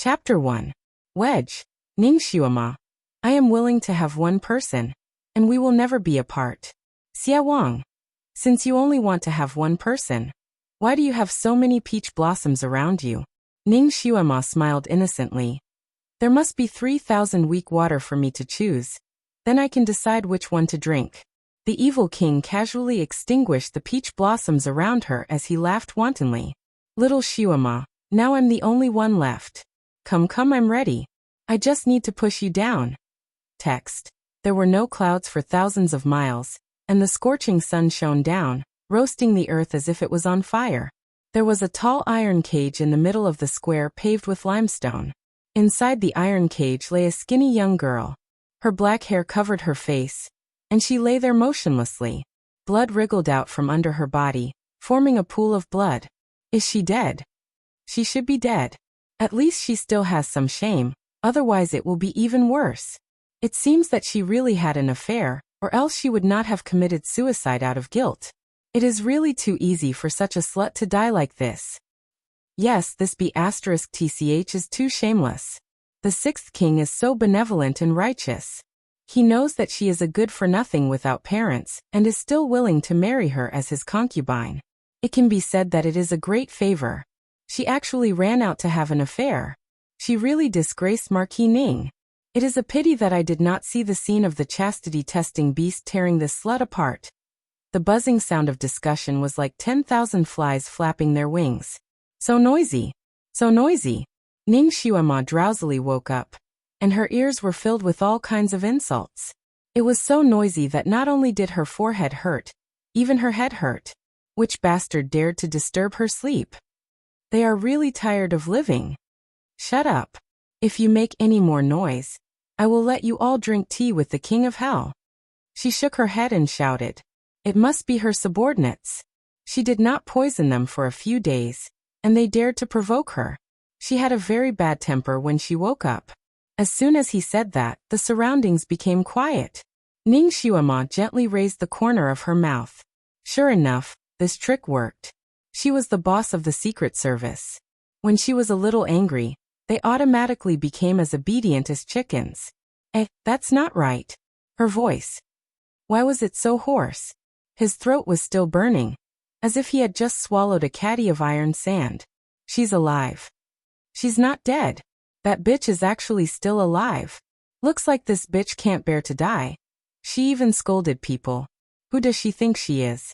Chapter 1. Wedge. Ning Xiuema. I am willing to have one person, and we will never be apart. Xia Wang. Since you only want to have one person, why do you have so many peach blossoms around you? Ning Xiuema smiled innocently. There must be 3,000 weak water for me to choose. Then I can decide which one to drink. The evil king casually extinguished the peach blossoms around her as he laughed wantonly. Little Xiuema, now I'm the only one left. Come, I'm ready. I just need to push you down. Text. There were no clouds for thousands of miles, and the scorching sun shone down, roasting the earth as if it was on fire. There was a tall iron cage in the middle of the square paved with limestone. Inside the iron cage lay a skinny young girl. Her black hair covered her face, and she lay there motionlessly. Blood wriggled out from under her body, forming a pool of blood. Is she dead? She should be dead. At least she still has some shame, otherwise it will be even worse. It seems that she really had an affair, or else she would not have committed suicide out of guilt. It is really too easy for such a slut to die like this. Yes, this B***TCH is too shameless. The sixth king is so benevolent and righteous. He knows that she is a good-for-nothing without parents, and is still willing to marry her as his concubine. It can be said that it is a great favor. She actually ran out to have an affair. She really disgraced Marquis Ning. It is a pity that I did not see the scene of the chastity-testing beast tearing this slut apart. The buzzing sound of discussion was like 10,000 flies flapping their wings. So noisy. So noisy. Ning Xiuema drowsily woke up, and her ears were filled with all kinds of insults. It was so noisy that not only did her forehead hurt, even her head hurt. Which bastard dared to disturb her sleep? They are really tired of living. Shut up. If you make any more noise, I will let you all drink tea with the king of hell. She shook her head and shouted. It must be her subordinates. She did not poison them for a few days, and they dared to provoke her. She had a very bad temper when she woke up. As soon as he said that, the surroundings became quiet. Ning Xiuema gently raised the corner of her mouth. Sure enough, this trick worked. She was the boss of the Secret Service. When she was a little angry, they automatically became as obedient as chickens. That's not right. Her voice. Why was it so hoarse? His throat was still burning, as if he had just swallowed a caddy of iron sand. She's alive. She's not dead. That bitch is actually still alive. Looks like this bitch can't bear to die. She even scolded people. Who does she think she is?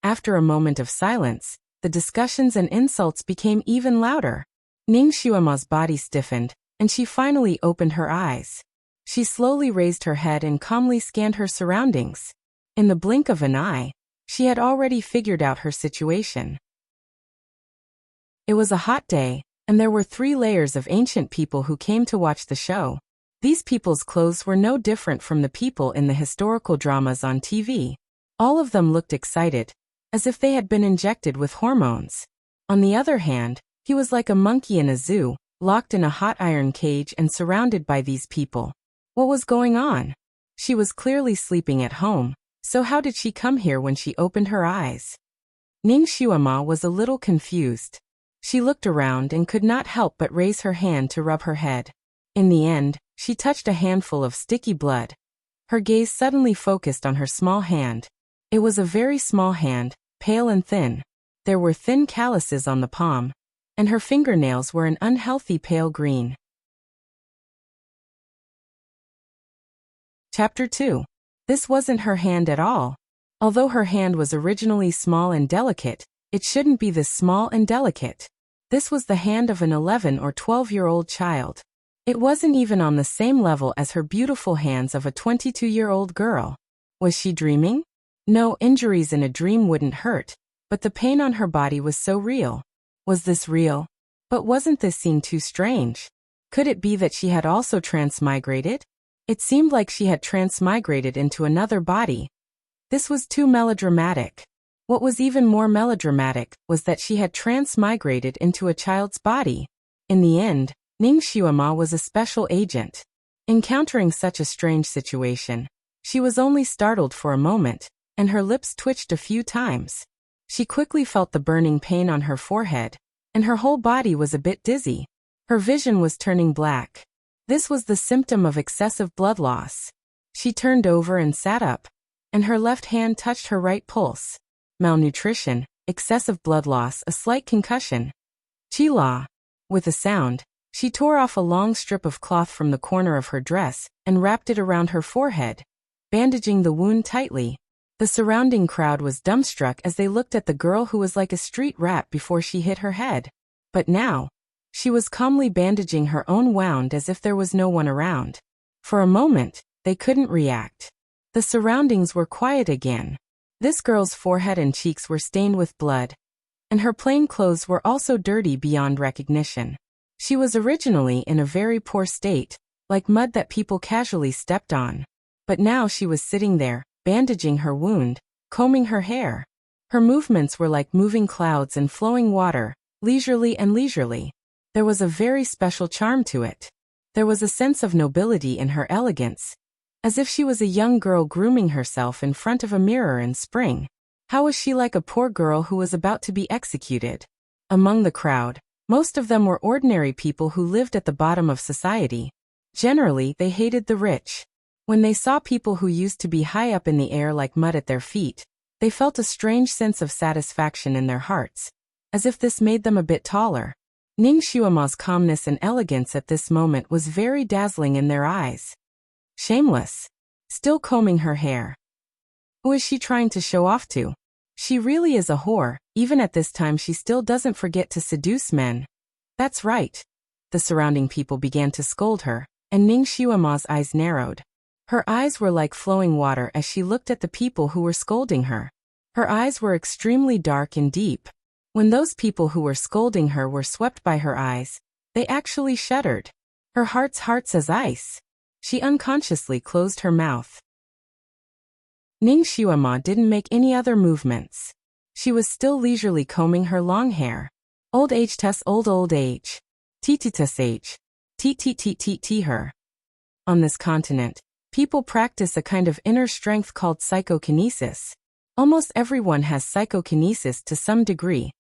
After a moment of silence, the discussions and insults became even louder. Ning Xiuema's body stiffened, and she finally opened her eyes. She slowly raised her head and calmly scanned her surroundings. In the blink of an eye, she had already figured out her situation. It was a hot day, and there were 3 layers of ancient people who came to watch the show. These people's clothes were no different from the people in the historical dramas on TV. All of them looked excited, as if they had been injected with hormones. On the other hand, he was like a monkey in a zoo, locked in a hot iron cage and surrounded by these people. What was going on? She was clearly sleeping at home, so how did she come here when she opened her eyes? Ning Xiuema was a little confused. She looked around and could not help but raise her hand to rub her head. In the end, she touched a handful of sticky blood. Her gaze suddenly focused on her small hand. It was a very small hand, pale and thin. There were thin calluses on the palm, and her fingernails were an unhealthy pale green. Chapter 2. This wasn't her hand at all. Although her hand was originally small and delicate, it shouldn't be this small and delicate. This was the hand of an 11 or 12-year-old child. It wasn't even on the same level as her beautiful hands of a 22-year-old girl. Was she dreaming? No, injuries in a dream wouldn't hurt, but the pain on her body was so real. Was this real? But wasn't this scene too strange? Could it be that she had also transmigrated? It seemed like she had transmigrated into another body. This was too melodramatic. What was even more melodramatic was that she had transmigrated into a child's body. In the end, Ning Xiuema was a special agent. Encountering such a strange situation, she was only startled for a moment, and her lips twitched a few times. She quickly felt the burning pain on her forehead, and her whole body was a bit dizzy. Her vision was turning black. This was the symptom of excessive blood loss. She turned over and sat up, and her left hand touched her right pulse. Malnutrition, excessive blood loss, a slight concussion. Chila. With a sound, she tore off a long strip of cloth from the corner of her dress and wrapped it around her forehead, bandaging the wound tightly. The surrounding crowd was dumbstruck as they looked at the girl who was like a street rat before she hit her head. But now, she was calmly bandaging her own wound as if there was no one around. For a moment, they couldn't react. The surroundings were quiet again. This girl's forehead and cheeks were stained with blood, and her plain clothes were also dirty beyond recognition. She was originally in a very poor state, like mud that people casually stepped on. But now she was sitting there, bandaging her wound, combing her hair. Her movements were like moving clouds and flowing water, leisurely and leisurely. There was a very special charm to it. There was a sense of nobility in her elegance, as if she was a young girl grooming herself in front of a mirror in spring. How was she like a poor girl who was about to be executed? Among the crowd, most of them were ordinary people who lived at the bottom of society. Generally, they hated the rich. When they saw people who used to be high up in the air like mud at their feet, they felt a strange sense of satisfaction in their hearts, as if this made them a bit taller. Ning Xuema's calmness and elegance at this moment was very dazzling in their eyes. Shameless. Still combing her hair. Who is she trying to show off to? She really is a whore. Even at this time she still doesn't forget to seduce men. That's right. The surrounding people began to scold her, and Ning Xuema's eyes narrowed. Her eyes were like flowing water as she looked at the people who were scolding her. Her eyes were extremely dark and deep. When those people who were scolding her were swept by her eyes, they actually shuddered. Her heart's hearts as ice. She unconsciously closed her mouth. Ning Xuema didn't make any other movements. She was still leisurely combing her long hair. Old age tus old age. Tus age. T her. On this continent, people practice a kind of inner strength called psychokinesis. Almost everyone has psychokinesis to some degree,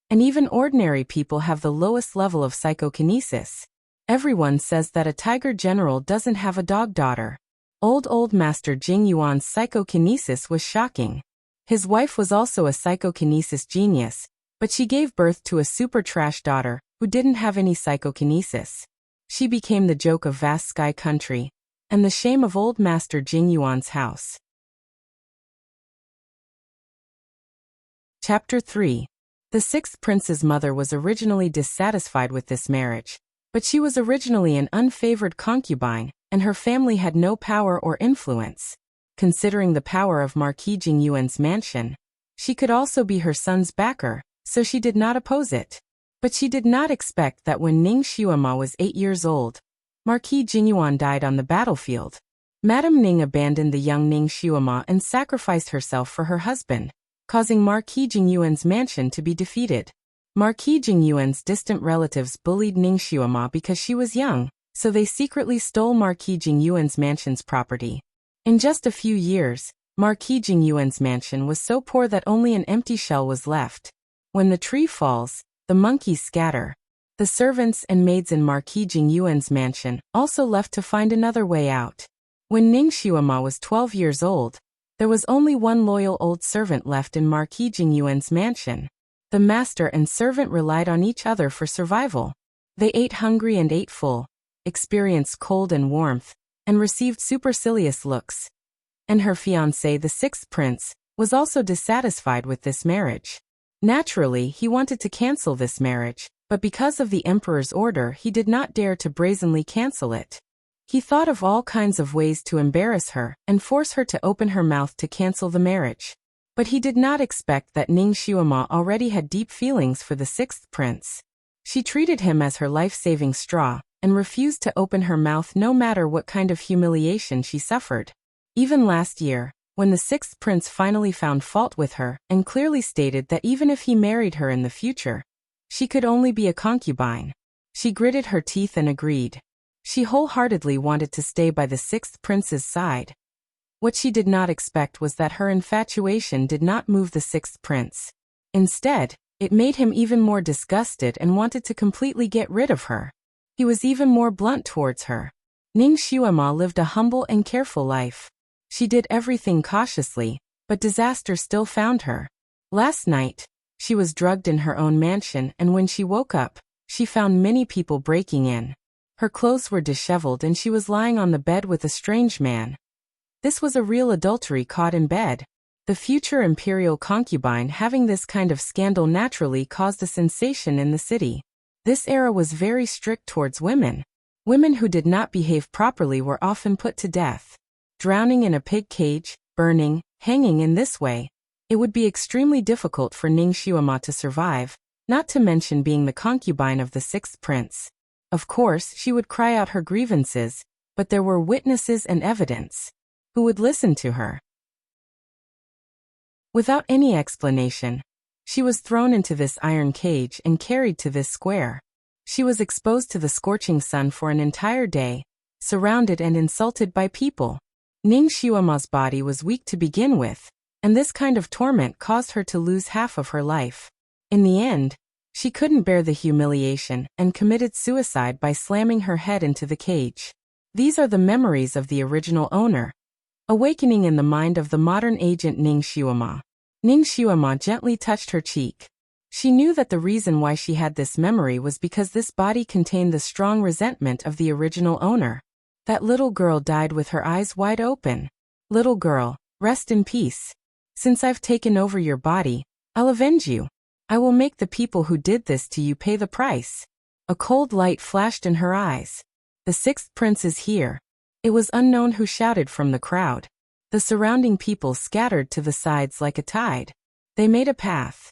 and even ordinary people have the lowest level of psychokinesis. Everyone says that a tiger general doesn't have a dog daughter. Old Master Jing Yuan's psychokinesis was shocking. His wife was also a psychokinesis genius, but she gave birth to a super trash daughter who didn't have any psychokinesis. She became the joke of vast sky country, and the shame of old Master Jing Yuan's house. Chapter 3. The sixth prince's mother was originally dissatisfied with this marriage, but she was originally an unfavored concubine, and her family had no power or influence. Considering the power of Marquis Jing Yuan's mansion, she could also be her son's backer, so she did not oppose it. But she did not expect that when Ning Xuema was 8 years old, Marquis Jing Yuan died on the battlefield. Madame Ning abandoned the young Ning Xuema and sacrificed herself for her husband, causing Marquis Jing Yuan's mansion to be defeated. Marquis Jing Yuan's distant relatives bullied Ning Xuema because she was young, so they secretly stole Marquis Jing Yuan's mansion's property. In just a few years, Marquis Jing Yuan's mansion was so poor that only an empty shell was left. When the tree falls, the monkeys scatter. The servants and maids in Marquis Jing Yuan's mansion also left to find another way out. When Ning Xuema was 12 years old, there was only one loyal old servant left in Marquis Jing Yuan's mansion. The master and servant relied on each other for survival. They ate hungry and ate full, experienced cold and warmth, and received supercilious looks. And her fiancé, the sixth prince, was also dissatisfied with this marriage. Naturally, he wanted to cancel this marriage, but because of the emperor's order, he did not dare to brazenly cancel it. He thought of all kinds of ways to embarrass her and force her to open her mouth to cancel the marriage. But he did not expect that Ning Xuema already had deep feelings for the sixth prince. She treated him as her life-saving straw, and refused to open her mouth no matter what kind of humiliation she suffered. Even last year, when the sixth prince finally found fault with her and clearly stated that even if he married her in the future, she could only be a concubine, she gritted her teeth and agreed. She wholeheartedly wanted to stay by the sixth prince's side. What she did not expect was that her infatuation did not move the sixth prince. Instead, it made him even more disgusted and wanted to completely get rid of her. He was even more blunt towards her. Ning Xuema lived a humble and careful life. She did everything cautiously, but disaster still found her. Last night, she was drugged in her own mansion, and when she woke up, she found many people breaking in. Her clothes were disheveled and she was lying on the bed with a strange man. This was a real adultery caught in bed. The future imperial concubine having this kind of scandal naturally caused a sensation in the city. This era was very strict towards women. Women who did not behave properly were often put to death. Drowning in a pig cage, burning, hanging in this way. It would be extremely difficult for Ning Xuema to survive, not to mention being the concubine of the sixth prince. Of course, she would cry out her grievances, but there were witnesses and evidence. Who would listen to her? Without any explanation, she was thrown into this iron cage and carried to this square. She was exposed to the scorching sun for an entire day, surrounded and insulted by people. Ning Xuema's body was weak to begin with, and this kind of torment caused her to lose half of her life. In the end, she couldn't bear the humiliation and committed suicide by slamming her head into the cage. These are the memories of the original owner, awakening in the mind of the modern agent Ning Xuema. Ning Xuema gently touched her cheek. She knew that the reason why she had this memory was because this body contained the strong resentment of the original owner. That little girl died with her eyes wide open. Little girl, rest in peace. Since I've taken over your body, I'll avenge you. I will make the people who did this to you pay the price. A cold light flashed in her eyes. The sixth prince is here. It was unknown who shouted from the crowd. The surrounding people scattered to the sides like a tide. They made a path.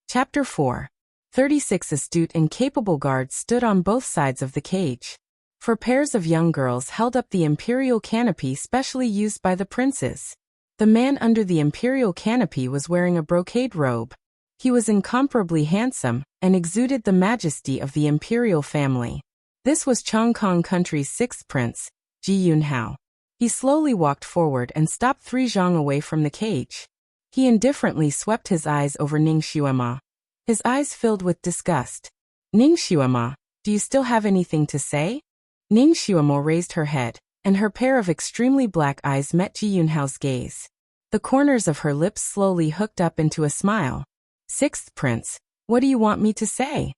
Chapter 4. 36 astute and capable guards stood on both sides of the cage. 4 pairs of young girls held up the imperial canopy specially used by the princes. The man under the imperial canopy was wearing a brocade robe. He was incomparably handsome and exuded the majesty of the imperial family. This was Chongkong Country's sixth prince, Ji Yunhao. He slowly walked forward and stopped 3 zhang away from the cage. He indifferently swept his eyes over Ning Xuema. His eyes filled with disgust. Ning Xuema, do you still have anything to say? Ning Xuema raised her head, and her pair of extremely black eyes met Ji Yunhao's gaze. The corners of her lips slowly hooked up into a smile. Sixth prince, what do you want me to say?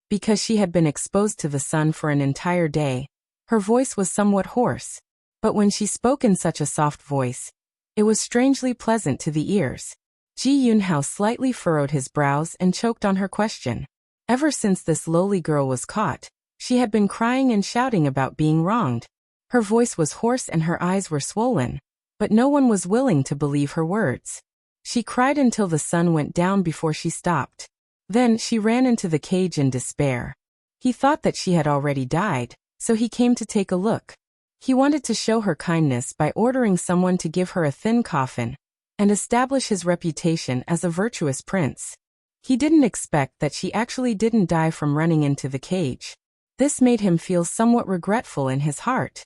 Because she had been exposed to the sun for an entire day, her voice was somewhat hoarse. But when she spoke in such a soft voice, it was strangely pleasant to the ears. Ji Yunhao slightly furrowed his brows and choked on her question. Ever since this lowly girl was caught, she had been crying and shouting about being wronged. Her voice was hoarse and her eyes were swollen, but no one was willing to believe her words. She cried until the sun went down before she stopped. Then she ran into the cage in despair. He thought that she had already died, so he came to take a look. He wanted to show her kindness by ordering someone to give her a thin coffin and establish his reputation as a virtuous prince. He didn't expect that she actually didn't die from running into the cage. This made him feel somewhat regretful in his heart.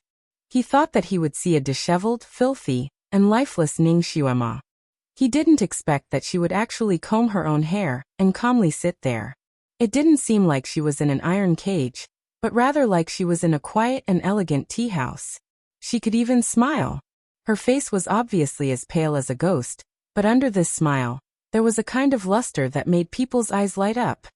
He thought that he would see a disheveled, filthy, and lifeless Ning Xuema. He didn't expect that she would actually comb her own hair and calmly sit there. It didn't seem like she was in an iron cage, but rather like she was in a quiet and elegant tea house. She could even smile. Her face was obviously as pale as a ghost, but under this smile, there was a kind of luster that made people's eyes light up.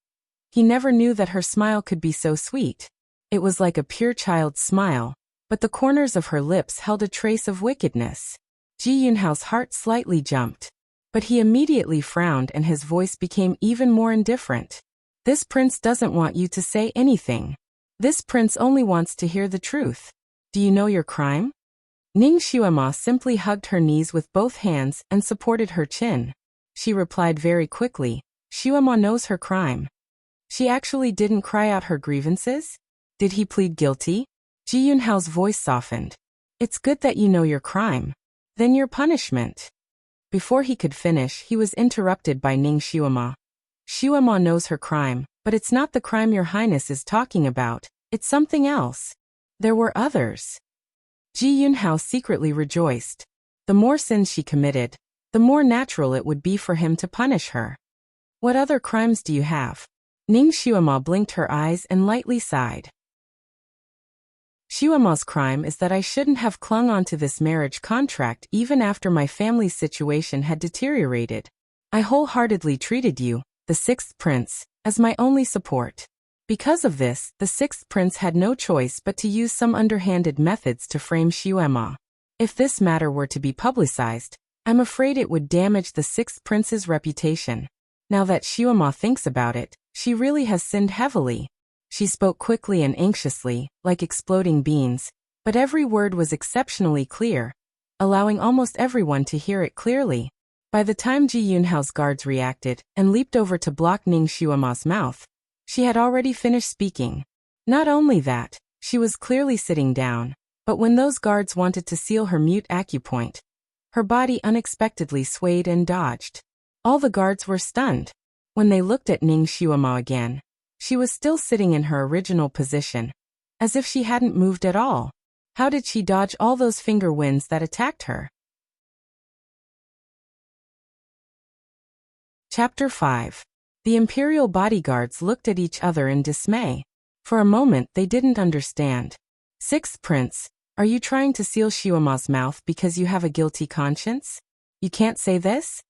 He never knew that her smile could be so sweet. It was like a pure child's smile, but the corners of her lips held a trace of wickedness. Ji Yunhao's heart slightly jumped, but he immediately frowned and his voice became even more indifferent. This prince doesn't want you to say anything. This prince only wants to hear the truth. Do you know your crime? Ning Xuema simply hugged her knees with both hands and supported her chin. She replied very quickly, Xuema knows her crime. She actually didn't cry out her grievances? Did he plead guilty? Ji Yunhao's voice softened. It's good that you know your crime. Then your punishment. Before he could finish, he was interrupted by Ning Xuema. Xuema knows her crime, but it's not the crime your highness is talking about, it's something else. There were others. Ji Yunhao secretly rejoiced. The more sins she committed, the more natural it would be for him to punish her. What other crimes do you have? Ning Xiuema blinked her eyes and lightly sighed. Xiuema's crime is that I shouldn't have clung onto this marriage contract even after my family's situation had deteriorated. I wholeheartedly treated you, the sixth prince, as my only support. Because of this, the sixth prince had no choice but to use some underhanded methods to frame Xiuema. If this matter were to be publicized, I'm afraid it would damage the sixth prince's reputation. Now that Xiuema thinks about it, she really has sinned heavily. She spoke quickly and anxiously, like exploding beans, but every word was exceptionally clear, allowing almost everyone to hear it clearly. By the time Ji Yunhao's guards reacted and leaped over to block Ning Xiuema's mouth, she had already finished speaking. Not only that, she was clearly sitting down, but when those guards wanted to seal her mute acupoint, her body unexpectedly swayed and dodged. All the guards were stunned. When they looked at Ning Xiuema again, she was still sitting in her original position, as if she hadn't moved at all. How did she dodge all those finger winds that attacked her? Chapter 5. The imperial bodyguards looked at each other in dismay. For a moment they didn't understand. Sixth Prince, are you trying to seal Xiuema's mouth because you have a guilty conscience? You can't say this?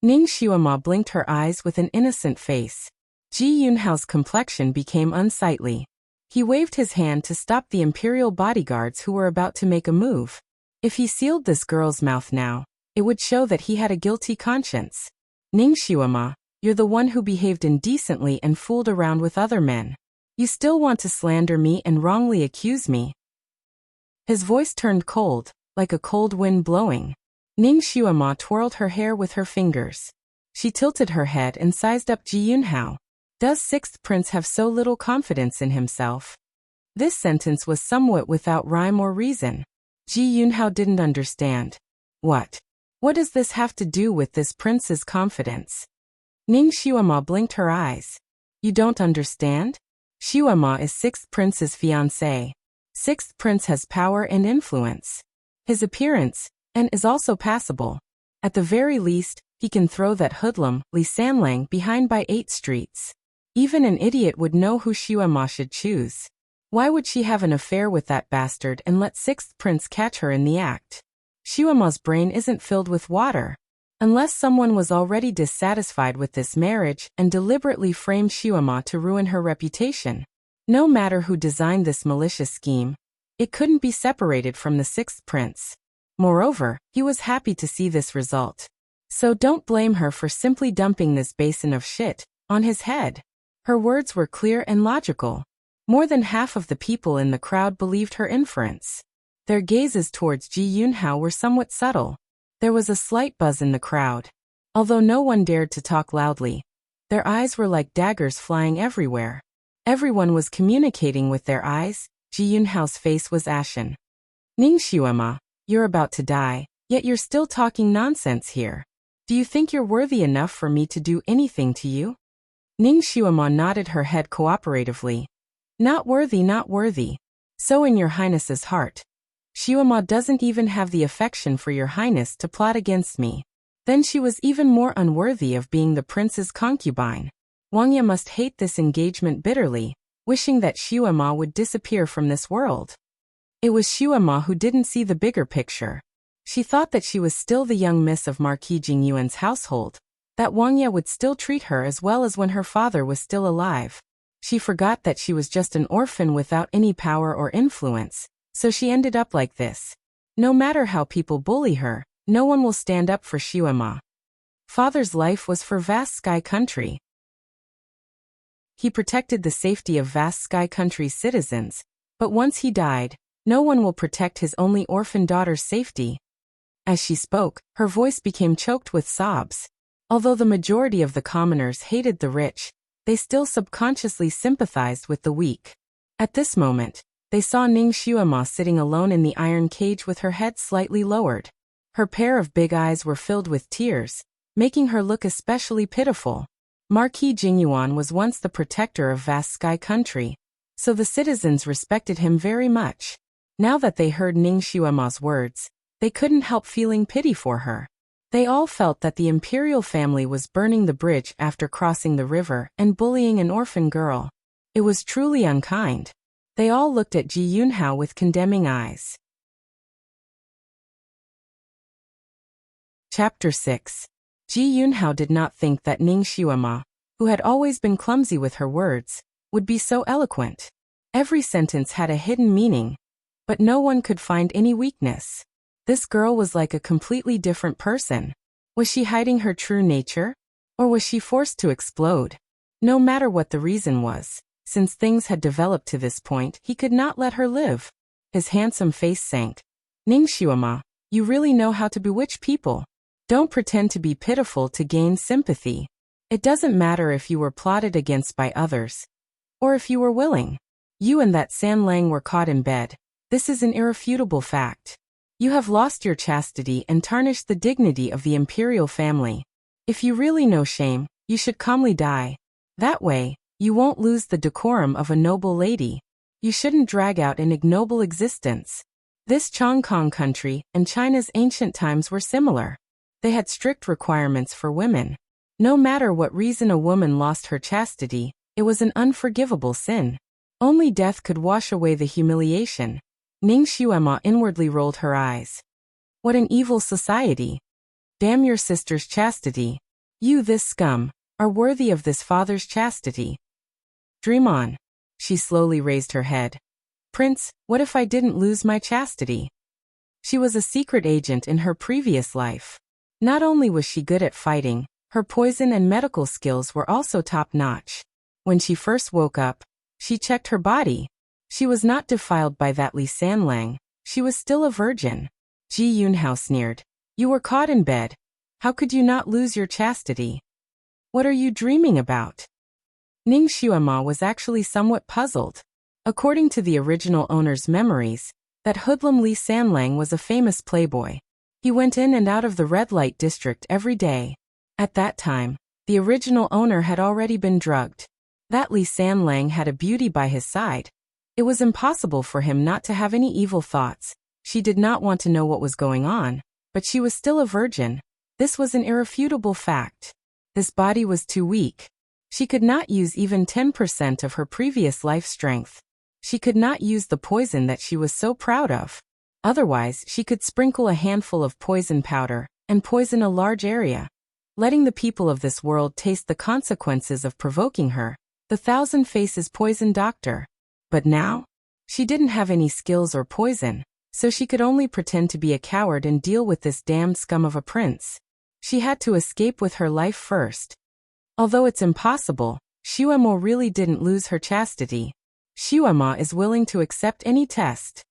Ning Xiuema blinked her eyes with an innocent face. Ji Yunhao's complexion became unsightly. He waved his hand to stop the imperial bodyguards who were about to make a move. If he sealed this girl's mouth now, it would show that he had a guilty conscience. Ning Xiuema, you're the one who behaved indecently and fooled around with other men. You still want to slander me and wrongly accuse me. His voice turned cold, like a cold wind blowing. Ning Xiuema twirled her hair with her fingers. She tilted her head and sized up Ji Yunhao. Does Sixth Prince have so little confidence in himself? This sentence was somewhat without rhyme or reason. Ji Yunhao didn't understand. What? What does this have to do with this prince's confidence? Ning Xiuema blinked her eyes. You don't understand? Xiuema is Sixth Prince's fiancée. Sixth Prince has power and influence. His appearance, and is also passable. At the very least, he can throw that hoodlum, Li Sanlang, behind by 8 streets. Even an idiot would know who Xiuema should choose. Why would she have an affair with that bastard and let Sixth Prince catch her in the act? Xiuema's brain isn't filled with water. Unless someone was already dissatisfied with this marriage and deliberately framed Xiuema to ruin her reputation. No matter who designed this malicious scheme, it couldn't be separated from the Sixth Prince. Moreover, he was happy to see this result. So don't blame her for simply dumping this basin of shit on his head. Her words were clear and logical. More than half of the people in the crowd believed her inference. Their gazes towards Ji Yunhao were somewhat subtle. There was a slight buzz in the crowd. Although no one dared to talk loudly, their eyes were like daggers flying everywhere. Everyone was communicating with their eyes. Ji Yunhao's face was ashen. Ning Xiuema, you're about to die, yet you're still talking nonsense here. Do you think you're worthy enough for me to do anything to you? Ning Xiuema nodded her head cooperatively. Not worthy, not worthy. So in your highness's heart. Xiuema doesn't even have the affection for your highness to plot against me. Then she was even more unworthy of being the prince's concubine. Wangya must hate this engagement bitterly, wishing that Xiuema would disappear from this world. It was Xiuema who didn't see the bigger picture. She thought that she was still the young miss of Marquis Jingyuan's household, that Wangya would still treat her as well as when her father was still alive. She forgot that she was just an orphan without any power or influence, so she ended up like this. No matter how people bully her, no one will stand up for Xiuema. Father's life was for Vast Sky Country. He protected the safety of Vast Sky Country's citizens, but once he died, no one will protect his only orphan daughter's safety. As she spoke, her voice became choked with sobs. Although the majority of the commoners hated the rich, they still subconsciously sympathized with the weak. At this moment, they saw Ning Xiuema sitting alone in the iron cage with her head slightly lowered. Her pair of big eyes were filled with tears, making her look especially pitiful. Marquis Jingyuan was once the protector of Vast Sky Country, so the citizens respected him very much. Now that they heard Ning Xiuema's words, they couldn't help feeling pity for her. They all felt that the imperial family was burning the bridge after crossing the river and bullying an orphan girl. It was truly unkind. They all looked at Ji Yunhao with condemning eyes. Chapter 6. Ji Yunhao did not think that Ning Xiuema, who had always been clumsy with her words, would be so eloquent. Every sentence had a hidden meaning, but no one could find any weakness. This girl was like a completely different person. Was she hiding her true nature? Or was she forced to explode? No matter what the reason was, since things had developed to this point, he could not let her live. His handsome face sank. Ning Xiuema, you really know how to bewitch people. Don't pretend to be pitiful to gain sympathy. It doesn't matter if you were plotted against by others, or if you were willing. You and that San Lang were caught in bed. This is an irrefutable fact. You have lost your chastity and tarnished the dignity of the imperial family. If you really know shame, you should calmly die. That way, you won't lose the decorum of a noble lady. You shouldn't drag out an ignoble existence. This Chongkong country and China's ancient times were similar. They had strict requirements for women. No matter what reason a woman lost her chastity, it was an unforgivable sin. Only death could wash away the humiliation. Ning Xiuema inwardly rolled her eyes. What an evil society. Damn your sister's chastity. You, this scum, are worthy of this father's chastity. Dream on. She slowly raised her head. Prince, what if I didn't lose my chastity? She was a secret agent in her previous life. Not only was she good at fighting, her poison and medical skills were also top-notch. When she first woke up, she checked her body. She was not defiled by that Li Sanlang. She was still a virgin. Ji Yunhao sneered. You were caught in bed. How could you not lose your chastity? What are you dreaming about? Ning Xiuema was actually somewhat puzzled. According to the original owner's memories, that hoodlum Li Sanlang was a famous playboy. He went in and out of the red light district every day. At that time, the original owner had already been drugged. That Li Sanlang had a beauty by his side. It was impossible for him not to have any evil thoughts. She did not want to know what was going on, but she was still a virgin. This was an irrefutable fact. This body was too weak. She could not use even 10% of her previous life strength. She could not use the poison that she was so proud of. Otherwise, she could sprinkle a handful of poison powder and poison a large area, letting the people of this world taste the consequences of provoking her, the thousand faces poison doctor. But now, she didn't have any skills or poison, so she could only pretend to be a coward and deal with this damned scum of a prince. She had to escape with her life first. Although it's impossible, Xiuema really didn't lose her chastity. Xiuema is willing to accept any test.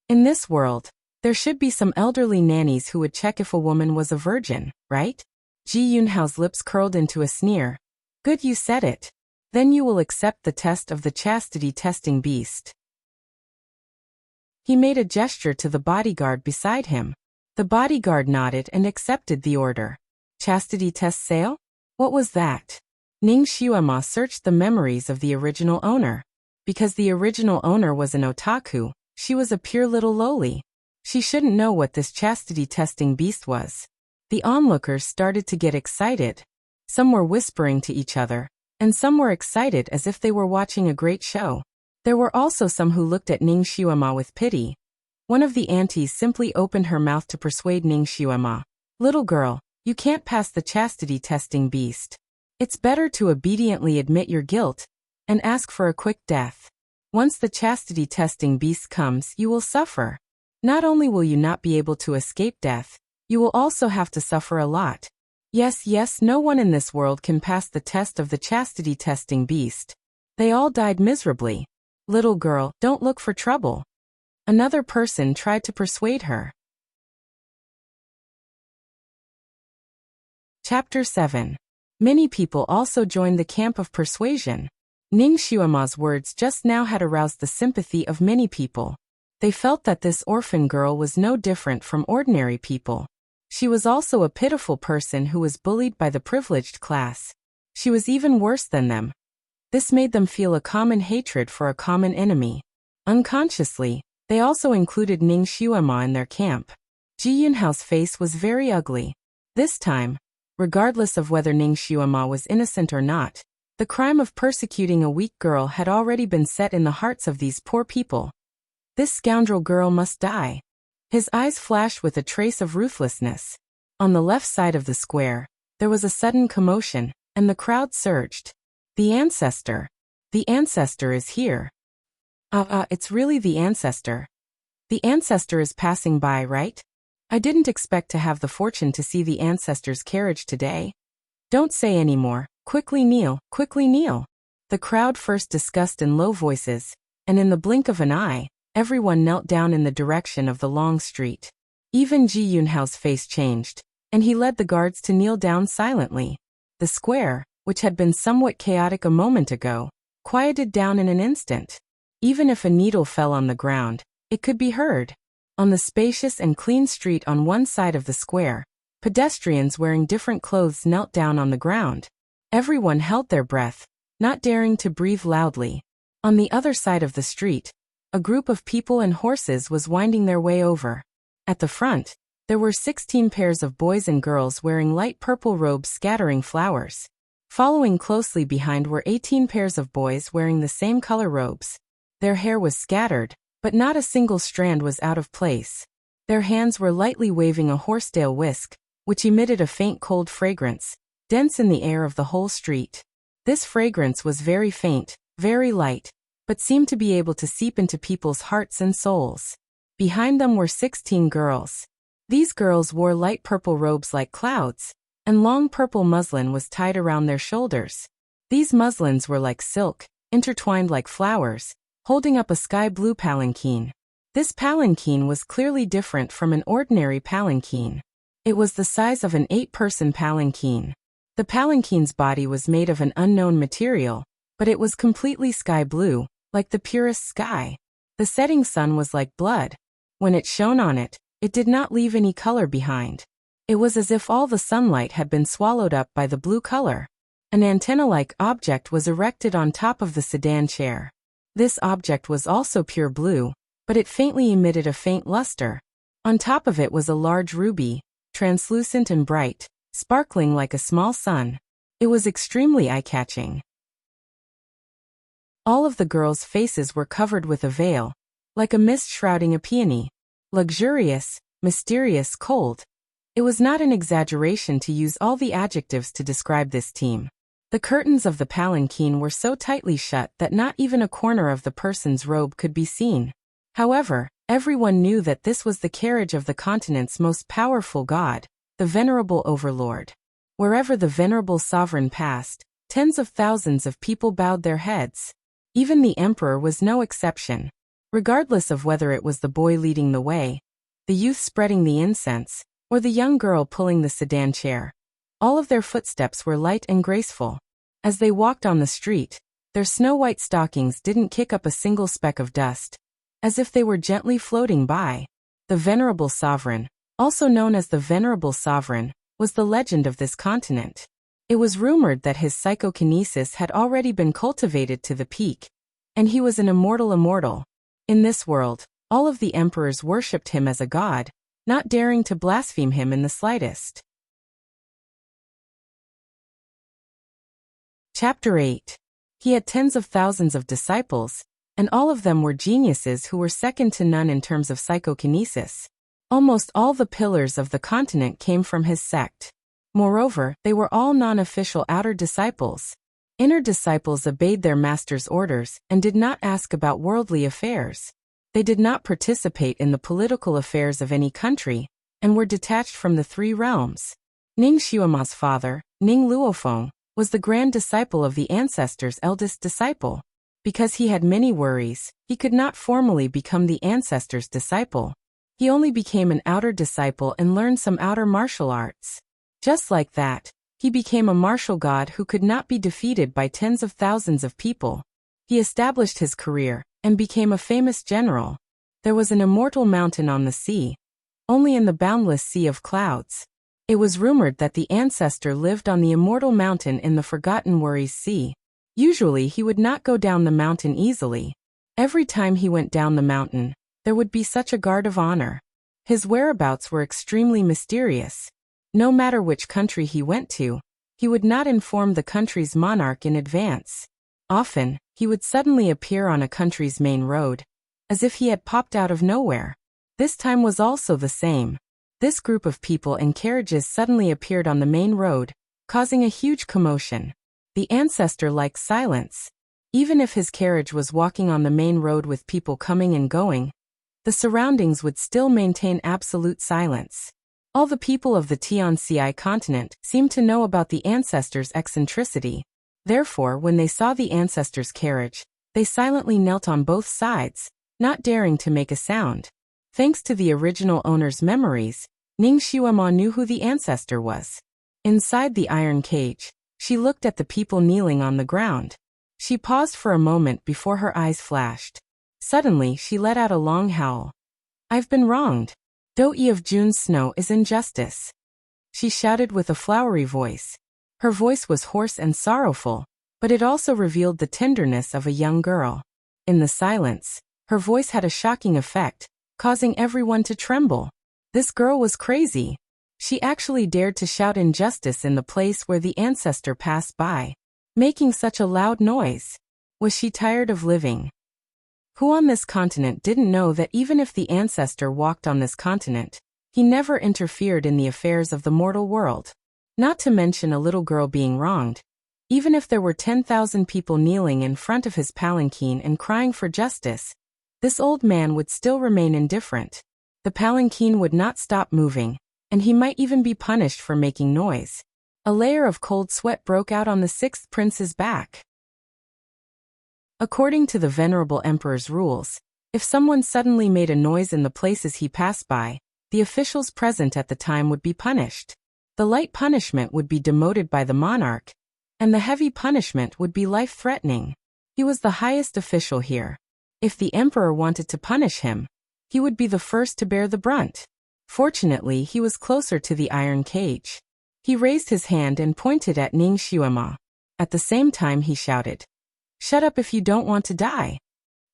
In this world, there should be some elderly nannies who would check if a woman was a virgin, right? Ji Yunhao's lips curled into a sneer. Good, you said it. Then you will accept the test of the chastity testing beast. He made a gesture to the bodyguard beside him. The bodyguard nodded and accepted the order. Chastity test sale? What was that? Ning Xiuema searched the memories of the original owner. Because the original owner was an otaku, she was a pure little loli. She shouldn't know what this chastity testing beast was. The onlookers started to get excited. Some were whispering to each other, and some were excited as if they were watching a great show. There were also some who looked at Ning Xiuema with pity. One of the aunties simply opened her mouth to persuade Ning Xiuema. Little girl, you can't pass the chastity testing beast. It's better to obediently admit your guilt and ask for a quick death. Once the chastity testing beast comes, you will suffer. Not only will you not be able to escape death, you will also have to suffer a lot. Yes, no one in this world can pass the test of the chastity testing beast. They all died miserably. Little girl, don't look for trouble. Another person tried to persuade her. Chapter 7. Many people also joined the camp of persuasion. Ning Xiuema's words just now had aroused the sympathy of many people. They felt that this orphan girl was no different from ordinary people. She was also a pitiful person who was bullied by the privileged class. She was even worse than them. This made them feel a common hatred for a common enemy. Unconsciously, they also included Ning Xiuema in their camp. Ji Yunhao's face was very ugly. This time, regardless of whether Ning Xiuema was innocent or not, the crime of persecuting a weak girl had already been set in the hearts of these poor people. This scoundrel girl must die. His eyes flashed with a trace of ruthlessness. On the left side of the square, there was a sudden commotion, and the crowd surged. The ancestor! The ancestor is here. It's really the ancestor. The ancestor is passing by, right? I didn't expect to have the fortune to see the ancestor's carriage today. Don't say any more. Quickly kneel, quickly kneel. The crowd first discussed in low voices, and in the blink of an eye, everyone knelt down in the direction of the long street. Even Ji Yunhao's face changed, and he led the guards to kneel down silently. The square, which had been somewhat chaotic a moment ago, quieted down in an instant. Even if a needle fell on the ground, it could be heard. On the spacious and clean street on one side of the square, pedestrians wearing different clothes knelt down on the ground. Everyone held their breath, not daring to breathe loudly. On the other side of the street, a group of people and horses was winding their way over. At the front, there were 16 pairs of boys and girls wearing light purple robes scattering flowers. Following closely behind were 18 pairs of boys wearing the same color robes. Their hair was scattered, but not a single strand was out of place. Their hands were lightly waving a horsetail whisk, which emitted a faint cold fragrance, dense in the air of the whole street. This fragrance was very faint, very light, but seemed to be able to seep into people's hearts and souls. Behind them were 16 girls. These girls wore light purple robes like clouds, and long purple muslin was tied around their shoulders. These muslins were like silk, intertwined like flowers, holding up a sky-blue palanquin. This palanquin was clearly different from an ordinary palanquin. It was the size of an 8-person palanquin. The palanquin's body was made of an unknown material, but it was completely sky-blue, like the purest sky. The setting sun was like blood. When it shone on it, it did not leave any color behind. It was as if all the sunlight had been swallowed up by the blue color. An antenna-like object was erected on top of the sedan chair. This object was also pure blue, but it faintly emitted a faint luster. On top of it was a large ruby, translucent and bright, sparkling like a small sun. It was extremely eye-catching. All of the girls' faces were covered with a veil, like a mist shrouding a peony. Luxurious, mysterious, cold. It was not an exaggeration to use all the adjectives to describe this team. The curtains of the palanquin were so tightly shut that not even a corner of the person's robe could be seen. However, everyone knew that this was the carriage of the continent's most powerful god, the venerable overlord. Wherever the venerable sovereign passed, tens of thousands of people bowed their heads. Even the emperor was no exception. Regardless of whether it was the boy leading the way, the youth spreading the incense, or the young girl pulling the sedan chair, all of their footsteps were light and graceful. As they walked on the street, their snow-white stockings didn't kick up a single speck of dust, as if they were gently floating by. The venerable sovereign, also known as the venerable sovereign, was the legend of this continent. It was rumored that his psychokinesis had already been cultivated to the peak, and he was an immortal. In this world, all of the emperors worshipped him as a god, not daring to blaspheme him in the slightest. Chapter 8. He had tens of thousands of disciples, and all of them were geniuses who were second to none in terms of psychokinesis. Almost all the pillars of the continent came from his sect. Moreover, they were all non-official outer disciples. Inner disciples obeyed their master's orders and did not ask about worldly affairs. They did not participate in the political affairs of any country, and were detached from the three realms. Ning Xiuema's father, Ning Luofeng, was the grand disciple of the ancestor's eldest disciple. Because he had many worries, he could not formally become the ancestor's disciple. He only became an outer disciple and learned some outer martial arts. Just like that, he became a martial god who could not be defeated by tens of thousands of people. He established his career and became a famous general. There was an immortal mountain on the sea, only in the boundless sea of clouds. It was rumored that the ancestor lived on the immortal mountain in the Forgotten Worries Sea. Usually he would not go down the mountain easily. Every time he went down the mountain, there would be such a guard of honor. His whereabouts were extremely mysterious. No matter which country he went to, he would not inform the country's monarch in advance. Often, he would suddenly appear on a country's main road, as if he had popped out of nowhere. This time was also the same. This group of people and carriages suddenly appeared on the main road, causing a huge commotion. The ancestor liked silence. Even if his carriage was walking on the main road with people coming and going, the surroundings would still maintain absolute silence. All the people of the Tianxi continent seemed to know about the ancestor's eccentricity. Therefore, when they saw the ancestor's carriage, they silently knelt on both sides, not daring to make a sound. Thanks to the original owner's memories, Ning Xuema knew who the ancestor was. Inside the iron cage, she looked at the people kneeling on the ground. She paused for a moment before her eyes flashed. Suddenly, she let out a long howl. "I've been wronged. Dou-yi of June's snow is injustice," she shouted with a flowery voice. Her voice was hoarse and sorrowful, but it also revealed the tenderness of a young girl. In the silence, her voice had a shocking effect, causing everyone to tremble. This girl was crazy. She actually dared to shout injustice in the place where the ancestor passed by, making such a loud noise. Was she tired of living? Who on this continent didn't know that even if the ancestor walked on this continent, he never interfered in the affairs of the mortal world? Not to mention a little girl being wronged. Even if there were 10,000 people kneeling in front of his palanquin and crying for justice, this old man would still remain indifferent. The palanquin would not stop moving, and he might even be punished for making noise. A layer of cold sweat broke out on the sixth prince's back. According to the venerable emperor's rules, if someone suddenly made a noise in the places he passed by, the officials present at the time would be punished. The light punishment would be demoted by the monarch, and the heavy punishment would be life-threatening. He was the highest official here. If the emperor wanted to punish him, he would be the first to bear the brunt. Fortunately, he was closer to the iron cage. He raised his hand and pointed at Ning Xuema. At the same time he shouted, "Shut up if you don't want to die."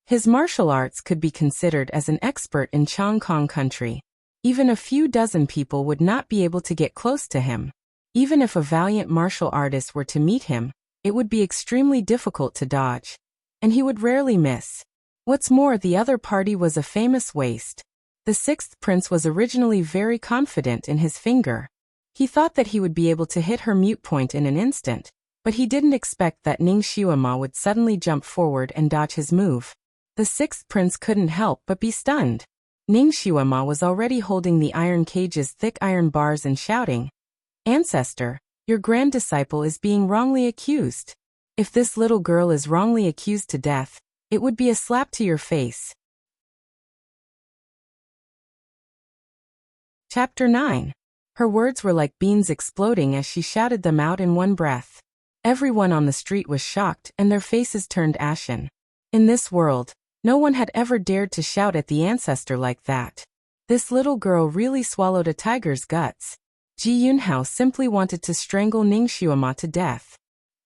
His martial arts could be considered as an expert in Chongkong country. Even a few dozen people would not be able to get close to him. Even if a valiant martial artist were to meet him, it would be extremely difficult to dodge, and he would rarely miss. What's more, the other party was a famous waste. The sixth prince was originally very confident in his finger. He thought that he would be able to hit her mute point in an instant, but he didn't expect that Ning Xuema would suddenly jump forward and dodge his move. The sixth prince couldn't help but be stunned. Ning Xuema was already holding the iron cage's thick iron bars and shouting, "Ancestor, your grand disciple is being wrongly accused. If this little girl is wrongly accused to death, it would be a slap to your face." Chapter 9. Her words were like beans exploding as she shouted them out in one breath. Everyone on the street was shocked and their faces turned ashen. In this world, no one had ever dared to shout at the ancestor like that. This little girl really swallowed a tiger's guts. Ji Yunhao simply wanted to strangle Ning Xuema to death.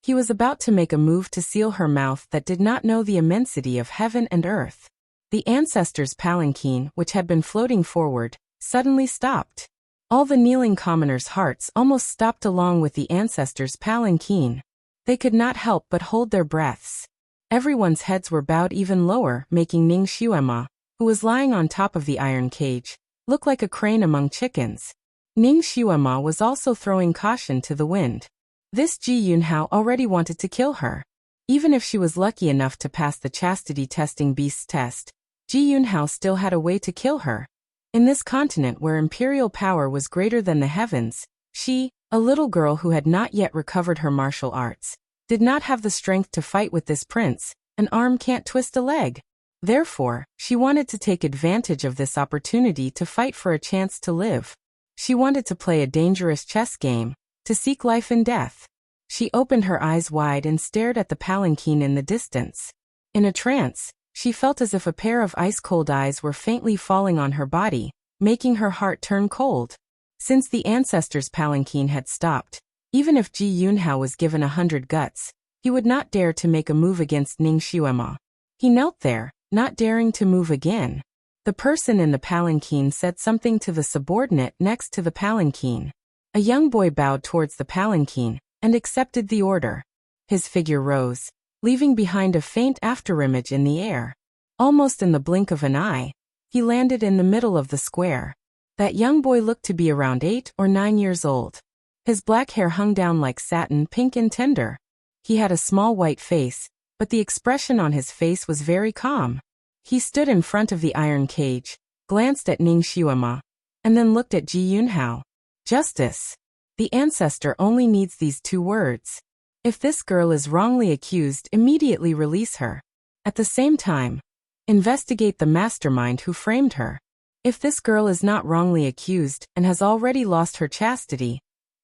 He was about to make a move to seal her mouth that did not know the immensity of heaven and earth. The ancestor's palanquin, which had been floating forward, suddenly stopped. All the kneeling commoners' hearts almost stopped along with the ancestor's palanquin. They could not help but hold their breaths. Everyone's heads were bowed even lower, making Ning Xuema, who was lying on top of the iron cage, look like a crane among chickens. Ning Xuema was also throwing caution to the wind. This Ji Yunhao already wanted to kill her. Even if she was lucky enough to pass the chastity testing beast's test, Ji Yunhao still had a way to kill her. In this continent where imperial power was greater than the heavens, she, a little girl who had not yet recovered her martial arts, did not have the strength to fight with this prince. An arm can't twist a leg. Therefore, she wanted to take advantage of this opportunity to fight for a chance to live. She wanted to play a dangerous chess game, to seek life and death. She opened her eyes wide and stared at the palanquin in the distance. In a trance, she felt as if a pair of ice-cold eyes were faintly falling on her body, making her heart turn cold. Since the ancestor's palanquin had stopped, even if Ji Yunhao was given 100 guts, he would not dare to make a move against Ning Xuema. He knelt there, not daring to move again. The person in the palanquin said something to the subordinate next to the palanquin. A young boy bowed towards the palanquin and accepted the order. His figure rose, leaving behind a faint afterimage in the air. Almost in the blink of an eye, he landed in the middle of the square. That young boy looked to be around 8 or 9 years old. His black hair hung down like satin, pink and tender. He had a small white face, but the expression on his face was very calm. He stood in front of the iron cage, glanced at Ning Xiuema, and then looked at Ji Yunhao. Justice. The ancestor only needs these 2 words. If this girl is wrongly accused, immediately release her. At the same time, investigate the mastermind who framed her. If this girl is not wrongly accused and has already lost her chastity,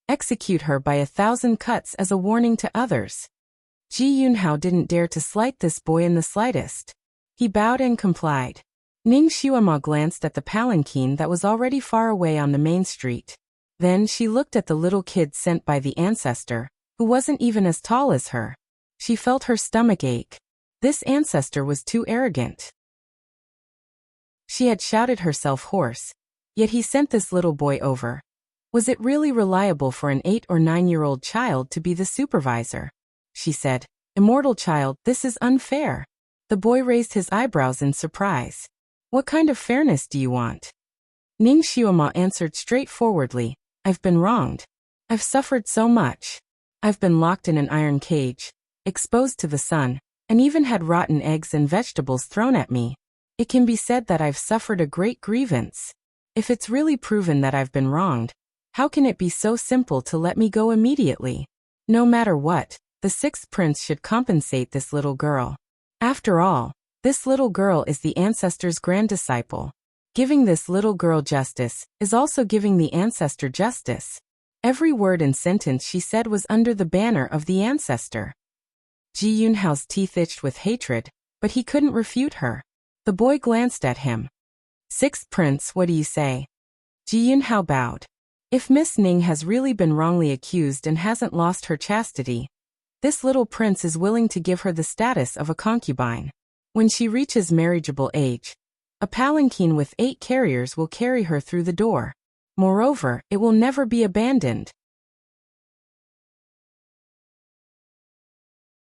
execute her by 1,000 cuts as a warning to others. Ji Yunhao didn't dare to slight this boy in the slightest. He bowed and complied. Ning Xiuema glanced at the palanquin that was already far away on the main street. Then she looked at the little kid sent by the ancestor, who wasn't even as tall as her. She felt her stomach ache. This ancestor was too arrogant. She had shouted herself hoarse. Yet he sent this little boy over. Was it really reliable for an 8 or 9-year-old child to be the supervisor? She said, "Immortal child, this is unfair." The boy raised his eyebrows in surprise. "What kind of fairness do you want?" Ning Xiuema answered straightforwardly, "I've been wronged. I've suffered so much. I've been locked in an iron cage, exposed to the sun, and even had rotten eggs and vegetables thrown at me. It can be said that I've suffered a great grievance. If it's really proven that I've been wronged, how can it be so simple to let me go immediately? No matter what, the 6th prince should compensate this little girl. After all, this little girl is the ancestor's grand disciple. Giving this little girl justice is also giving the ancestor justice." Every word and sentence she said was under the banner of the ancestor. Ji Yunhao's teeth itched with hatred, but he couldn't refute her. The boy glanced at him. "6th prince, what do you say?" Ji Yunhao bowed. "If Miss Ning has really been wrongly accused and hasn't lost her chastity, this little prince is willing to give her the status of a concubine. When she reaches marriageable age, a palanquin with 8 carriers will carry her through the door. Moreover, it will never be abandoned."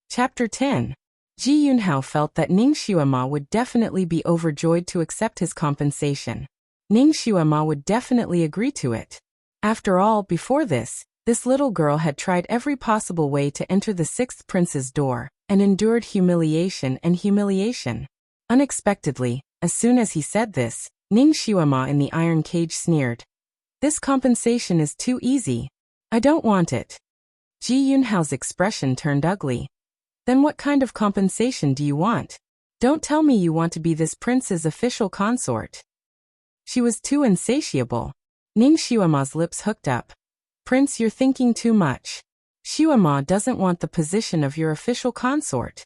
Chapter 10. Ji Yunhao felt that Ning Xiuema would definitely be overjoyed to accept his compensation. Ning Xiuema would definitely agree to it. After all, before this little girl had tried every possible way to enter the 6th prince's door, and endured humiliation and humiliation. Unexpectedly, as soon as he said this, Ning Xiuema in the iron cage sneered. "This compensation is too easy. I don't want it." Ji Yunhao's expression turned ugly. "Then what kind of compensation do you want? Don't tell me you want to be this prince's official consort." She was too insatiable. Ning Xiuema's lips hooked up. "Prince, you're thinking too much. Xiuema doesn't want the position of your official consort."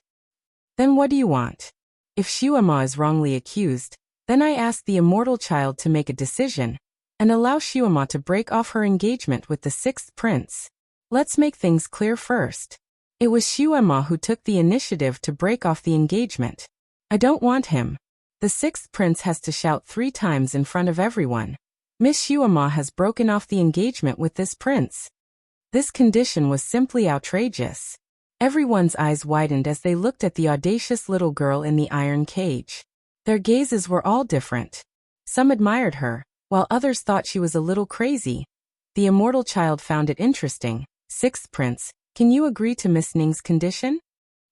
"Then what do you want?" "If Xiuema is wrongly accused, then I ask the immortal child to make a decision, and allow Xiuema to break off her engagement with the 6th prince. Let's make things clear first. It was Xiuema who took the initiative to break off the engagement. I don't want him. The 6th prince has to shout 3 times in front of everyone. Miss Xiuema has broken off the engagement with this prince." This condition was simply outrageous. Everyone's eyes widened as they looked at the audacious little girl in the iron cage. Their gazes were all different. Some admired her, while others thought she was a little crazy. The immortal child found it interesting. "6th prince, can you agree to Miss Ning's condition?"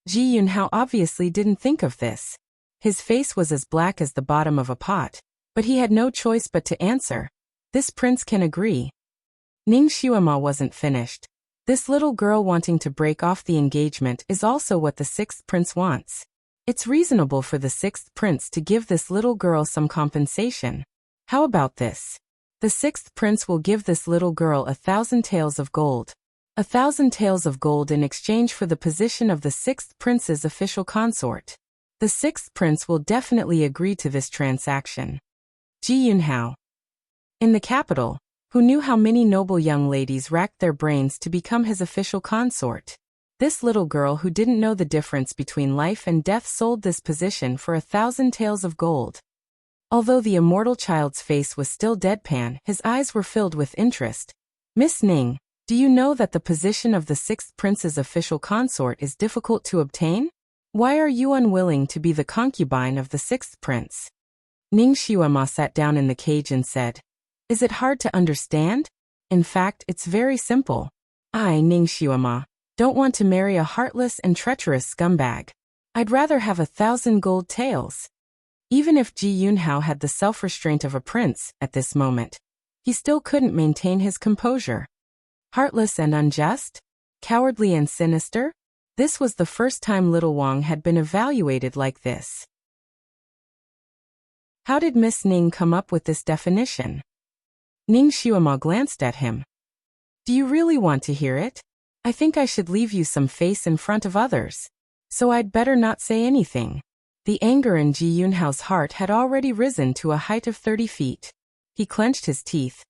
Ji Yunhao obviously didn't think of this. His face was as black as the bottom of a pot, but he had no choice but to answer. "This prince can agree." Ning Xiuema wasn't finished. This little girl wanting to break off the engagement is also what the 6th prince wants. It's reasonable for the 6th prince to give this little girl some compensation. How about this? The 6th prince will give this little girl 1,000 taels of gold. 1,000 taels of gold in exchange for the position of the 6th prince's official consort. The 6th prince will definitely agree to this transaction. Ji Yunhao. In the capital, who knew how many noble young ladies racked their brains to become his official consort. This little girl who didn't know the difference between life and death sold this position for 1,000 taels of gold. Although the immortal child's face was still deadpan, his eyes were filled with interest. Miss Ning, do you know that the position of the sixth prince's official consort is difficult to obtain? Why are you unwilling to be the concubine of the sixth prince? Ning Xiuema sat down in the cage and said, Is it hard to understand? In fact, it's very simple. I, Ning Xiuema, don't want to marry a heartless and treacherous scumbag. I'd rather have 1,000 gold taels. Even if Ji Yunhao had the self-restraint of a prince at this moment, he still couldn't maintain his composure. Heartless and unjust? Cowardly and sinister? This was the first time little Wang had been evaluated like this. How did Miss Ning come up with this definition? Ning Xiuema glanced at him. Do you really want to hear it? I think I should leave you some face in front of others. So I'd better not say anything. The anger in Ji Yunhao's heart had already risen to a height of 30 feet. He clenched his teeth.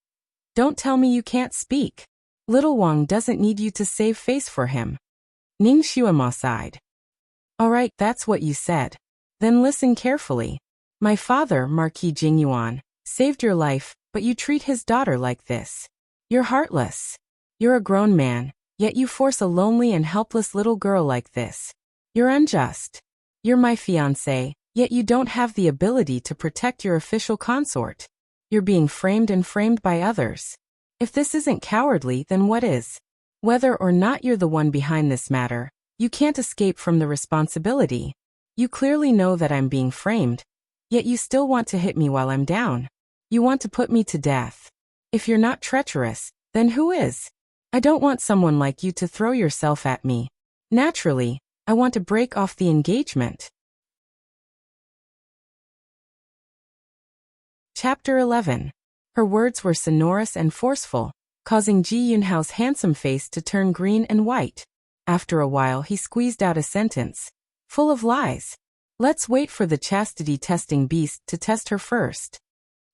Don't tell me you can't speak. Little Wang doesn't need you to save face for him. Ning Xiuema sighed. All right, that's what you said. Then listen carefully. My father, Marquis Jingyuan, saved your life, but you treat his daughter like this. You're heartless. You're a grown man, yet you force a lonely and helpless little girl like this. You're unjust. You're my fiancé, yet you don't have the ability to protect your official consort. You're being framed and framed by others. If this isn't cowardly, then what is? Whether or not you're the one behind this matter, you can't escape from the responsibility. You clearly know that I'm being framed, yet you still want to hit me while I'm down. You want to put me to death. If you're not treacherous, then who is? I don't want someone like you to throw yourself at me. Naturally, I want to break off the engagement. Chapter 11. Her words were sonorous and forceful, causing Ji Yunhao's handsome face to turn green and white. After a while he squeezed out a sentence. Full of lies. Let's wait for the chastity-testing beast to test her first.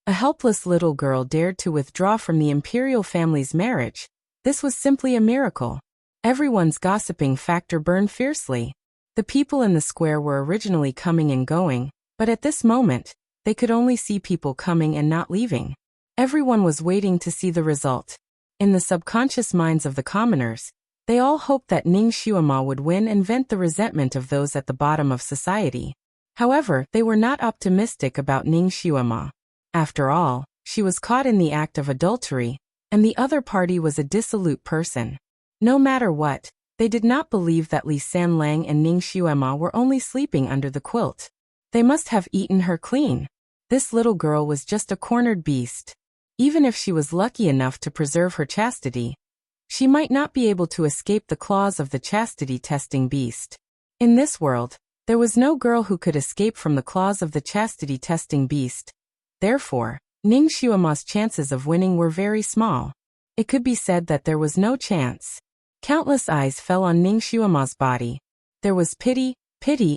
A helpless little girl dared to withdraw from the imperial family's marriage. This was simply a miracle. Everyone's gossiping factor burned fiercely. The people in the square were originally coming and going, but at this moment, they could only see people coming and not leaving. Everyone was waiting to see the result. In the subconscious minds of the commoners, they all hoped that Ning Xiuema would win and vent the resentment of those at the bottom of society. However, they were not optimistic about Ning Xiuema. After all, she was caught in the act of adultery, and the other party was a dissolute person. No matter what, they did not believe that Li Sanlang and Ning Xiuema were only sleeping under the quilt. They must have eaten her clean. This little girl was just a cornered beast. Even if she was lucky enough to preserve her chastity, she might not be able to escape the claws of the chastity-testing beast. In this world, there was no girl who could escape from the claws of the chastity-testing beast. Therefore, Ning Xiuema's chances of winning were very small. It could be said that there was no chance. Countless eyes fell on Ning Xiuema's body. There was pity,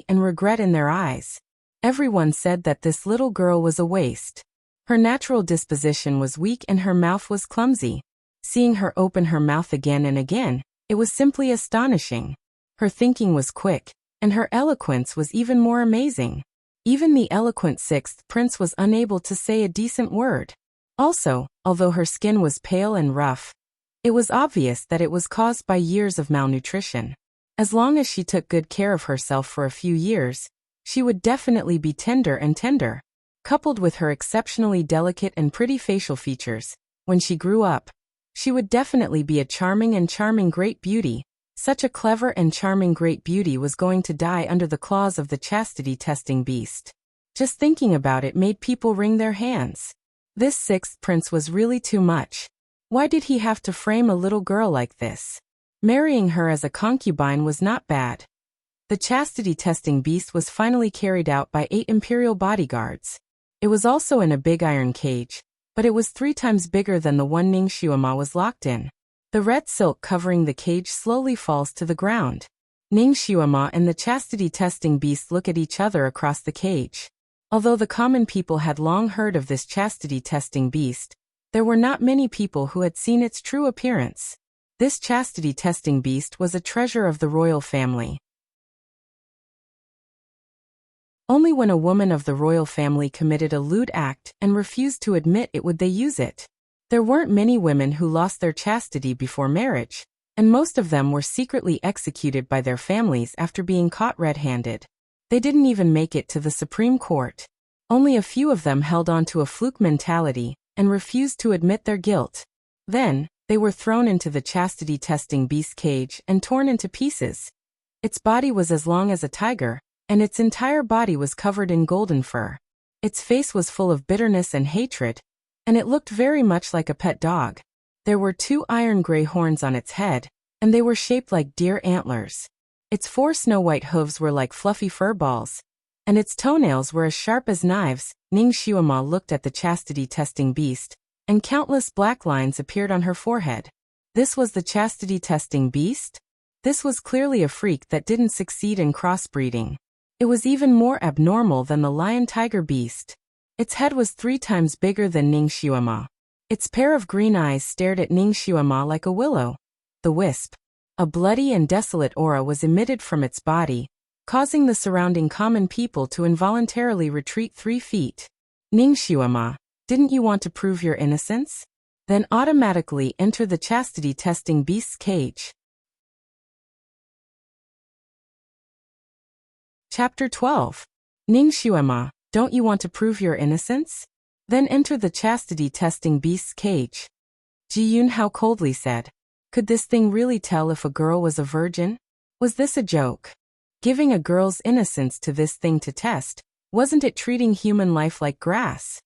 and regret in their eyes. Everyone said that this little girl was a waste. Her natural disposition was weak and her mouth was clumsy. Seeing her open her mouth again and again, it was simply astonishing. Her thinking was quick, and her eloquence was even more amazing. Even the eloquent sixth prince was unable to say a decent word. Also, although her skin was pale and rough, it was obvious that it was caused by years of malnutrition. As long as she took good care of herself for a few years, she would definitely be tender. Coupled with her exceptionally delicate and pretty facial features, when she grew up, she would definitely be a charming great beauty. Such a clever and charming great beauty was going to die under the claws of the chastity-testing beast. Just thinking about it made people wring their hands. This sixth prince was really too much. Why did he have to frame a little girl like this? Marrying her as a concubine was not bad. The chastity-testing beast was finally carried out by 8 imperial bodyguards. It was also in a big iron cage, but it was 3 times bigger than the one Ning Xiuema was locked in. The red silk covering the cage slowly falls to the ground. Ning Xiuema and the chastity-testing beast look at each other across the cage. Although the common people had long heard of this chastity-testing beast, there were not many people who had seen its true appearance. This chastity-testing beast was a treasure of the royal family. Only when a woman of the royal family committed a lewd act and refused to admit it would they use it. There weren't many women who lost their chastity before marriage, and most of them were secretly executed by their families after being caught red-handed. They didn't even make it to the Supreme Court. Only a few of them held on to a fluke mentality and refused to admit their guilt. Then, they were thrown into the chastity-testing beast cage and torn into pieces. Its body was as long as a tiger, and its entire body was covered in golden fur. Its face was full of bitterness and hatred, and it looked very much like a pet dog. There were 2 iron-gray horns on its head, and they were shaped like deer antlers. Its 4 snow-white hooves were like fluffy fur balls, and its toenails were as sharp as knives. Ning Xiaoma looked at the chastity-testing beast, and countless black lines appeared on her forehead. This was the chastity-testing beast? This was clearly a freak that didn't succeed in crossbreeding. It was even more abnormal than the lion-tiger beast. Its head was 3 times bigger than Ning Xiaoma. Its pair of green eyes stared at Ning Xiaoma like a will-o'-the-wisp. A bloody and desolate aura was emitted from its body, causing the surrounding common people to involuntarily retreat 3 feet. Ning Xiaoma, didn't you want to prove your innocence? Then automatically enter the chastity-testing beast's cage. Chapter 12. Ning Xiaoma, don't you want to prove your innocence? Then enter the chastity-testing beast's cage. Ji Yunhao coldly said. Could this thing really tell if a girl was a virgin? Was this a joke? Giving a girl's innocence to this thing to test, wasn't it treating human life like grass?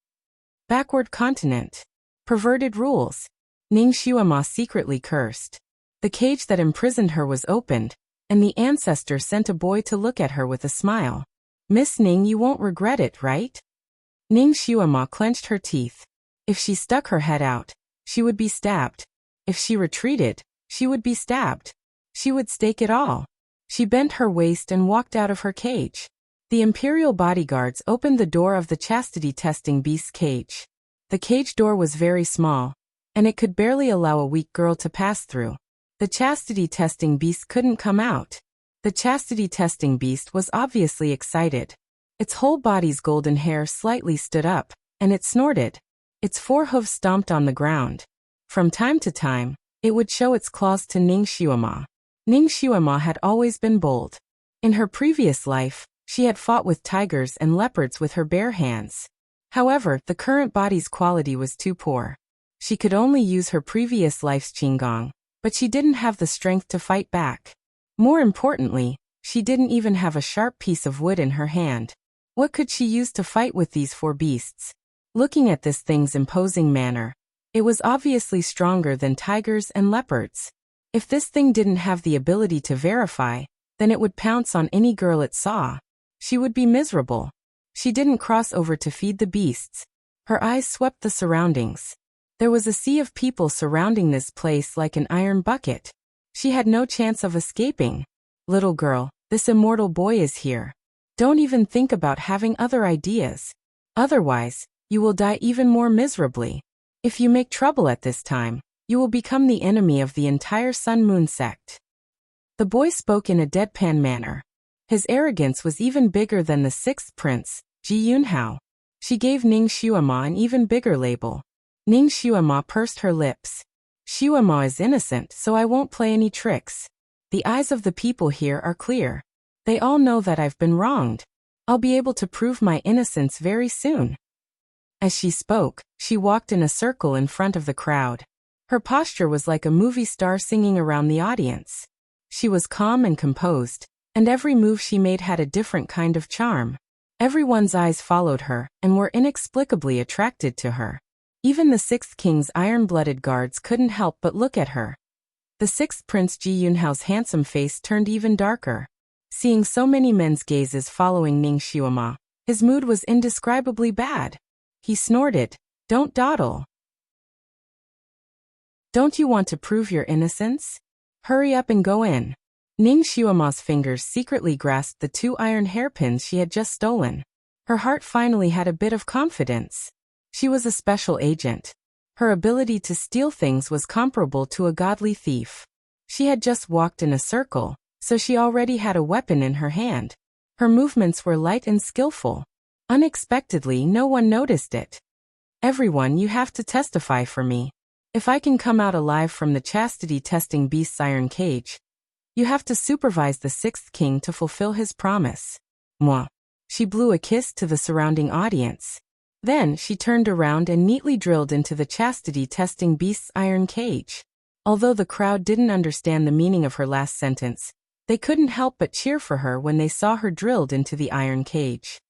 Backward continent. Perverted rules. Ning Xiaoma secretly cursed. The cage that imprisoned her was opened, and the ancestor sent a boy to look at her with a smile. Miss Ning, you won't regret it, right? Ning Xiaoma clenched her teeth. If she stuck her head out, she would be stabbed. If she retreated, she would be stabbed. She would stake it all. She bent her waist and walked out of her cage. The imperial bodyguards opened the door of the chastity-testing beast's cage. The cage door was very small, and it could barely allow a weak girl to pass through. The chastity-testing beast couldn't come out. The chastity-testing beast was obviously excited. Its whole body's golden hair slightly stood up, and it snorted. Its 4 hooves stomped on the ground. From time to time, it would show its claws to Ning Xiaoma. Ning Xiaoma had always been bold. In her previous life, she had fought with tigers and leopards with her bare hands. However, the current body's quality was too poor. She could only use her previous life's qinggong, but she didn't have the strength to fight back. More importantly, she didn't even have a sharp piece of wood in her hand. What could she use to fight with these 4 beasts? Looking at this thing's imposing manner, it was obviously stronger than tigers and leopards. If this thing didn't have the ability to verify, then it would pounce on any girl it saw. She would be miserable. She didn't cross over to feed the beasts. Her eyes swept the surroundings. There was a sea of people surrounding this place like an iron bucket. She had no chance of escaping. Little girl, this immortal boy is here. Don't even think about having other ideas. Otherwise, you will die even more miserably. If you make trouble at this time, you will become the enemy of the entire Sun-Moon sect. The boy spoke in a deadpan manner. His arrogance was even bigger than the 6th prince, Ji Yunhao. She gave Ning Xiaoma an even bigger label. Ning Xiaoma pursed her lips. Xiaoma is innocent, so I won't play any tricks. The eyes of the people here are clear. They all know that I've been wronged. I'll be able to prove my innocence very soon. As she spoke, she walked in a circle in front of the crowd. Her posture was like a movie star singing around the audience. She was calm and composed, and every move she made had a different kind of charm. Everyone's eyes followed her and were inexplicably attracted to her. Even the 6th king's iron-blooded guards couldn't help but look at her. The 6th prince Ji Yunhao's handsome face turned even darker. Seeing so many men's gazes following Ning Xiaoma, his mood was indescribably bad. He snorted, "Don't dawdle. Don't you want to prove your innocence? Hurry up and go in." Ning Xiaoma's fingers secretly grasped the 2 iron hairpins she had just stolen. Her heart finally had a bit of confidence. She was a special agent. Her ability to steal things was comparable to a godly thief. She had just walked in a circle, so she already had a weapon in her hand. Her movements were light and skillful. Unexpectedly, no one noticed it. Everyone, you have to testify for me. If I can come out alive from the chastity testing beast's iron cage, you have to supervise the sixth king to fulfill his promise. Moi. She blew a kiss to the surrounding audience. Then she turned around and neatly drilled into the chastity testing beast's iron cage. Although the crowd didn't understand the meaning of her last sentence, they couldn't help but cheer for her when they saw her drilled into the iron cage.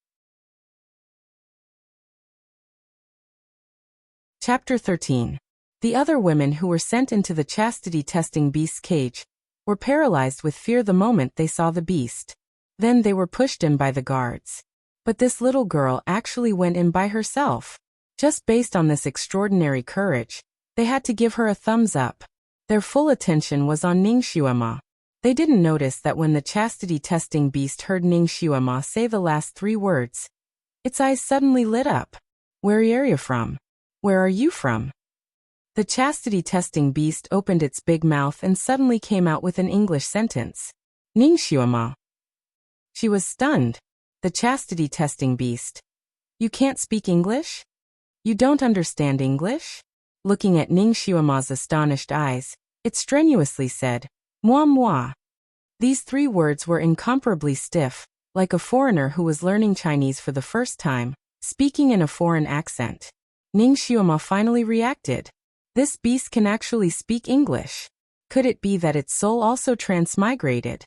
Chapter 13. The other women who were sent into the chastity testing beast's cage were paralyzed with fear the moment they saw the beast. Then they were pushed in by the guards. But this little girl actually went in by herself. Just based on this extraordinary courage, they had to give her a thumbs up. Their full attention was on Ning Xuema. They didn't notice that when the chastity testing beast heard Ning Xuema say the last 3 words, its eyes suddenly lit up. Where are you from? Where are you from? The chastity testing beast opened its big mouth and suddenly came out with an English sentence. Ning Xuema. She was stunned. The chastity testing beast. You can't speak English? You don't understand English? Looking at Ning Xuema's astonished eyes, it strenuously said, Moi moi. These 3 words were incomparably stiff, like a foreigner who was learning Chinese for the first time, speaking in a foreign accent. Ning Xuema finally reacted. This beast can actually speak English. Could it be that its soul also transmigrated?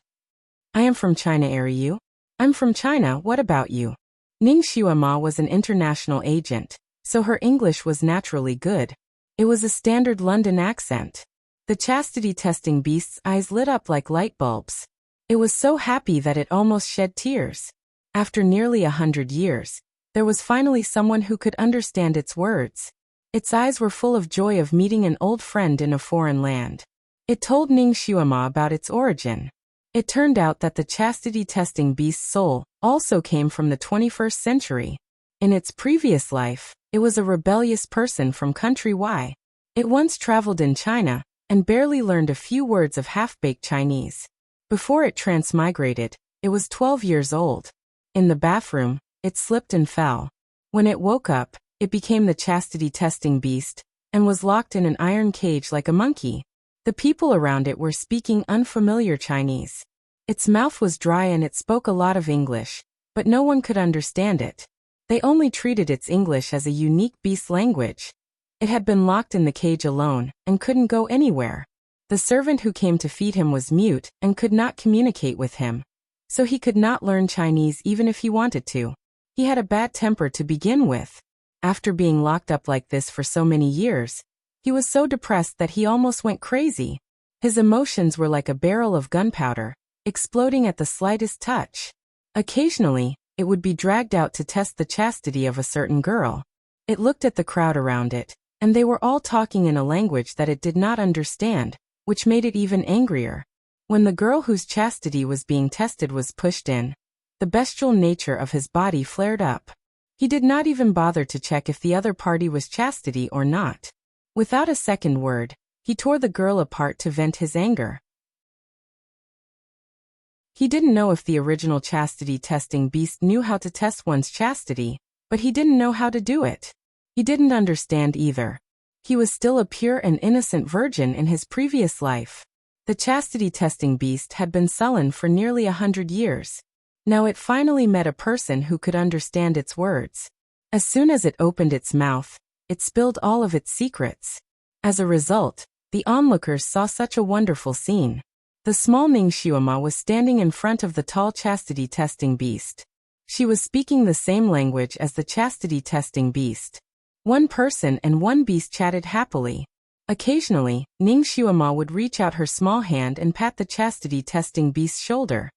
I am from China, are you? I'm from China, what about you? Ning Xuema was an international agent, so her English was naturally good. It was a standard London accent. The chastity testing beast's eyes lit up like light bulbs. It was so happy that it almost shed tears. After nearly 100 years, there was finally someone who could understand its words. Its eyes were full of joy of meeting an old friend in a foreign land. It told Ning Xuema about its origin. It turned out that the chastity testing beast's soul also came from the 21st century. In its previous life, it was a rebellious person from country Y. It once traveled in China and barely learned a few words of half-baked Chinese. Before it transmigrated, it was 12 years old. In the bathroom, it slipped and fell. When it woke up, it became the chastity testing beast and was locked in an iron cage like a monkey. The people around it were speaking unfamiliar Chinese. Its mouth was dry and it spoke a lot of English, but no one could understand it. They only treated its English as a unique beast language. It had been locked in the cage alone and couldn't go anywhere. The servant who came to feed him was mute and could not communicate with him. So he could not learn Chinese even if he wanted to. He had a bad temper to begin with. After being locked up like this for so many years, he was so depressed that he almost went crazy. His emotions were like a barrel of gunpowder, exploding at the slightest touch. Occasionally, it would be dragged out to test the chastity of a certain girl. It looked at the crowd around it, and they were all talking in a language that it did not understand, which made it even angrier. When the girl whose chastity was being tested was pushed in, the bestial nature of his body flared up. He did not even bother to check if the other party was chastity or not. Without a second word, he tore the girl apart to vent his anger. He didn't know if the original chastity testing beast knew how to test one's chastity, but he didn't know how to do it. He didn't understand either. He was still a pure and innocent virgin in his previous life. The chastity testing beast had been sullen for nearly 100 years. Now it finally met a person who could understand its words. As soon as it opened its mouth, it spilled all of its secrets. As a result, the onlookers saw such a wonderful scene. The small Ning Xuema was standing in front of the tall chastity testing beast. She was speaking the same language as the chastity testing beast. One person and one beast chatted happily. Occasionally, Ning Xuema would reach out her small hand and pat the chastity testing beast's shoulder.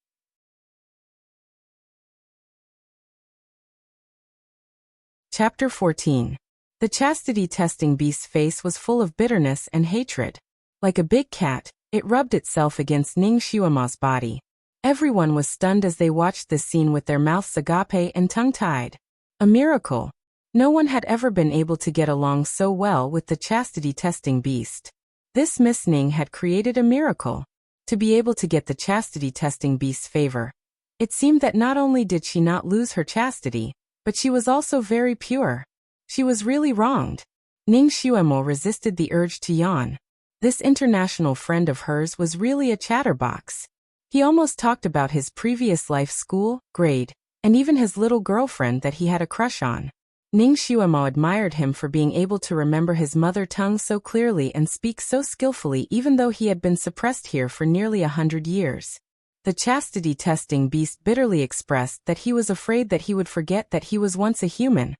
Chapter 14. The chastity testing beast's face was full of bitterness and hatred. Like a big cat, it rubbed itself against Ning Xuema's body. Everyone was stunned as they watched this scene with their mouths agape and tongue-tied. A miracle. No one had ever been able to get along so well with the chastity testing beast. This Miss Ning had created a miracle. To be able to get the chastity testing beast's favor. It seemed that not only did she not lose her chastity, but she was also very pure. She was really wronged. Ning Xuemo resisted the urge to yawn. This international friend of hers was really a chatterbox. He almost talked about his previous life, school, grade, and even his little girlfriend that he had a crush on. Ning Xuemo admired him for being able to remember his mother tongue so clearly and speak so skillfully even though he had been suppressed here for nearly 100 years. The chastity-testing beast bitterly expressed that he was afraid that he would forget that he was once a human.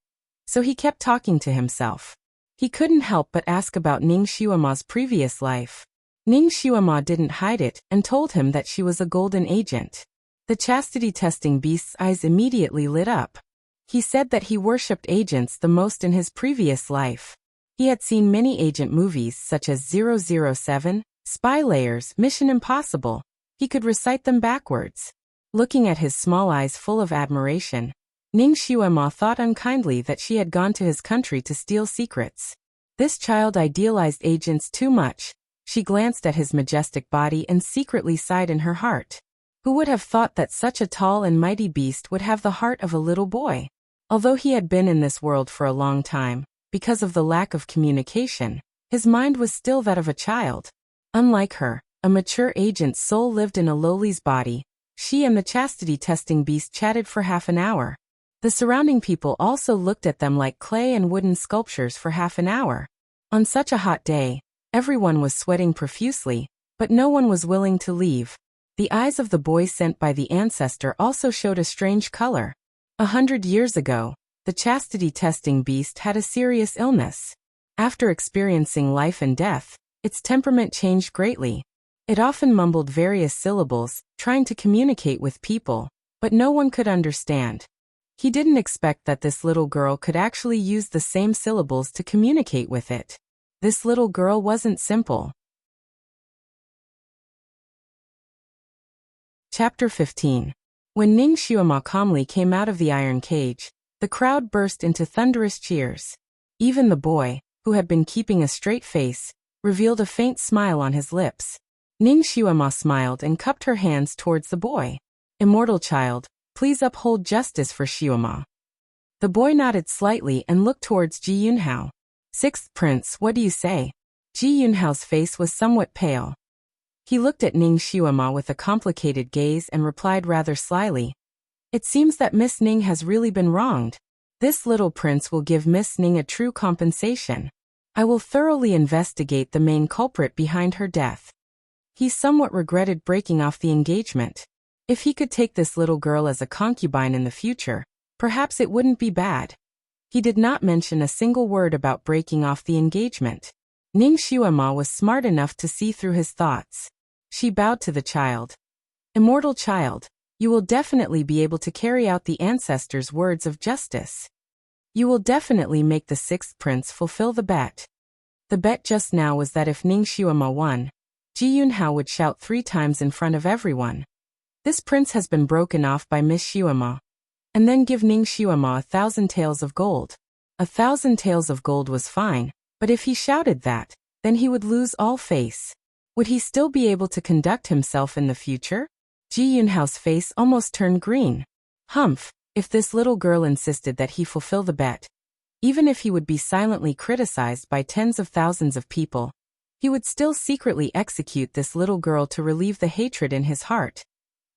So he kept talking to himself. He couldn't help but ask about Ning Xuemo's previous life. Ning Xuemo didn't hide it and told him that she was a golden agent. The chastity-testing beast's eyes immediately lit up. He said that he worshipped agents the most in his previous life. He had seen many agent movies such as 007, Spy Layers, Mission Impossible. He could recite them backwards. Looking at his small eyes full of admiration, Ning Xuemo thought unkindly that she had gone to his country to steal secrets. This child idealized agents too much. She glanced at his majestic body and secretly sighed in her heart. Who would have thought that such a tall and mighty beast would have the heart of a little boy? Although he had been in this world for a long time, because of the lack of communication, his mind was still that of a child. Unlike her, a mature agent's soul lived in a lowly's body. She and the chastity-testing beast chatted for half an hour. The surrounding people also looked at them like clay and wooden sculptures for half an hour. On such a hot day, everyone was sweating profusely, but no one was willing to leave. The eyes of the boy sent by the ancestor also showed a strange color. 100 years ago, the chastity-testing beast had a serious illness. After experiencing life and death, its temperament changed greatly. It often mumbled various syllables, trying to communicate with people, but no one could understand. He didn't expect that this little girl could actually use the same syllables to communicate with it. This little girl wasn't simple. Chapter 15. When Ning Xuemo calmly came out of the iron cage, the crowd burst into thunderous cheers. Even the boy, who had been keeping a straight face, revealed a faint smile on his lips. Ning Xuemo smiled and cupped her hands towards the boy. Immortal child, please uphold justice for Xuemo. The boy nodded slightly and looked towards Ji Yunhao. Sixth Prince, what do you say? Ji Yunhao's face was somewhat pale. He looked at Ning Xuemo with a complicated gaze and replied rather slyly. It seems that Miss Ning has really been wronged. This little prince will give Miss Ning a true compensation. I will thoroughly investigate the main culprit behind her death. He somewhat regretted breaking off the engagement. If he could take this little girl as a concubine in the future, perhaps it wouldn't be bad. He did not mention a single word about breaking off the engagement. Ning Xuemo was smart enough to see through his thoughts. She bowed to the child. Immortal child, you will definitely be able to carry out the ancestors' words of justice. You will definitely make the sixth prince fulfill the bet. The bet just now was that if Ning Xuemo won, Ji Yunhao would shout 3 times in front of everyone. This prince has been broken off by Miss Xuemo. And then give Ning Xuemo 1,000 taels of gold. 1,000 taels of gold was fine, but if he shouted that, then he would lose all face. Would he still be able to conduct himself in the future? Ji Yunhao's face almost turned green. Humph, if this little girl insisted that he fulfill the bet, even if he would be silently criticized by tens of thousands of people, he would still secretly execute this little girl to relieve the hatred in his heart.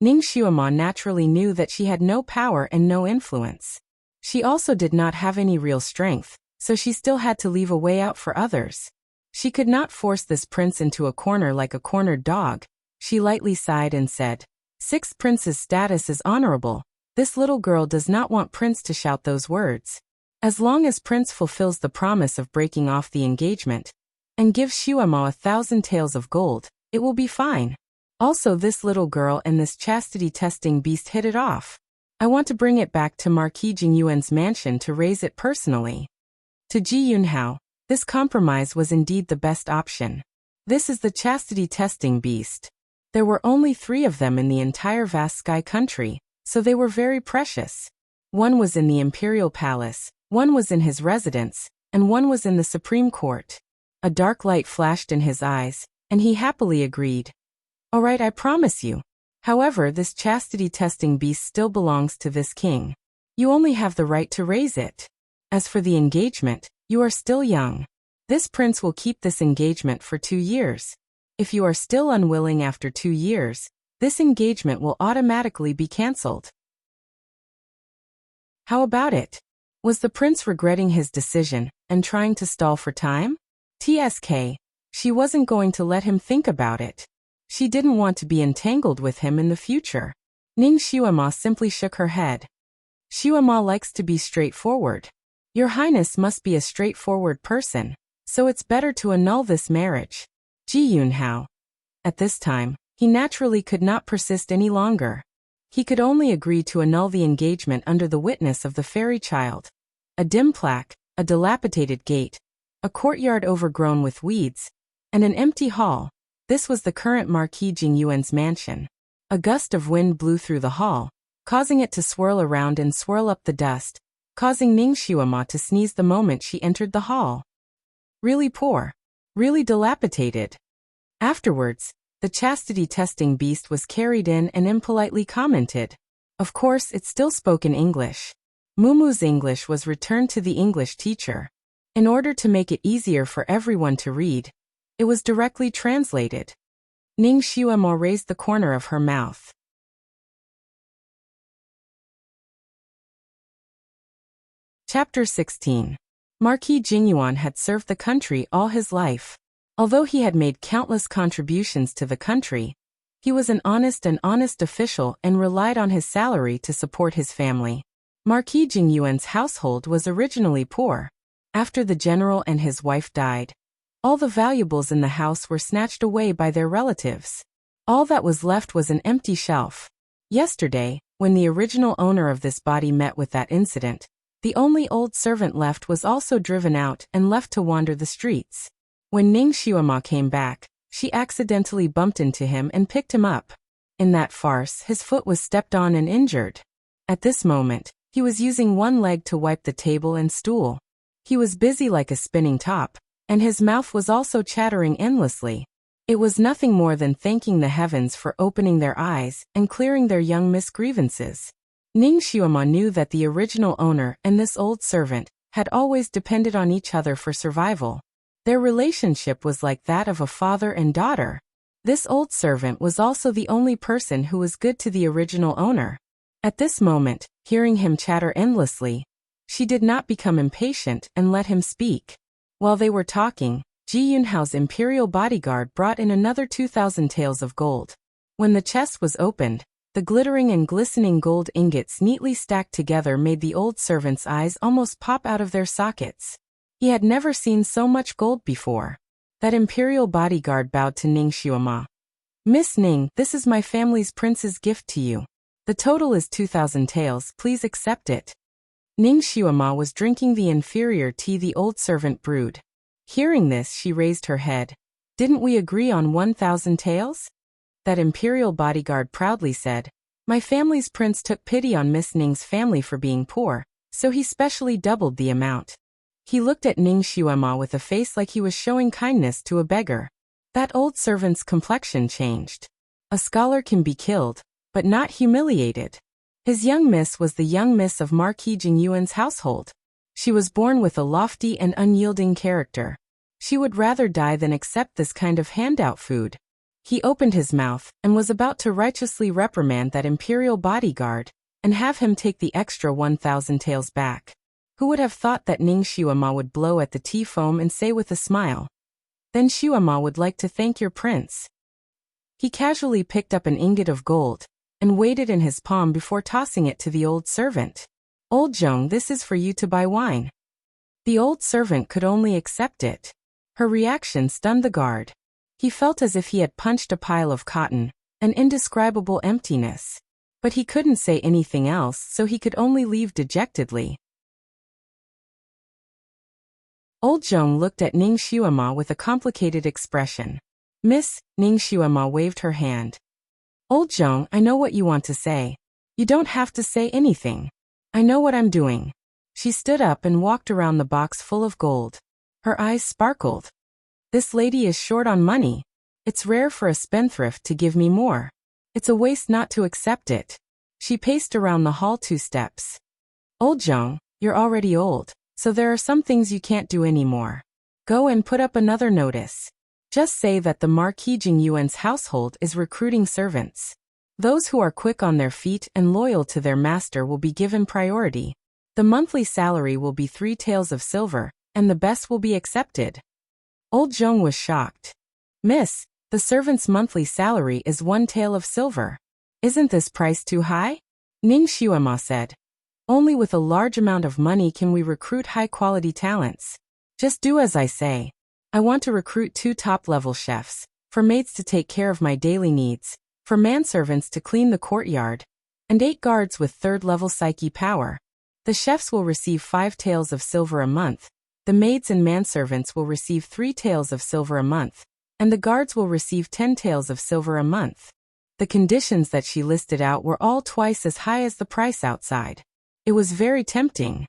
Ning Xuemo naturally knew that she had no power and no influence. She also did not have any real strength, so she still had to leave a way out for others. She could not force this prince into a corner like a cornered dog. She lightly sighed and said, Sixth Prince's status is honorable. This little girl does not want Prince to shout those words. As long as Prince fulfills the promise of breaking off the engagement, and gives Xuemo 1,000 taels of gold, it will be fine. Also, this little girl and this chastity-testing beast hit it off. I want to bring it back to Marquis Jingyuan's mansion to raise it personally. To Ji Yunhao, this compromise was indeed the best option. This is the chastity-testing beast. There were only 3 of them in the entire vast sky country, so they were very precious. One was in the imperial palace, one was in his residence, and one was in the supreme court. A dark light flashed in his eyes, and he happily agreed. All right, I promise you. However, this chastity-testing beast still belongs to this king. You only have the right to raise it. As for the engagement, you are still young. This prince will keep this engagement for 2 years. If you are still unwilling after 2 years, this engagement will automatically be cancelled. How about it? Was the prince regretting his decision and trying to stall for time? TSK. She wasn't going to let him think about it. She didn't want to be entangled with him in the future. Ning Xuema simply shook her head. Xuema likes to be straightforward. Your Highness must be a straightforward person, so it's better to annul this marriage. Ji Yunhao. At this time, he naturally could not persist any longer. He could only agree to annul the engagement under the witness of the fairy child. A dim plaque, a dilapidated gate, a courtyard overgrown with weeds, and an empty hall. This was the current Marquis Jingyuan's mansion. A gust of wind blew through the hall, causing it to swirl around and swirl up the dust, causing Ning Xuema to sneeze the moment she entered the hall. Really poor. Really dilapidated. Afterwards, the chastity testing beast was carried in and impolitely commented. Of course, it still spoke in English. Mumu's English was returned to the English teacher. In order to make it easier for everyone to read, it was directly translated. Ning Xuema raised the corner of her mouth. Chapter 16. Marquis Jingyuan had served the country all his life. Although he had made countless contributions to the country, he was an honest official and relied on his salary to support his family. Marquis Jingyuan's household was originally poor. After the general and his wife died, all the valuables in the house were snatched away by their relatives. All that was left was an empty shelf. Yesterday, when the original owner of this body met with that incident, the only old servant left was also driven out and left to wander the streets. When Ning Xuema came back, she accidentally bumped into him and picked him up. In that farce, his foot was stepped on and injured. At this moment, he was using one leg to wipe the table and stool. He was busy like a spinning top, and his mouth was also chattering endlessly. It was nothing more than thanking the heavens for opening their eyes and clearing their young misgrievances. Ning Xuema knew that the original owner and this old servant had always depended on each other for survival. Their relationship was like that of a father and daughter. This old servant was also the only person who was good to the original owner. At this moment, hearing him chatter endlessly, she did not become impatient and let him speak. While they were talking, Ji Yunhao's imperial bodyguard brought in another 2,000 taels of gold. When the chest was opened, the glittering and glistening gold ingots neatly stacked together made the old servant's eyes almost pop out of their sockets. He had never seen so much gold before. That imperial bodyguard bowed to Ning Xuema. Miss Ning, this is my family's prince's gift to you. The total is 2,000 taels, please accept it. Ning Xuema was drinking the inferior tea the old servant brewed. Hearing this, she raised her head. Didn't we agree on 1,000 taels? That imperial bodyguard proudly said. My family's prince took pity on Miss Ning's family for being poor, so he specially doubled the amount. He looked at Ning Xuema with a face like he was showing kindness to a beggar. That old servant's complexion changed. A scholar can be killed, but not humiliated. His young miss was the young miss of Marquis Jingyuan's household. She was born with a lofty and unyielding character. She would rather die than accept this kind of handout food. He opened his mouth and was about to righteously reprimand that imperial bodyguard and have him take the extra 1,000 taels back. Who would have thought that Ning Xuema would blow at the tea foam and say with a smile, "Then Xuema would like to thank your prince." He casually picked up an ingot of gold and weighed it in his palm before tossing it to the old servant. Old Zhong, this is for you to buy wine. The old servant could only accept it. Her reaction stunned the guard. He felt as if he had punched a pile of cotton, an indescribable emptiness. But he couldn't say anything else, so he could only leave dejectedly. Old Zhong looked at Ning Xuema with a complicated expression. Miss, Ning Xuema waved her hand. Old Zhong, I know what you want to say. You don't have to say anything. I know what I'm doing. She stood up and walked around the box full of gold. Her eyes sparkled. This lady is short on money. It's rare for a spendthrift to give me more. It's a waste not to accept it. She paced around the hall 2 steps. Old Zhong, you're already old, So there are some things you can't do anymore. Go and put up another notice. Just say that the Marquis Jingyuan's household is recruiting servants. Those who are quick on their feet and loyal to their master will be given priority. The monthly salary will be 3 taels of silver, and the best will be accepted. Old Zhong was shocked. Miss, the servant's monthly salary is 1 tael of silver. Isn't this price too high? Ning Xuema said. Only with a large amount of money can we recruit high-quality talents. Just do as I say. I want to recruit 2 top-level chefs, for maids to take care of my daily needs, for manservants to clean the courtyard, and 8 guards with 3rd-level psyche power. The chefs will receive 5 taels of silver a month, the maids and manservants will receive 3 taels of silver a month, and the guards will receive 10 taels of silver a month. The conditions that she listed out were all twice as high as the price outside. It was very tempting.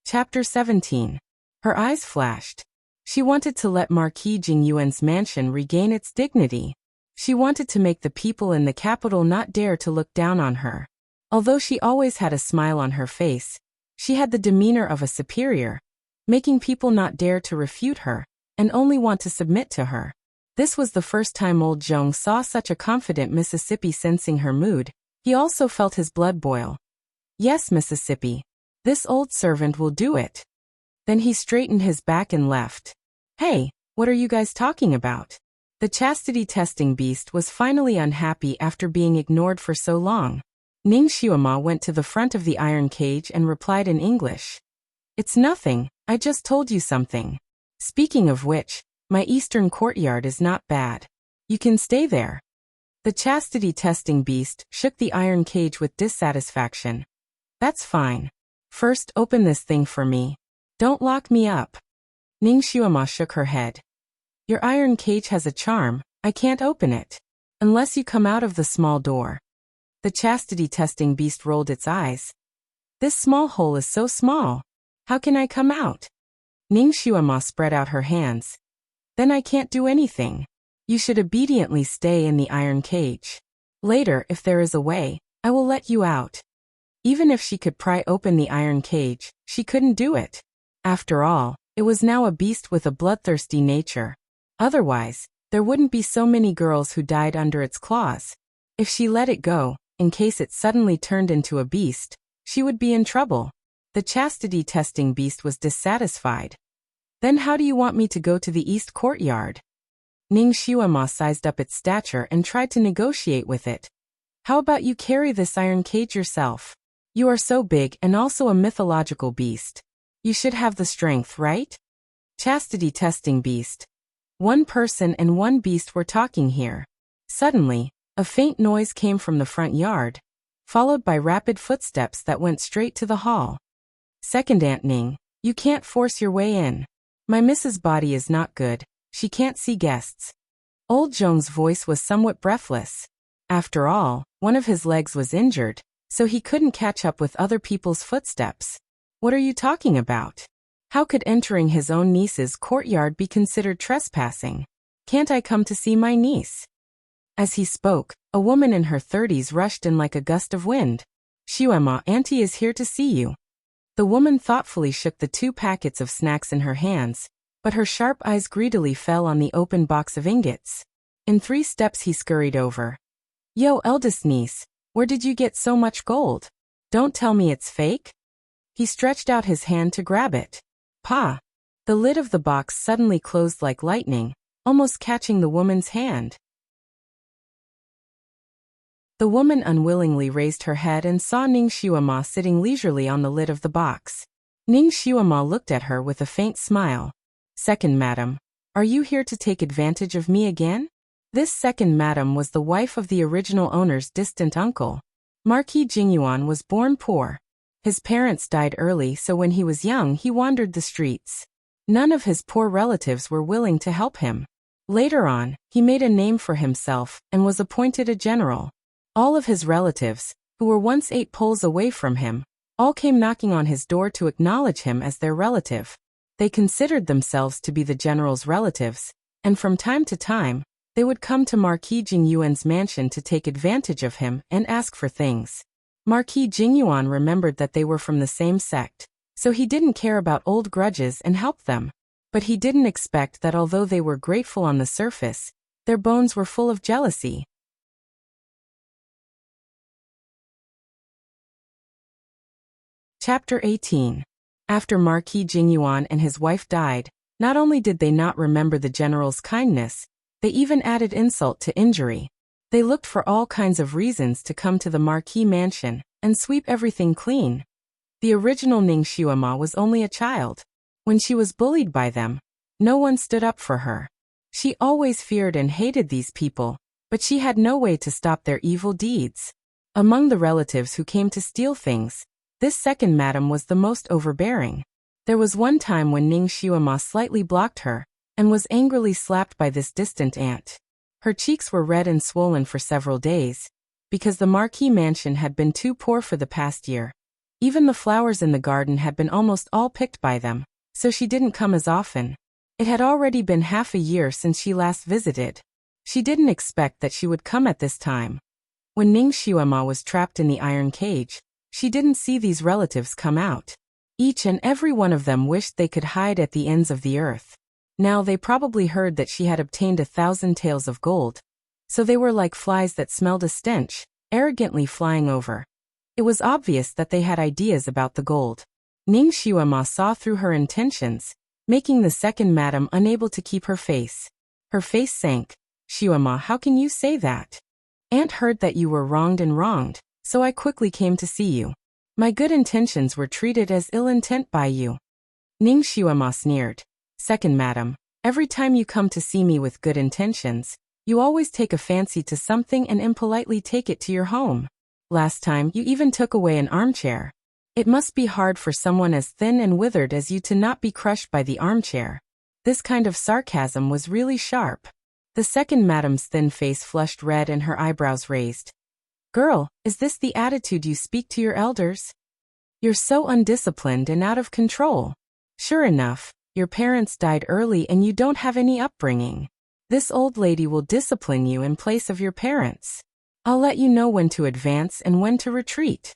Chapter 17. Her eyes flashed. She wanted to let Marquis Jingyuan's mansion regain its dignity. She wanted to make the people in the capital not dare to look down on her. Although she always had a smile on her face, she had the demeanor of a superior, making people not dare to refute her, and only want to submit to her. This was the first time old Zhong saw such a confident Mississippi. Sensing her mood, he also felt his blood boil. Yes, Mississippi. This old servant will do it. Then he straightened his back and left. Hey, what are you guys talking about? The chastity-testing beast was finally unhappy after being ignored for so long. Ning Xuema went to the front of the iron cage and replied in English. It's nothing, I just told you something. Speaking of which, my eastern courtyard is not bad. You can stay there. The chastity-testing beast shook the iron cage with dissatisfaction. That's fine. First open this thing for me. Don't lock me up. Ning Xuema shook her head. Your iron cage has a charm, I can't open it. Unless you come out of the small door. The chastity-testing beast rolled its eyes. This small hole is so small. How can I come out? Ning Xuema spread out her hands. Then I can't do anything. You should obediently stay in the iron cage. Later, if there is a way, I will let you out. Even if she could pry open the iron cage, she couldn't do it. After all, it was now a beast with a bloodthirsty nature. Otherwise, there wouldn't be so many girls who died under its claws. If she let it go, in case it suddenly turned into a beast, she would be in trouble. The chastity-testing beast was dissatisfied. Then how do you want me to go to the east courtyard? Ning Xuema sized up its stature and tried to negotiate with it. How about you carry this iron cage yourself? You are so big and also a mythological beast. You should have the strength, right? Chastity-testing beast. 1 person and 1 beast were talking here. Suddenly, a faint noise came from the front yard, followed by rapid footsteps that went straight to the hall. Second Aunt Ning, you can't force your way in. My Mrs. Body is not good, she can't see guests. Old Zhong's voice was somewhat breathless. After all, one of his legs was injured, so he couldn't catch up with other people's footsteps. What are you talking about? How could entering his own niece's courtyard be considered trespassing? Can't I come to see my niece? As he spoke, a woman in her 30s rushed in like a gust of wind. Xuema, Auntie is here to see you. The woman thoughtfully shook the 2 packets of snacks in her hands, but her sharp eyes greedily fell on the open box of ingots. In 3 steps he scurried over. Yo, eldest niece, where did you get so much gold? Don't tell me it's fake? He stretched out his hand to grab it. Pa! The lid of the box suddenly closed like lightning, almost catching the woman's hand. The woman unwillingly raised her head and saw Ning Xuema sitting leisurely on the lid of the box. Ning Xuema looked at her with a faint smile. Second madam, are you here to take advantage of me again? This second madam was the wife of the original owner's distant uncle. Marquis Jingyuan was born poor. His parents died early, so when he was young he wandered the streets. None of his poor relatives were willing to help him. Later on, he made a name for himself and was appointed a general. All of his relatives, who were once 8 poles away from him, all came knocking on his door to acknowledge him as their relative. They considered themselves to be the general's relatives, and from time to time, They would come to Marquis Jingyuan's mansion to take advantage of him and ask for things. Marquis Jingyuan remembered that they were from the same sect, so he didn't care about old grudges and helped them. But he didn't expect that although they were grateful on the surface, their bones were full of jealousy. Chapter 18. After Marquis Jingyuan and his wife died, not only did they not remember the general's kindness, they even added insult to injury. They looked for all kinds of reasons to come to the Marquis mansion and sweep everything clean. The original Ning Xiuema was only a child. When she was bullied by them, no one stood up for her. She always feared and hated these people, but she had no way to stop their evil deeds. Among the relatives who came to steal things, this second madam was the most overbearing. There was one time when Ning Xiuema slightly blocked her and was angrily slapped by this distant aunt. Her cheeks were red and swollen for several days, because the Marquis mansion had been too poor for the past year. Even the flowers in the garden had been almost all picked by them, so she didn't come as often. It had already been half a year since she last visited. She didn't expect that she would come at this time. When Ning Xiuema was trapped in the iron cage, she didn't see these relatives come out. Each and every one of them wished they could hide at the ends of the earth. Now they probably heard that she had obtained 1,000 taels of gold. So they were like flies that smelled a stench, arrogantly flying over. It was obvious that they had ideas about the gold. Ning Xiuema saw through her intentions, making the second madam unable to keep her face. Her face sank. Xiuema, how can you say that? Aunt heard that you were wronged and wronged, so I quickly came to see you. My good intentions were treated as ill intent by you. Ning Xiuema sneered. Second madam, every time you come to see me with good intentions, you always take a fancy to something and impolitely take it to your home. Last time you even took away an armchair. It must be hard for someone as thin and withered as you to not be crushed by the armchair. This kind of sarcasm was really sharp. The second madam's thin face flushed red and her eyebrows raised. Girl, is this the attitude you speak to your elders? You're so undisciplined and out of control. Sure enough, your parents died early and you don't have any upbringing. This old lady will discipline you in place of your parents. I'll let you know when to advance and when to retreat.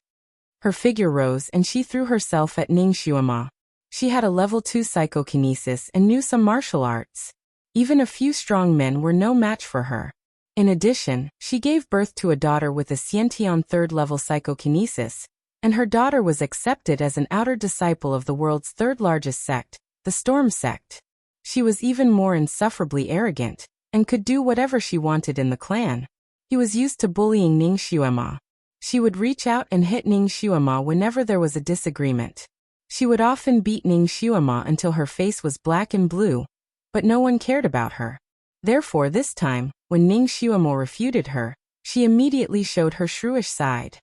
Her figure rose and she threw herself at Ning Xiuema. She had a level 2 psychokinesis and knew some martial arts. Even a few strong men were no match for her. In addition, she gave birth to a daughter with a Xiantian 3rd level psychokinesis, and her daughter was accepted as an outer disciple of the world's 3rd largest sect, the Storm sect. She was even more insufferably arrogant, and could do whatever she wanted in the clan. He was used to bullying Ning Xiuema. She would reach out and hit Ning Xiuema whenever there was a disagreement. She would often beat Ning Xiuema until her face was black and blue, but no one cared about her. Therefore this time, when Ning Xiuema refuted her, she immediately showed her shrewish side.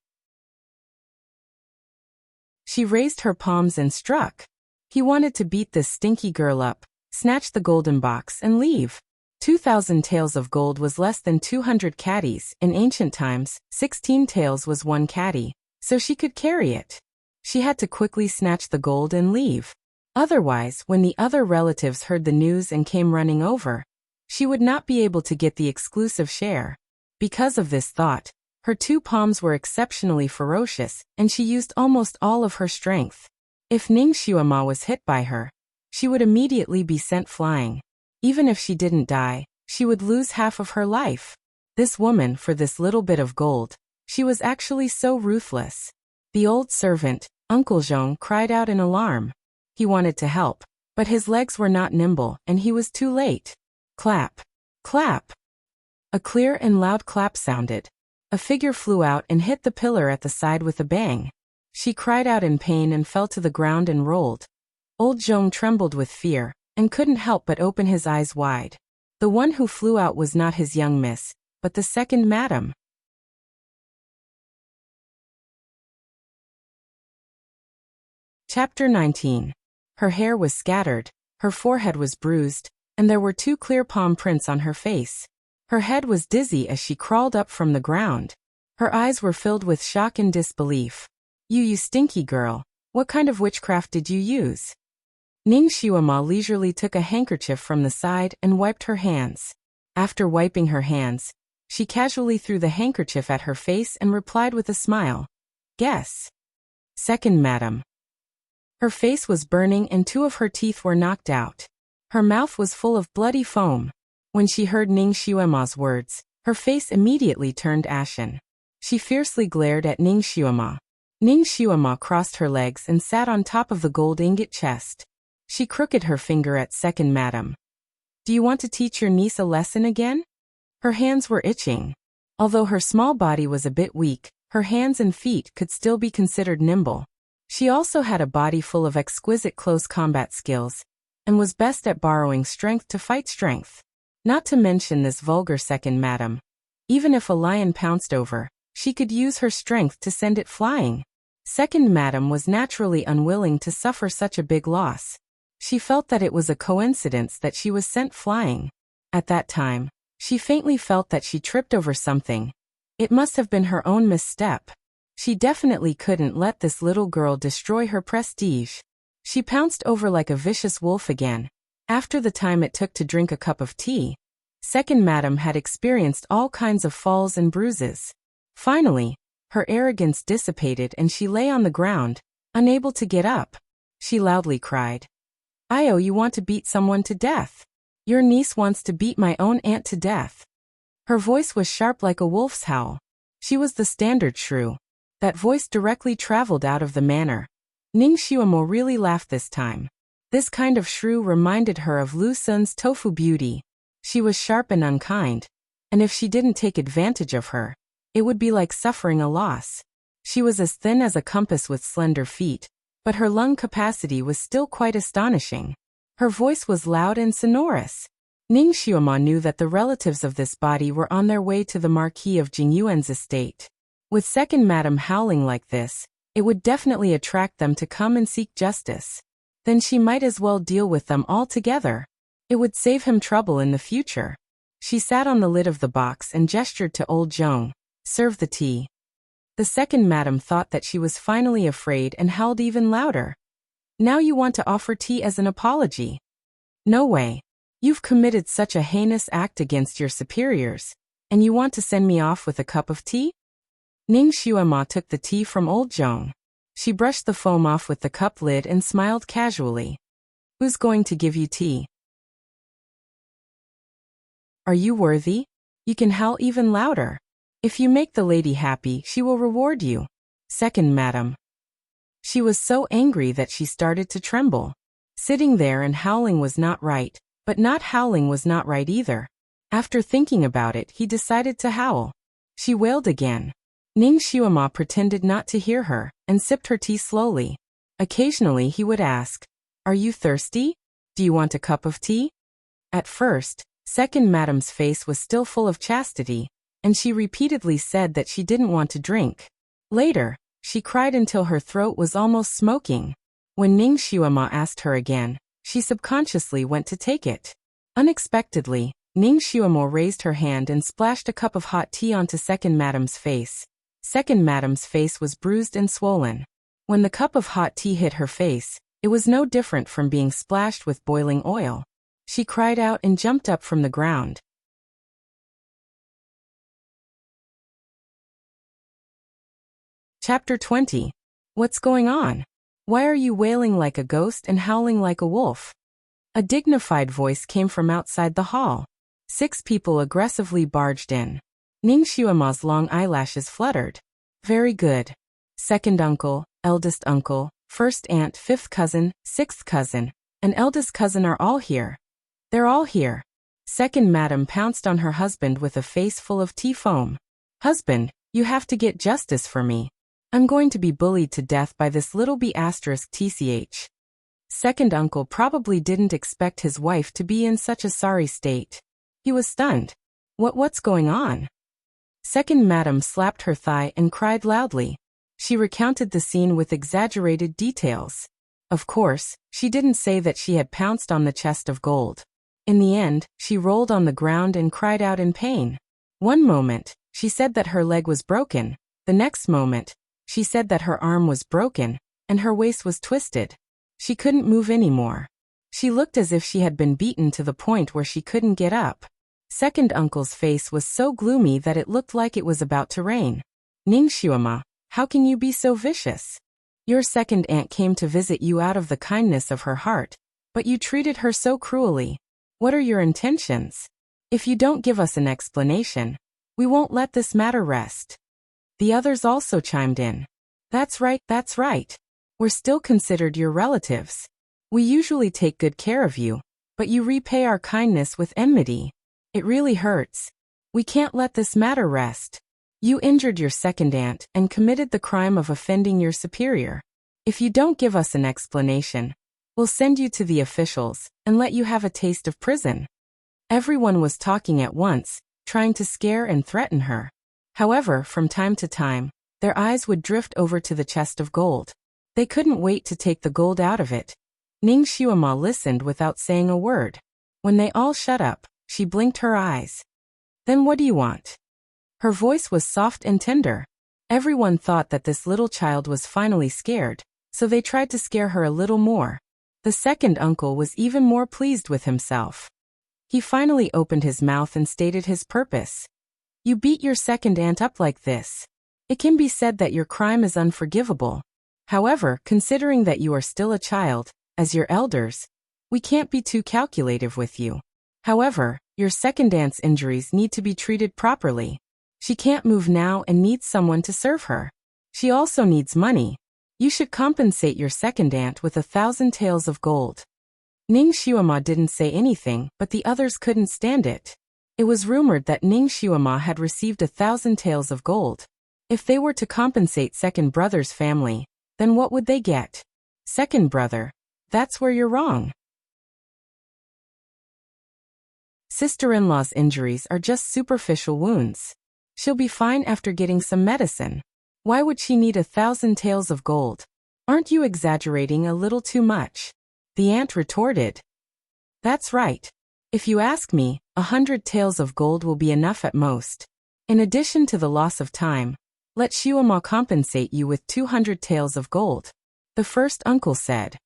She raised her palms and struck. He wanted to beat this stinky girl up, snatch the golden box and leave. 2,000 taels of gold was less than 200 caddies. In ancient times, 16 taels was 1 caddy, so she could carry it. She had to quickly snatch the gold and leave. Otherwise, when the other relatives heard the news and came running over, she would not be able to get the exclusive share. Because of this thought, her 2 palms were exceptionally ferocious, and she used almost all of her strength. If Ning Xiuema was hit by her, she would immediately be sent flying. Even if she didn't die, she would lose half of her life. This woman, for this little bit of gold, she was actually so ruthless. The old servant, Uncle Zhong, cried out in alarm. He wanted to help, but his legs were not nimble and he was too late. Clap! Clap! A clear and loud clap sounded. A figure flew out and hit the pillar at the side with a bang. She cried out in pain and fell to the ground and rolled. Old Zhong trembled with fear and couldn't help but open his eyes wide. The one who flew out was not his young miss, but the second madam. Chapter 19. Her hair was scattered, her forehead was bruised, and there were 2 clear palm prints on her face. Her head was dizzy as she crawled up from the ground. Her eyes were filled with shock and disbelief. You stinky girl, what kind of witchcraft did you use? Ning Xiuema leisurely took a handkerchief from the side and wiped her hands. After wiping her hands, she casually threw the handkerchief at her face and replied with a smile. Guess. Second madam. Her face was burning and 2 of her teeth were knocked out. Her mouth was full of bloody foam. When she heard Ning Xuema's words, her face immediately turned ashen. She fiercely glared at Ning Xuema. Ning Xuema crossed her legs and sat on top of the gold ingot chest. She crooked her finger at second madam. Do you want to teach your niece a lesson again? Her hands were itching. Although her small body was a bit weak, her hands and feet could still be considered nimble. She also had a body full of exquisite close combat skills, and was best at borrowing strength to fight strength. Not to mention this vulgar second madam. Even if a lion pounced over, she could use her strength to send it flying. Second madam was naturally unwilling to suffer such a big loss. She felt that it was a coincidence that she was sent flying. At that time, she faintly felt that she tripped over something. It must have been her own misstep. She definitely couldn't let this little girl destroy her prestige. She pounced over like a vicious wolf again. After the time it took to drink a cup of tea, second madam had experienced all kinds of falls and bruises. Finally, her arrogance dissipated and she lay on the ground, unable to get up. She loudly cried, "Io, you want to beat someone to death? Your niece wants to beat my own aunt to death." Her voice was sharp like a wolf's howl. She was the standard shrew. That voice directly traveled out of the manor. Ning Xuemo really laughed this time. This kind of shrew reminded her of Lu Sun's tofu beauty. She was sharp and unkind, and if she didn't take advantage of her, it would be like suffering a loss. She was as thin as a compass with slender feet, but her lung capacity was still quite astonishing. Her voice was loud and sonorous. Ning Xuema knew that the relatives of this body were on their way to the Marquis of Jingyuan's estate. With second madam howling like this, it would definitely attract them to come and seek justice. Then she might as well deal with them all together. It would save him trouble in the future. She sat on the lid of the box and gestured to old Zhong. Serve the tea. The second madam thought that she was finally afraid and howled even louder. Now you want to offer tea as an apology? No way. You've committed such a heinous act against your superiors, and you want to send me off with a cup of tea? Ning Xuema took the tea from old Zhong. She brushed the foam off with the cup lid and smiled casually. Who's going to give you tea? Are you worthy? You can howl even louder. If you make the lady happy, she will reward you. Second madam. She was so angry that she started to tremble. Sitting there and howling was not right, but not howling was not right either. After thinking about it, he decided to howl. She wailed again. Ning Xuema pretended not to hear her, and sipped her tea slowly. Occasionally he would ask, "Are you thirsty? Do you want a cup of tea?" At first, second madam's face was still full of chastity, and she repeatedly said that she didn't want to drink. Later, she cried until her throat was almost smoking. When Ning Xuema asked her again, she subconsciously went to take it. Unexpectedly, Ning Xuema raised her hand and splashed a cup of hot tea onto second madam's face. Second madam's face was bruised and swollen. When the cup of hot tea hit her face, it was no different from being splashed with boiling oil. She cried out and jumped up from the ground. Chapter 20. What's going on? Why are you wailing like a ghost and howling like a wolf? A dignified voice came from outside the hall. 6 people aggressively barged in. Ning Xuema's long eyelashes fluttered. Very good. Second uncle, eldest uncle, first aunt, fifth cousin, sixth cousin, and eldest cousin are all here. They're all here. Second madam pounced on her husband with a face full of tea foam. Husband, you have to get justice for me. I'm going to be bullied to death by this little b*tch. Second uncle probably didn't expect his wife to be in such a sorry state. He was stunned. What's going on? Second madam slapped her thigh and cried loudly. She recounted the scene with exaggerated details. Of course, she didn't say that she had pounced on the chest of gold. In the end, she rolled on the ground and cried out in pain. One moment, she said that her leg was broken. The next moment, she said that her arm was broken, and her waist was twisted. She couldn't move anymore. She looked as if she had been beaten to the point where she couldn't get up. Second uncle's face was so gloomy that it looked like it was about to rain. Ningxiuema, how can you be so vicious? Your second aunt came to visit you out of the kindness of her heart, but you treated her so cruelly. What are your intentions? If you don't give us an explanation, we won't let this matter rest. The others also chimed in. That's right, that's right. We're still considered your relatives. We usually take good care of you, but you repay our kindness with enmity. It really hurts. We can't let this matter rest. You injured your second aunt and committed the crime of offending your superior. If you don't give us an explanation, we'll send you to the officials and let you have a taste of prison. Everyone was talking at once, trying to scare and threaten her. However, from time to time, their eyes would drift over to the chest of gold. They couldn't wait to take the gold out of it. Ningxiuema listened without saying a word. When they all shut up, she blinked her eyes. Then what do you want? Her voice was soft and tender. Everyone thought that this little child was finally scared, so they tried to scare her a little more. The second uncle was even more pleased with himself. He finally opened his mouth and stated his purpose. You beat your second aunt up like this. It can be said that your crime is unforgivable. However, considering that you are still a child, as your elders, we can't be too calculative with you. However, your second aunt's injuries need to be treated properly. She can't move now and needs someone to serve her. She also needs money. You should compensate your second aunt with 1,000 taels of gold. Ningxiuema didn't say anything, but the others couldn't stand it. It was rumored that Ningxiuema had received 1,000 taels of gold. If they were to compensate second brother's family, then what would they get? Second brother, that's where you're wrong. Sister-in-law's injuries are just superficial wounds. She'll be fine after getting some medicine. Why would she need 1,000 taels of gold? Aren't you exaggerating a little too much? The aunt retorted. That's right. If you ask me, 100 taels of gold will be enough at most. In addition to the loss of time, let Xiuema compensate you with 200 taels of gold. The first uncle said.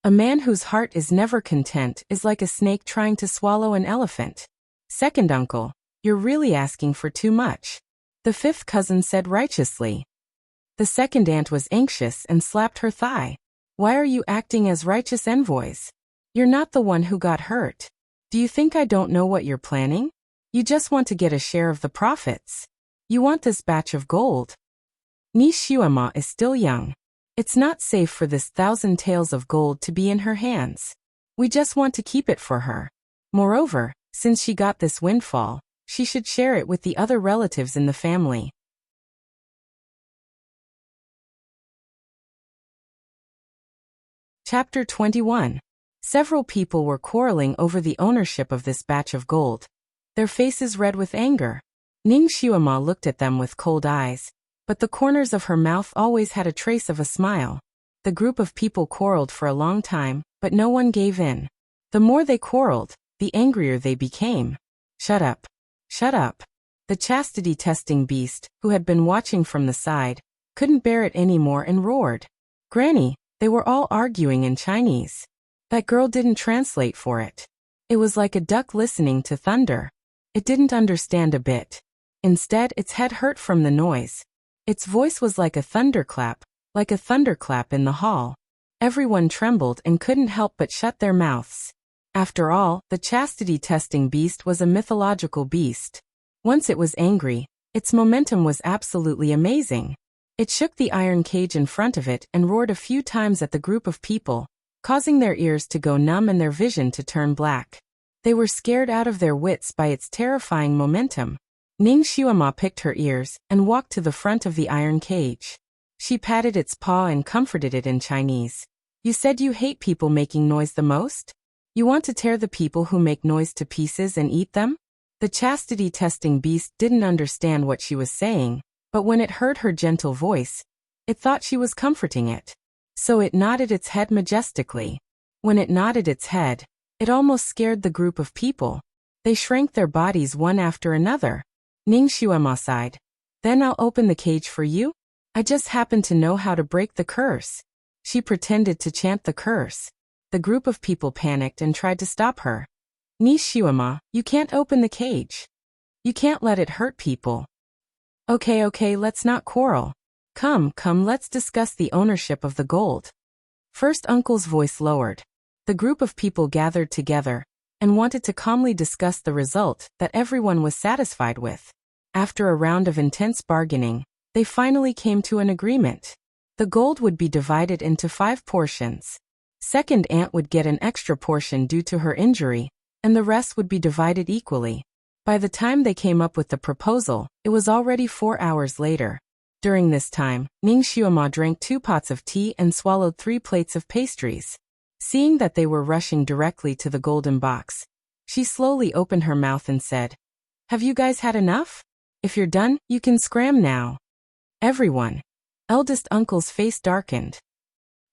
A man whose heart is never content is like a snake trying to swallow an elephant. Second uncle, you're really asking for too much. The fifth cousin said righteously. The second aunt was anxious and slapped her thigh. Why are you acting as righteous envoys? You're not the one who got hurt. Do you think I don't know what you're planning? You just want to get a share of the profits. You want this batch of gold. Ningxiuema is still young. It's not safe for this 1,000 taels of gold to be in her hands. We just want to keep it for her. Moreover, since she got this windfall, she should share it with the other relatives in the family. Chapter 21. Several people were quarreling over the ownership of this batch of gold. Their faces red with anger. Ningxiuema looked at them with cold eyes, but the corners of her mouth always had a trace of a smile. The group of people quarreled for a long time, but no one gave in. The more they quarreled, the angrier they became. Shut up. Shut up. The chastity-testing beast, who had been watching from the side, couldn't bear it anymore and roared. Granny, they were all arguing in Chinese. That girl didn't translate for it. It was like a duck listening to thunder. It didn't understand a bit. Instead, its head hurt from the noise. Its voice was like a thunderclap in the hall. Everyone trembled and couldn't help but shut their mouths. After all, the chastity-testing beast was a mythological beast. Once it was angry, its momentum was absolutely amazing. It shook the iron cage in front of it and roared a few times at the group of people, causing their ears to go numb and their vision to turn black. They were scared out of their wits by its terrifying momentum. Ningxiuema picked her ears and walked to the front of the iron cage. She patted its paw and comforted it in Chinese. You said you hate people making noise the most? You want to tear the people who make noise to pieces and eat them? The chastity-testing beast didn't understand what she was saying, but when it heard her gentle voice, it thought she was comforting it. So it nodded its head majestically. When it nodded its head, it almost scared the group of people. They shrank their bodies one after another. Ningxiuema sighed. Then I'll open the cage for you? I just happen to know how to break the curse. She pretended to chant the curse. The group of people panicked and tried to stop her. Nishiwama, you can't open the cage. You can't let it hurt people. Okay, let's not quarrel. Come, let's discuss the ownership of the gold. First uncle's voice lowered. The group of people gathered together and wanted to calmly discuss the result that everyone was satisfied with. After a round of intense bargaining, they finally came to an agreement. The gold would be divided into 5 portions. Second aunt would get an extra portion due to her injury, and the rest would be divided equally. By the time they came up with the proposal, it was already 4 hours later. During this time, Ningxiuma drank 2 pots of tea and swallowed 3 plates of pastries. Seeing that they were rushing directly to the golden box, she slowly opened her mouth and said, "Have you guys had enough? If you're done, you can scram now." Everyone. Eldest uncle's face darkened.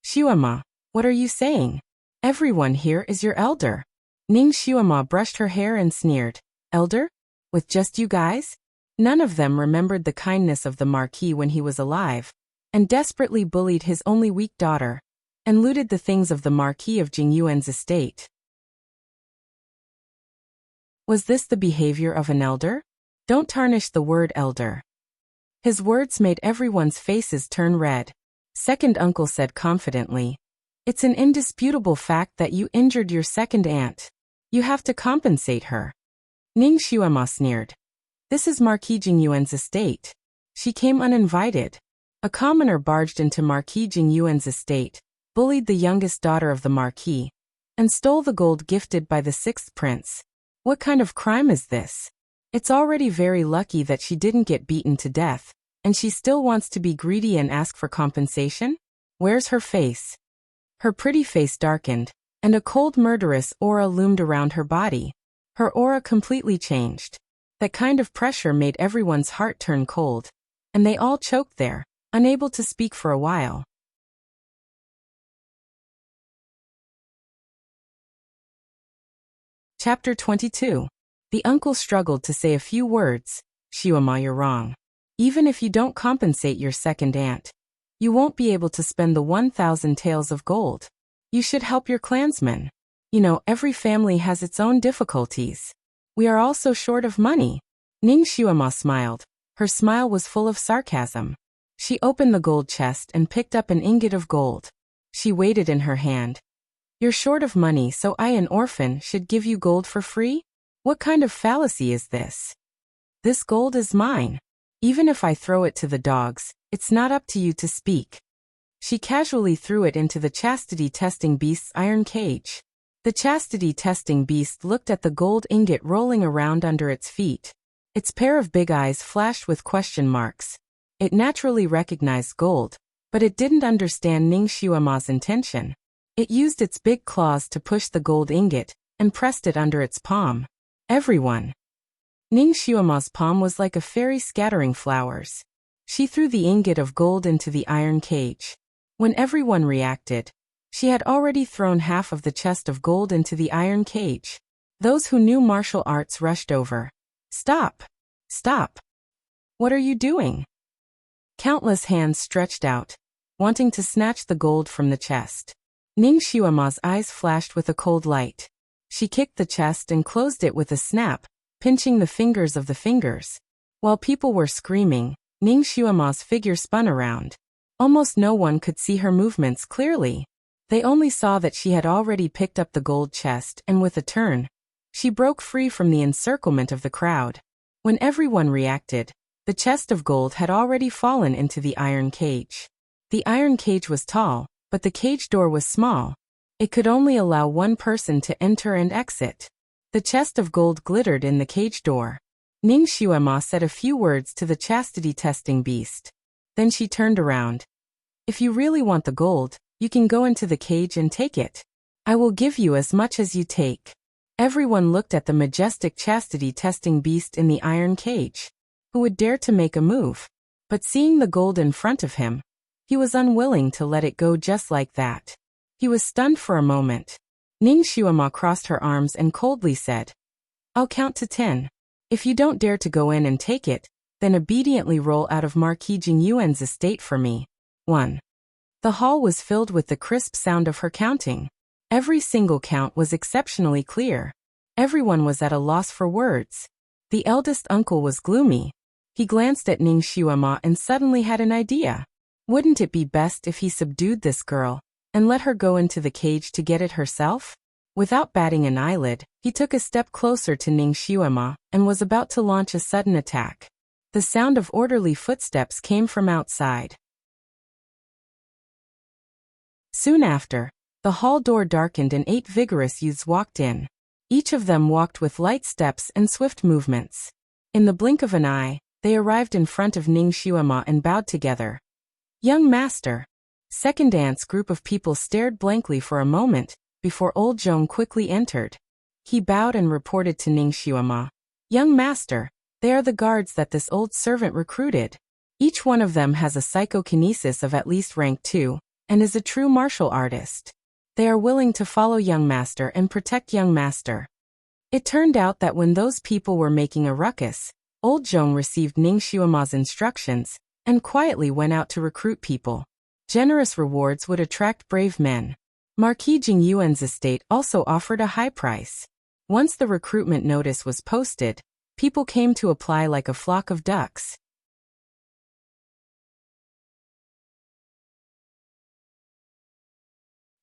"Xiuama, what are you saying? Everyone here is your elder." Ningxiuma brushed her hair and sneered. "Elder? With just you guys?" None of them remembered the kindness of the Marquis when he was alive, and desperately bullied his only weak daughter, and looted the things of the Marquis of Jingyuan's estate. Was this the behavior of an elder? Don't tarnish the word elder. His words made everyone's faces turn red. Second uncle said confidently, "It's an indisputable fact that you injured your second aunt. You have to compensate her." Ningxiuma sneered. "This is Marquis Jingyuan's estate. She came uninvited." A commoner barged into Marquis Jingyuan's estate, bullied the youngest daughter of the Marquis, and stole the gold gifted by the 6th prince. What kind of crime is this? It's already very lucky that she didn't get beaten to death, and she still wants to be greedy and ask for compensation? Where's her face? Her pretty face darkened, and a cold murderous aura loomed around her body. Her aura completely changed. That kind of pressure made everyone's heart turn cold, and they all choked there, unable to speak for a while. Chapter 22. The uncle struggled to say a few words. "Xiuama, you're wrong. Even if you don't compensate your second aunt, you won't be able to spend the 1,000 taels of gold. You should help your clansmen. You know, every family has its own difficulties. We are all so short of money." Ningxiuma smiled. Her smile was full of sarcasm. She opened the gold chest and picked up an ingot of gold. She weighed it in her hand. "You're short of money, so I, an orphan, should give you gold for free? What kind of fallacy is this? This gold is mine. Even if I throw it to the dogs, it's not up to you to speak." She casually threw it into the chastity-testing beast's iron cage. The chastity-testing beast looked at the gold ingot rolling around under its feet. Its pair of big eyes flashed with question marks. It naturally recognized gold, but it didn't understand Ningxiuama's intention. It used its big claws to push the gold ingot, and pressed it under its palm. Everyone. Ningxiuama's palm was like a fairy scattering flowers. She threw the ingot of gold into the iron cage. When everyone reacted, she had already thrown half of the chest of gold into the iron cage. Those who knew martial arts rushed over. "Stop! Stop! What are you doing?" Countless hands stretched out, wanting to snatch the gold from the chest. Ningxiuama's eyes flashed with a cold light. She kicked the chest and closed it with a snap, pinching the fingers of the fingers. While people were screaming, Ningxiuama's figure spun around. Almost no one could see her movements clearly. They only saw that she had already picked up the gold chest and with a turn, she broke free from the encirclement of the crowd. When everyone reacted, the chest of gold had already fallen into the iron cage. The iron cage was tall, but the cage door was small. It could only allow one person to enter and exit. The chest of gold glittered in the cage door. Ningxiuma said a few words to the chastity-testing beast. Then she turned around. "If you really want the gold, you can go into the cage and take it. I will give you as much as you take." Everyone looked at the majestic chastity-testing beast in the iron cage. Who would dare to make a move? But seeing the gold in front of him, he was unwilling to let it go just like that. He was stunned for a moment. Ningxiuma crossed her arms and coldly said, "I'll count to 10. If you don't dare to go in and take it, then obediently roll out of Marquis Jingyuan's estate for me." 1. The hall was filled with the crisp sound of her counting. Every single count was exceptionally clear. Everyone was at a loss for words. The eldest uncle was gloomy. He glanced at Ning Xiuema and suddenly had an idea. Wouldn't it be best if he subdued this girl and let her go into the cage to get it herself? Without batting an eyelid, he took a step closer to Ning Xiuema and was about to launch a sudden attack. The sound of orderly footsteps came from outside. Soon after, the hall door darkened and 8 vigorous youths walked in. Each of them walked with light steps and swift movements. In the blink of an eye, they arrived in front of Ning Xiuema and bowed together. "Young master." Second dance group of people stared blankly for a moment, before old Zhong quickly entered. He bowed and reported to Ning Xiuema. "Young master, they are the guards that this old servant recruited. Each one of them has a psychokinesis of at least rank 2, and is a true martial artist. They are willing to follow young master and protect young master." It turned out that when those people were making a ruckus, old Zhong received Ning Xiuema's instructions, and quietly went out to recruit people. Generous rewards would attract brave men. Marquis Jing Yuan's estate also offered a high price. Once the recruitment notice was posted, people came to apply like a flock of ducks.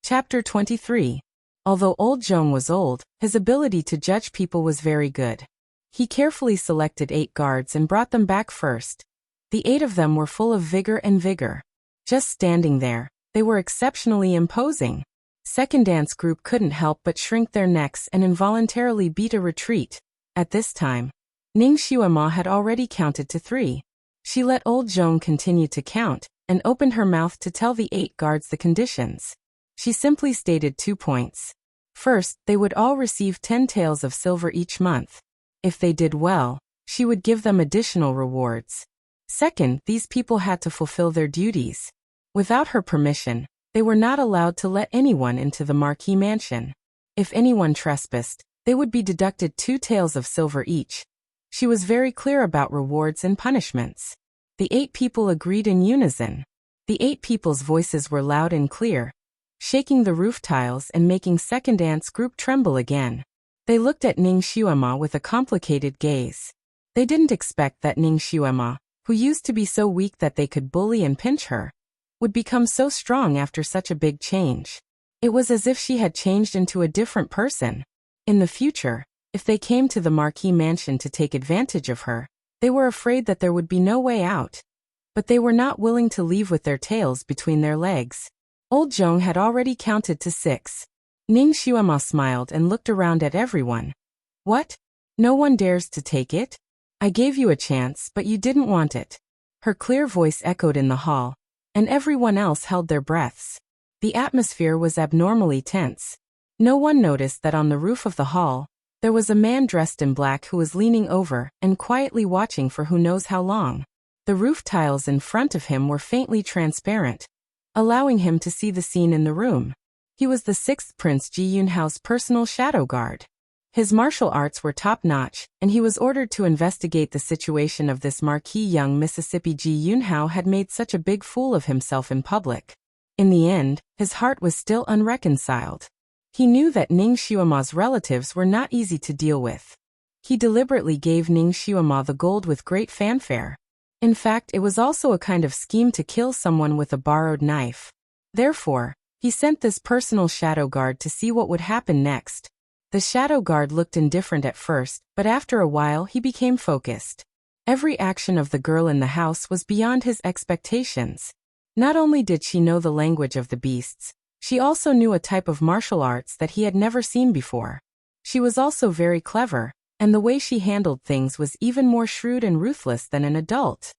Chapter 23. Although old Zhong was old, his ability to judge people was very good. He carefully selected 8 guards and brought them back first. The 8 of them were full of vigor. Just standing there, they were exceptionally imposing. Second dance group couldn't help but shrink their necks and involuntarily beat a retreat. At this time, Ning Xiuema had already counted to 3. She let old Zhong continue to count, and opened her mouth to tell the 8 guards the conditions. She simply stated 2 points. First, they would all receive 10 taels of silver each month. If they did well, she would give them additional rewards. Second, these people had to fulfill their duties. Without her permission, they were not allowed to let anyone into the Marquis mansion. If anyone trespassed, they would be deducted 2 taels of silver each. She was very clear about rewards and punishments. The 8 people agreed in unison. The 8 people's voices were loud and clear, shaking the roof tiles and making second dance group tremble again. They looked at Ning Xiuema with a complicated gaze. They didn't expect that Ning Xiuema, who used to be so weak that they could bully and pinch her, would become so strong after such a big change. It was as if she had changed into a different person. In the future, if they came to the Marquis mansion to take advantage of her, they were afraid that there would be no way out. But they were not willing to leave with their tails between their legs. Old Zhong had already counted to 6. Ning Xiuema smiled and looked around at everyone. "What? No one dares to take it? I gave you a chance, but you didn't want it." Her clear voice echoed in the hall, and everyone else held their breaths. The atmosphere was abnormally tense. No one noticed that on the roof of the hall, there was a man dressed in black who was leaning over and quietly watching for who knows how long. The roof tiles in front of him were faintly transparent, allowing him to see the scene in the room. He was the 6th Prince Ji Yunhao's personal shadow guard. His martial arts were top-notch, and he was ordered to investigate the situation of this Marquis. Young Mississippi Ji Yunhao had made such a big fool of himself in public. In the end, his heart was still unreconciled. He knew that Ning Xiuema's relatives were not easy to deal with. He deliberately gave Ning Xiuema the gold with great fanfare. In fact, it was also a kind of scheme to kill someone with a borrowed knife. Therefore, he sent this personal shadow guard to see what would happen next. The shadow guard looked indifferent at first, but after a while he became focused. Every action of the girl in the house was beyond his expectations. Not only did she know the language of the beasts, she also knew a type of martial arts that he had never seen before. She was also very clever, and the way she handled things was even more shrewd and ruthless than an adult.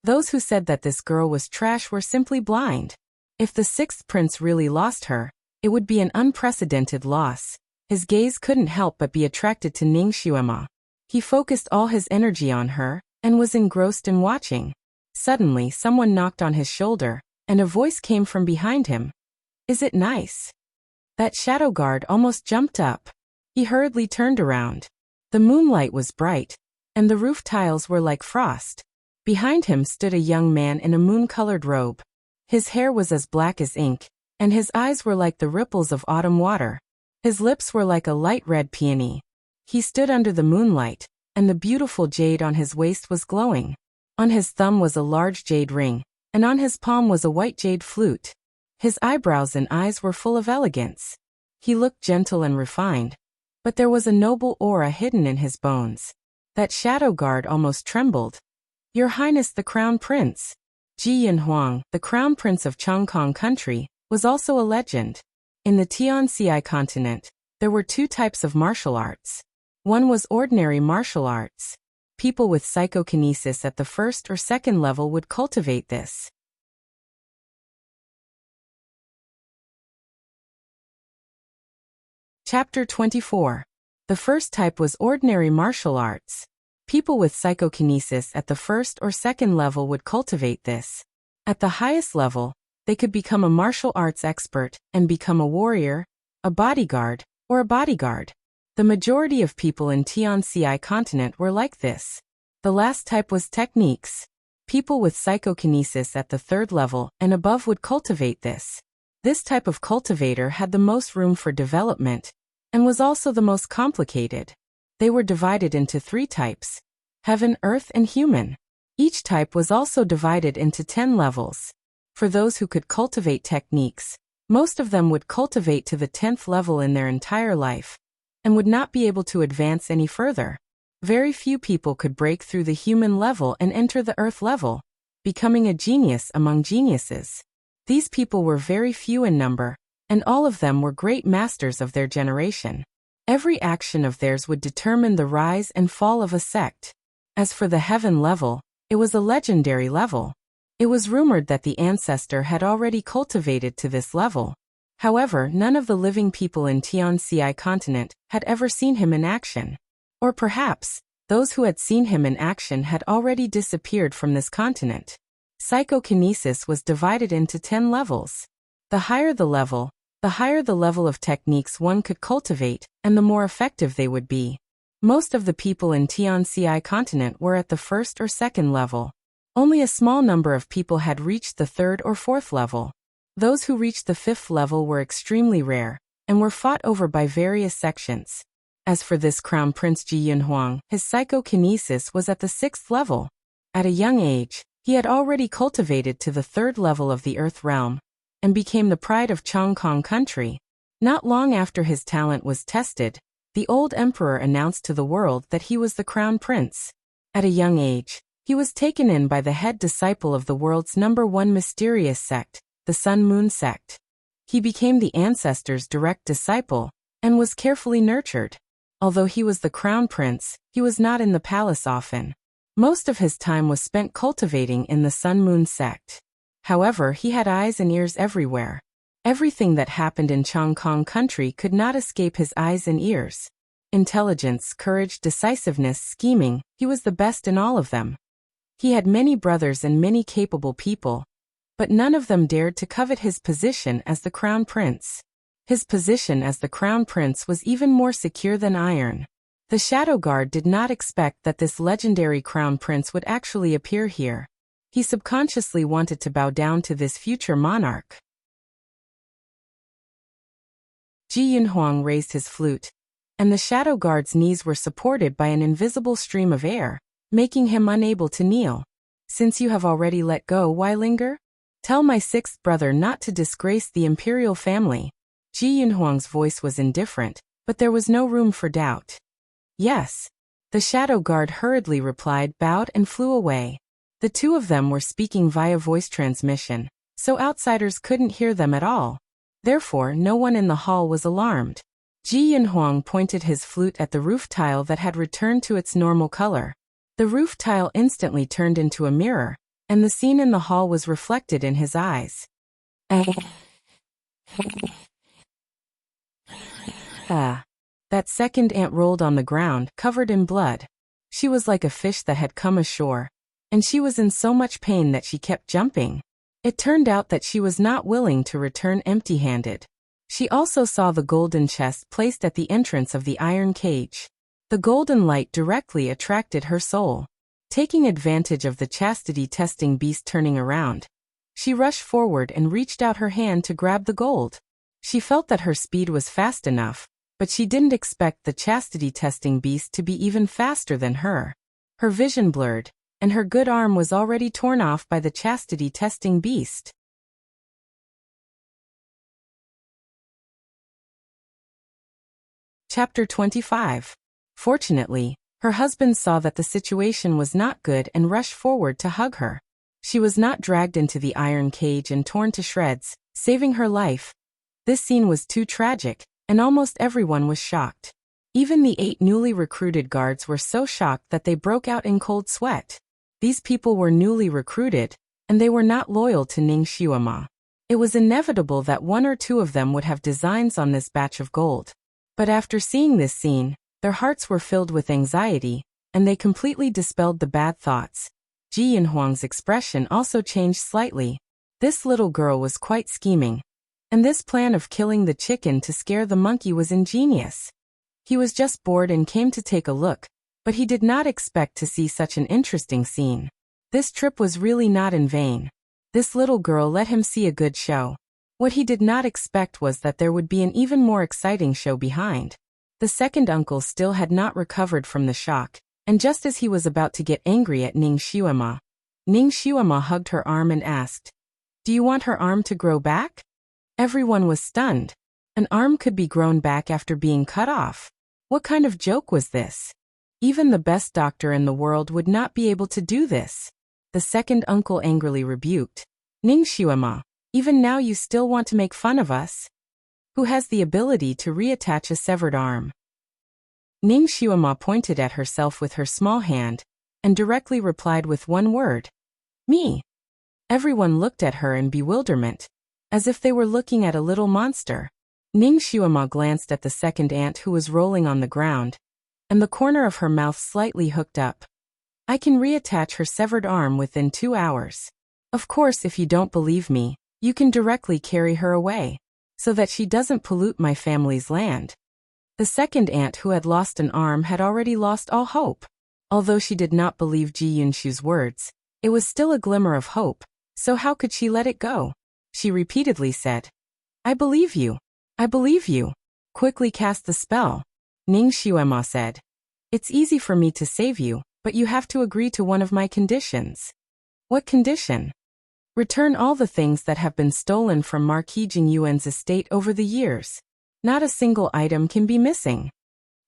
Those who said that this girl was trash were simply blind. If the 6th prince really lost her, it would be an unprecedented loss. His gaze couldn't help but be attracted to Ning Xiuema. He focused all his energy on her, and was engrossed in watching. Suddenly someone knocked on his shoulder, and a voice came from behind him. "Is it nice?" That shadow guard almost jumped up. He hurriedly turned around. The moonlight was bright, and the roof tiles were like frost. Behind him stood a young man in a moon-colored robe. His hair was as black as ink, and his eyes were like the ripples of autumn water. His lips were like a light red peony. He stood under the moonlight, and the beautiful jade on his waist was glowing. On his thumb was a large jade ring, and on his palm was a white jade flute. His eyebrows and eyes were full of elegance. He looked gentle and refined, but there was a noble aura hidden in his bones. That shadow guard almost trembled. Your Highness the Crown Prince. Ji Yinhuang, the Crown Prince of Chongkong Country, was also a legend. In the Tianxi continent, there were two types of martial arts. One was ordinary martial arts. People with psychokinesis at the first or second level would cultivate this. Chapter 24. The first type was ordinary martial arts. People with psychokinesis at the first or second level would cultivate this. At the highest level, they could become a martial arts expert and become a warrior, a bodyguard, or a bodyguard. The majority of people in Tianxi continent were like this. The last type was techniques. People with psychokinesis at the third level and above would cultivate this. This type of cultivator had the most room for development and was also the most complicated. They were divided into three types: heaven, earth, and human. Each type was also divided into 10 levels. For those who could cultivate techniques, most of them would cultivate to the 10th level in their entire life, and would not be able to advance any further. Very few people could break through the human level and enter the earth level, becoming a genius among geniuses. These people were very few in number, and all of them were great masters of their generation. Every action of theirs would determine the rise and fall of a sect. As for the heaven level, it was a legendary level. It was rumored that the ancestor had already cultivated to this level. However, none of the living people in Tianxi continent had ever seen him in action. Or perhaps, those who had seen him in action had already disappeared from this continent. Psychokinesis was divided into 10 levels. The higher the level of techniques one could cultivate, and the more effective they would be. Most of the people in Tianxi continent were at the first or second level. Only a small number of people had reached the third or fourth level. Those who reached the fifth level were extremely rare, and were fought over by various sections. As for this Crown Prince Ji Yinhuang, his psychokinesis was at the sixth level. At a young age, he had already cultivated to the third level of the earth realm, and became the pride of Chongkong Country. Not long after his talent was tested, the old emperor announced to the world that he was the Crown Prince. At a young age, he was taken in by the head disciple of the world's #1 mysterious sect, the Sun Moon sect. He became the ancestor's direct disciple, and was carefully nurtured. Although he was the Crown Prince, he was not in the palace often. Most of his time was spent cultivating in the Sun Moon sect. However, he had eyes and ears everywhere. Everything that happened in Chongkong Country could not escape his eyes and ears. Intelligence, courage, decisiveness, scheming, he was the best in all of them. He had many brothers and many capable people, but none of them dared to covet his position as the Crown Prince. His position as the Crown Prince was even more secure than iron. The Shadow Guard did not expect that this legendary Crown Prince would actually appear here. He subconsciously wanted to bow down to this future monarch. Ji Yinhuang raised his flute, and the Shadow Guard's knees were supported by an invisible stream of air, making him unable to kneel. Since you have already let go, why linger? Tell my sixth brother not to disgrace the imperial family. Ji Yinhuang's voice was indifferent, but there was no room for doubt. Yes. The Shadow Guard hurriedly replied, bowed, and flew away. The two of them were speaking via voice transmission, so outsiders couldn't hear them at all. Therefore, no one in the hall was alarmed. Ji Yinhuang pointed his flute at the roof tile that had returned to its normal color. The roof tile instantly turned into a mirror, and the scene in the hall was reflected in his eyes. That second ant rolled on the ground, covered in blood. She was like a fish that had come ashore, and she was in so much pain that she kept jumping. It turned out that she was not willing to return empty-handed. She also saw the golden chest placed at the entrance of the iron cage. The golden light directly attracted her soul. Taking advantage of the chastity-testing beast turning around, she rushed forward and reached out her hand to grab the gold. She felt that her speed was fast enough, but she didn't expect the chastity-testing beast to be even faster than her. Her vision blurred, and her good arm was already torn off by the chastity-testing beast. Chapter 25. Fortunately, her husband saw that the situation was not good and rushed forward to hug her. She was not dragged into the iron cage and torn to shreds, saving her life. This scene was too tragic, and almost everyone was shocked. Even the 8 newly recruited guards were so shocked that they broke out in cold sweat. These people were newly recruited, and they were not loyal to Ning Xiuema. It was inevitable that 1 or 2 of them would have designs on this batch of gold. But after seeing this scene, their hearts were filled with anxiety, and they completely dispelled the bad thoughts. Ji Yinhuang's expression also changed slightly. This little girl was quite scheming. And this plan of killing the chicken to scare the monkey was ingenious. He was just bored and came to take a look, but he did not expect to see such an interesting scene. This trip was really not in vain. This little girl let him see a good show. What he did not expect was that there would be an even more exciting show behind. The second uncle still had not recovered from the shock, and just as he was about to get angry at Ning Xiuema hugged her arm and asked, "Do you want her arm to grow back?" Everyone was stunned. An arm could be grown back after being cut off. What kind of joke was this? Even the best doctor in the world would not be able to do this. The second uncle angrily rebuked, "Ning Xiuema, even now you still want to make fun of us? Who has the ability to reattach a severed arm?" Ning Xiuema pointed at herself with her small hand, and directly replied with one word, "Me." Everyone looked at her in bewilderment, as if they were looking at a little monster. Ning Xiuema glanced at the second aunt who was rolling on the ground, and the corner of her mouth slightly hooked up. "I can reattach her severed arm within 2 hours. Of course, if you don't believe me, you can directly carry her away, so that she doesn't pollute my family's land." The second aunt who had lost an arm had already lost all hope. Although she did not believe Ji Yunshu's words, it was still a glimmer of hope, so how could she let it go? She repeatedly said, "I believe you. I believe you." Quickly cast the spell. Ning Xiuema said, "It's easy for me to save you, but you have to agree to one of my conditions." "What condition?" "Return all the things that have been stolen from Marquis Jing Yuan's estate over the years. Not a single item can be missing."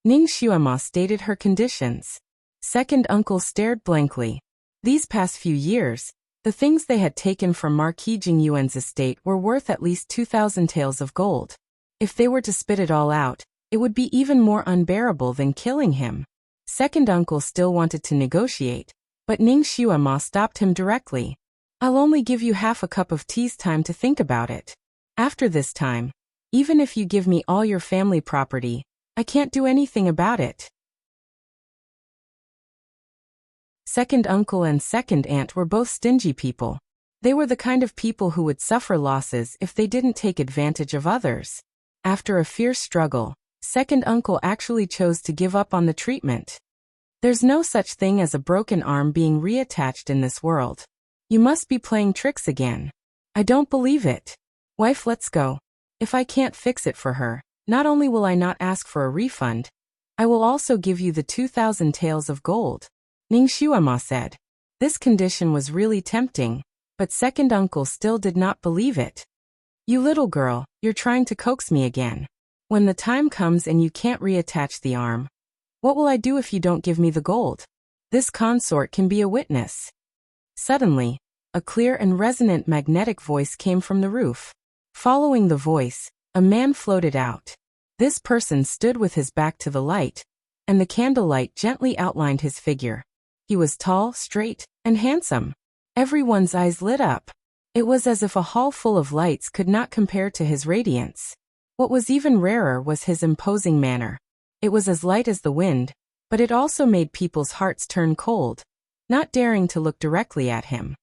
Ning Xiuema stated her conditions. Second uncle stared blankly. These past few years, the things they had taken from Marquis Jing Yuan's estate were worth at least 2,000 taels of gold. If they were to spit it all out, it would be even more unbearable than killing him. Second uncle still wanted to negotiate, but Ning Xiuema stopped him directly. "I'll only give you half a cup of tea's time to think about it. After this time, even if you give me all your family property, I can't do anything about it." Second uncle and second aunt were both stingy people. They were the kind of people who would suffer losses if they didn't take advantage of others. After a fierce struggle, second uncle actually chose to give up on the treatment. There's no such thing as a broken arm being reattached in this world. You must be playing tricks again. I don't believe it. Wife, let's go. If I can't fix it for her, not only will I not ask for a refund, I will also give you the 2,000 taels of gold. Ning Xiuema said. This condition was really tempting, but second uncle still did not believe it. "You little girl, you're trying to coax me again. When the time comes and you can't reattach the arm, what will I do if you don't give me the gold? This consort can be a witness." Suddenly, a clear and resonant magnetic voice came from the roof. Following the voice, a man floated out. This person stood with his back to the light, and the candlelight gently outlined his figure. He was tall, straight, and handsome. Everyone's eyes lit up. It was as if a hall full of lights could not compare to his radiance. What was even rarer was his imposing manner. It was as light as the wind, but it also made people's hearts turn cold, not daring to look directly at him.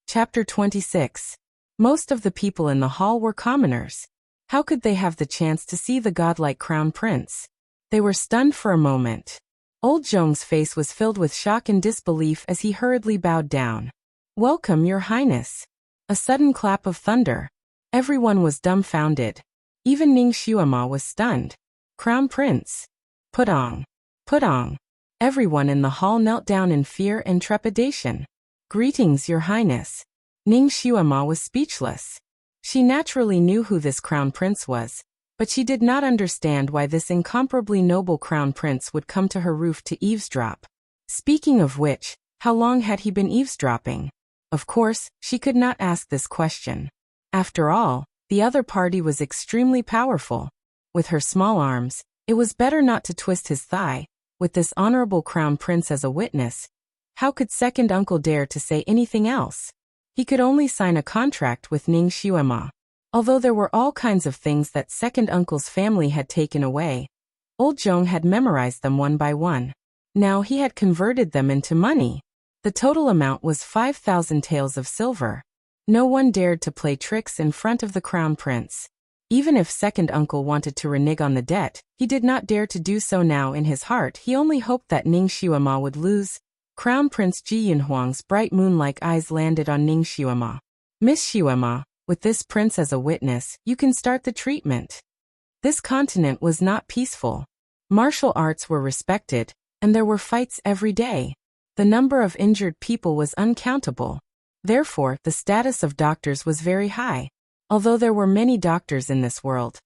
Chapter 26. Most of the people in the hall were commoners. How could they have the chance to see the godlike crown prince? They were stunned for a moment. Old Zhong's face was filled with shock and disbelief as he hurriedly bowed down. "Welcome, Your Highness." A sudden clap of thunder. Everyone was dumbfounded. Even Ning Xuema was stunned. Crown Prince. Pudong. Pudong. Everyone in the hall knelt down in fear and trepidation. Greetings, Your Highness. Ning Xuema was speechless. She naturally knew who this crown prince was, but she did not understand why this incomparably noble crown prince would come to her roof to eavesdrop. Speaking of which, how long had he been eavesdropping? Of course, she could not ask this question. After all, the other party was extremely powerful. With her small arms, it was better not to twist his thigh. With this honorable crown prince as a witness, how could second uncle dare to say anything else? He could only sign a contract with Ning Xuema. Although there were all kinds of things that second uncle's family had taken away, old Zhong had memorized them one by one. Now he had converted them into money. The total amount was 5,000 taels of silver. No one dared to play tricks in front of the crown prince. Even if second uncle wanted to renege on the debt, he did not dare to do so now. In his heart, he only hoped that Ning Xuema would lose. Crown Prince Ji Yunhuang's bright moon-like eyes landed on Ning Xuema. Miss Xuema, with this prince as a witness, you can start the treatment. This continent was not peaceful. Martial arts were respected, and there were fights every day. The number of injured people was uncountable. Therefore, the status of doctors was very high. Although there were many doctors in this world,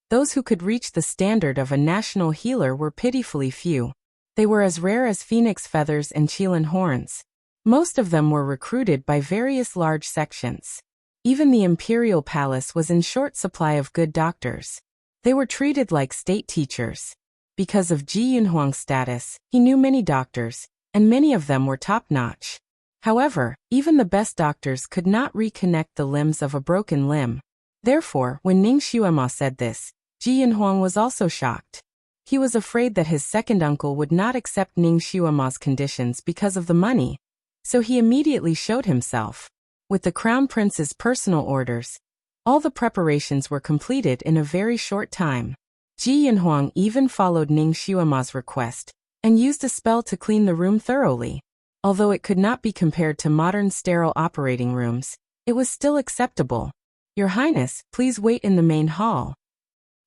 those who could reach the standard of a national healer were pitifully few. They were as rare as phoenix feathers and qilin horns. Most of them were recruited by various large sections. Even the imperial palace was in short supply of good doctors. They were treated like state teachers. Because of Ji Yunhuang's status, he knew many doctors, and many of them were top-notch. However, even the best doctors could not reconnect the limbs of a broken limb. Therefore, when Ning Xuema said this, Ji Yunhuang was also shocked. He was afraid that his second uncle would not accept Ning Xuema's conditions because of the money, so he immediately showed himself. With the crown prince's personal orders, all the preparations were completed in a very short time. Ji Yunhuang even followed Ning Xuema's request and used a spell to clean the room thoroughly. Although it could not be compared to modern sterile operating rooms, it was still acceptable. Your Highness, please wait in the main hall.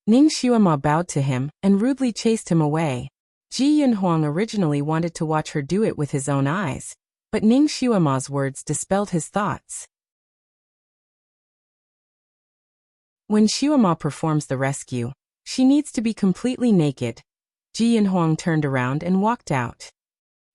Ning Xuema bowed to him and rudely chased him away. Ji Yunhuang originally wanted to watch her do it with his own eyes, but Ning Xuema's words dispelled his thoughts. When Xuema performs the rescue, she needs to be completely naked. Ji Yunhuang turned around and walked out.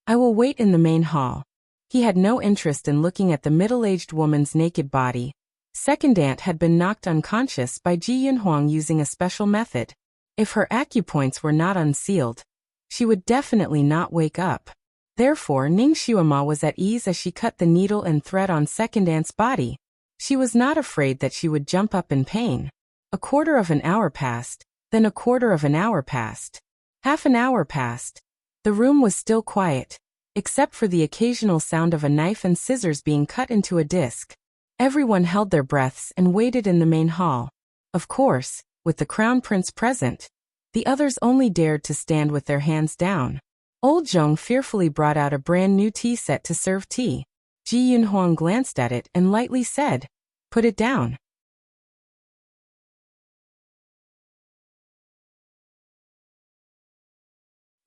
I will wait in the main hall. He had no interest in looking at the middle-aged woman's naked body. Second aunt had been knocked unconscious by Ji Yunhuang using a special method. If her acupoints were not unsealed, she would definitely not wake up. Therefore, Ning Xuema was at ease as she cut the needle and thread on second aunt's body. She was not afraid that she would jump up in pain. A quarter of an hour passed, then a quarter of an hour passed. Half an hour passed. The room was still quiet, except for the occasional sound of a knife and scissors being cut into a disc. Everyone held their breaths and waited in the main hall. Of course, with the crown prince present, the others only dared to stand with their hands down. Old Zhong fearfully brought out a brand new tea set to serve tea. Ji Yunhuang glanced at it and lightly said, "Put it down."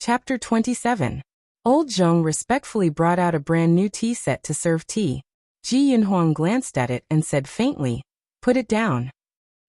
Chapter 27. Old Zhong respectfully brought out a brand new tea set to serve tea. Ji Yunhuang glanced at it and said faintly, "Put it down."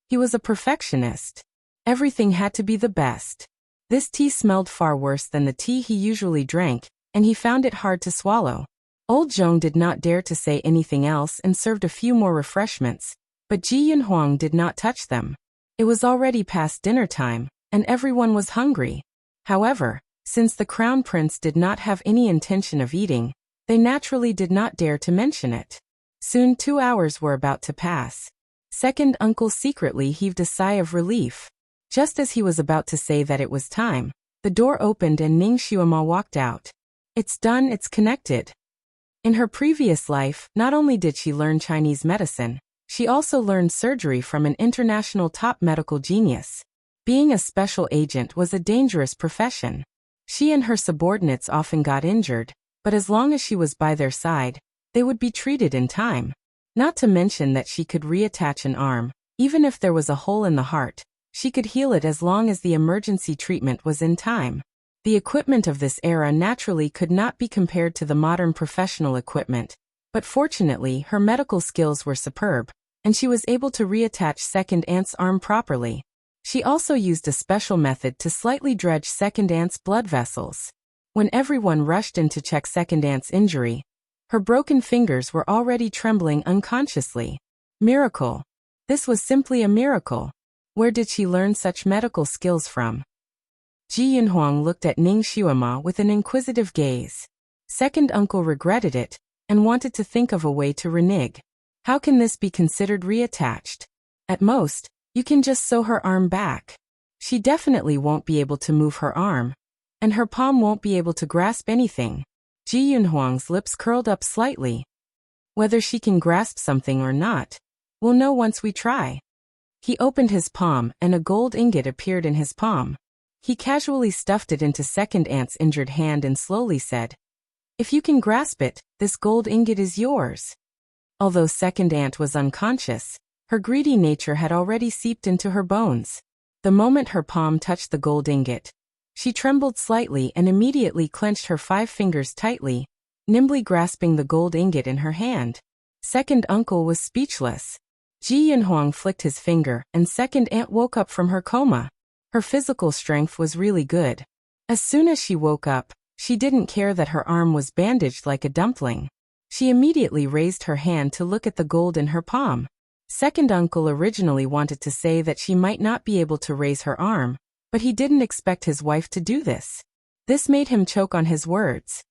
He was a perfectionist. Everything had to be the best. This tea smelled far worse than the tea he usually drank, and he found it hard to swallow. Old Zhong did not dare to say anything else and served a few more refreshments, but Ji Yunhuang did not touch them. It was already past dinner time, and everyone was hungry. However, since the crown prince did not have any intention of eating, they naturally did not dare to mention it. Soon 2 hours were about to pass. Second uncle secretly heaved a sigh of relief. Just as he was about to say that it was time, the door opened and Ning Xuema walked out. It's done, it's connected. In her previous life, not only did she learn Chinese medicine, she also learned surgery from an international top medical genius. Being a special agent was a dangerous profession. She and her subordinates often got injured, but as long as she was by their side, they would be treated in time. Not to mention that she could reattach an arm. Even if there was a hole in the heart, she could heal it as long as the emergency treatment was in time. The equipment of this era naturally could not be compared to the modern professional equipment, but fortunately her medical skills were superb, and she was able to reattach Second Aunt's arm properly. She also used a special method to slightly dredge Second Aunt's blood vessels. When everyone rushed in to check Second Aunt's injury, her broken fingers were already trembling unconsciously. Miracle. This was simply a miracle. Where did she learn such medical skills from? Ji Yunhuang looked at Ning Xiuema with an inquisitive gaze. Second uncle regretted it, and wanted to think of a way to renege. How can this be considered reattached? At most, you can just sew her arm back. She definitely won't be able to move her arm, and her palm won't be able to grasp anything. Ji Yunhuang's lips curled up slightly. Whether she can grasp something or not, we'll know once we try. He opened his palm and a gold ingot appeared in his palm. He casually stuffed it into Second Aunt's injured hand and slowly said, "If you can grasp it, this gold ingot is yours." Although Second Aunt was unconscious, her greedy nature had already seeped into her bones. The moment her palm touched the gold ingot, she trembled slightly and immediately clenched her 5 fingers tightly, nimbly grasping the gold ingot in her hand. Second uncle was speechless. Ji Yunhuang flicked his finger, and Second Aunt woke up from her coma. Her physical strength was really good. As soon as she woke up, she didn't care that her arm was bandaged like a dumpling. She immediately raised her hand to look at the gold in her palm. Second uncle originally wanted to say that she might not be able to raise her arm, but he didn't expect his wife to do this. This made him choke on his words.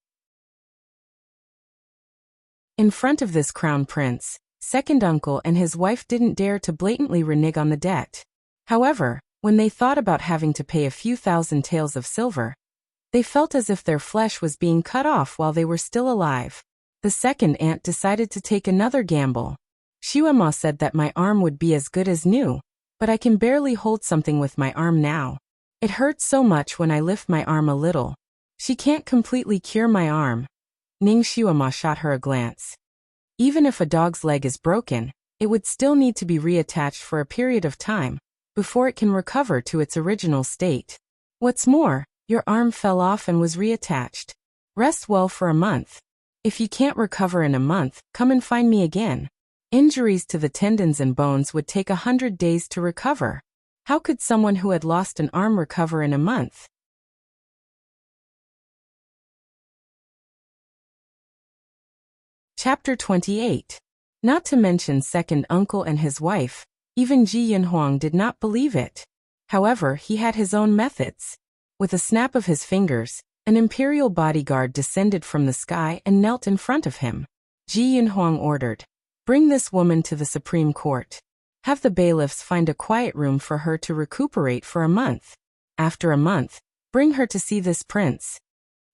In front of this crown prince, second uncle and his wife didn't dare to blatantly renege on the debt. However, when they thought about having to pay a few thousand taels of silver, they felt as if their flesh was being cut off while they were still alive. The second aunt decided to take another gamble. Xiuema said that my arm would be as good as new, but I can barely hold something with my arm now. It hurts so much when I lift my arm a little. She can't completely cure my arm. Ning Xiuema shot her a glance. Even if a dog's leg is broken, it would still need to be reattached for a period of time before it can recover to its original state. What's more, your arm fell off and was reattached. Rest well for a month. If you can't recover in a month, come and find me again. Injuries to the tendons and bones would take 100 days to recover. How could someone who had lost an arm recover in a month? Chapter 28. Not to mention second uncle and his wife, even Ji Yunhuang did not believe it. However, he had his own methods. With a snap of his fingers, an imperial bodyguard descended from the sky and knelt in front of him. Ji Yunhuang ordered, "Bring this woman to the Supreme Court. Have the bailiffs find a quiet room for her to recuperate for a month. After a month, bring her to see this prince."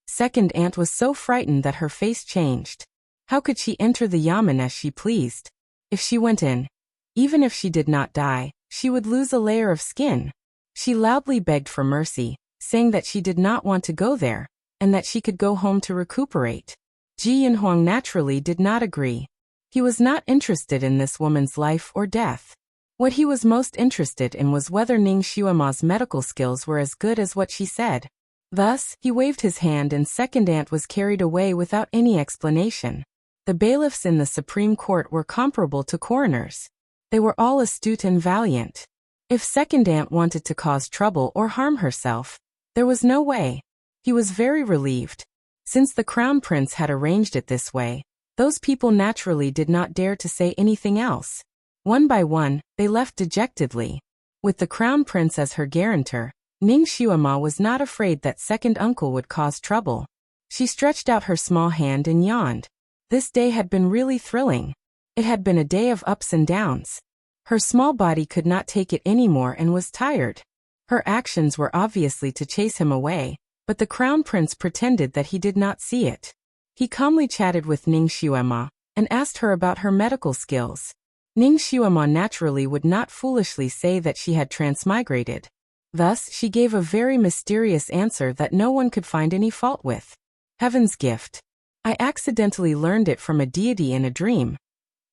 Second aunt was so frightened that her face changed. How could she enter the yamen as she pleased? If she went in, even if she did not die, she would lose a layer of skin. She loudly begged for mercy, saying that she did not want to go there, and that she could go home to recuperate. Ji Yunhuang naturally did not agree. He was not interested in this woman's life or death. What he was most interested in was whether Ning Xiuema's medical skills were as good as what she said. Thus, he waved his hand and second aunt was carried away without any explanation. The bailiffs in the Supreme Court were comparable to coroners. They were all astute and valiant. If second aunt wanted to cause trouble or harm herself, there was no way. He was very relieved. Since the crown prince had arranged it this way, those people naturally did not dare to say anything else. One by one, they left dejectedly. With the crown prince as her guarantor, Ning Xiuema was not afraid that second uncle would cause trouble. She stretched out her small hand and yawned. This day had been really thrilling. It had been a day of ups and downs. Her small body could not take it anymore and was tired. Her actions were obviously to chase him away, but the crown prince pretended that he did not see it. He calmly chatted with Ning Xiuema and asked her about her medical skills. Ning Xiuema naturally would not foolishly say that she had transmigrated. Thus, she gave a very mysterious answer that no one could find any fault with. Heaven's gift. I accidentally learned it from a deity in a dream.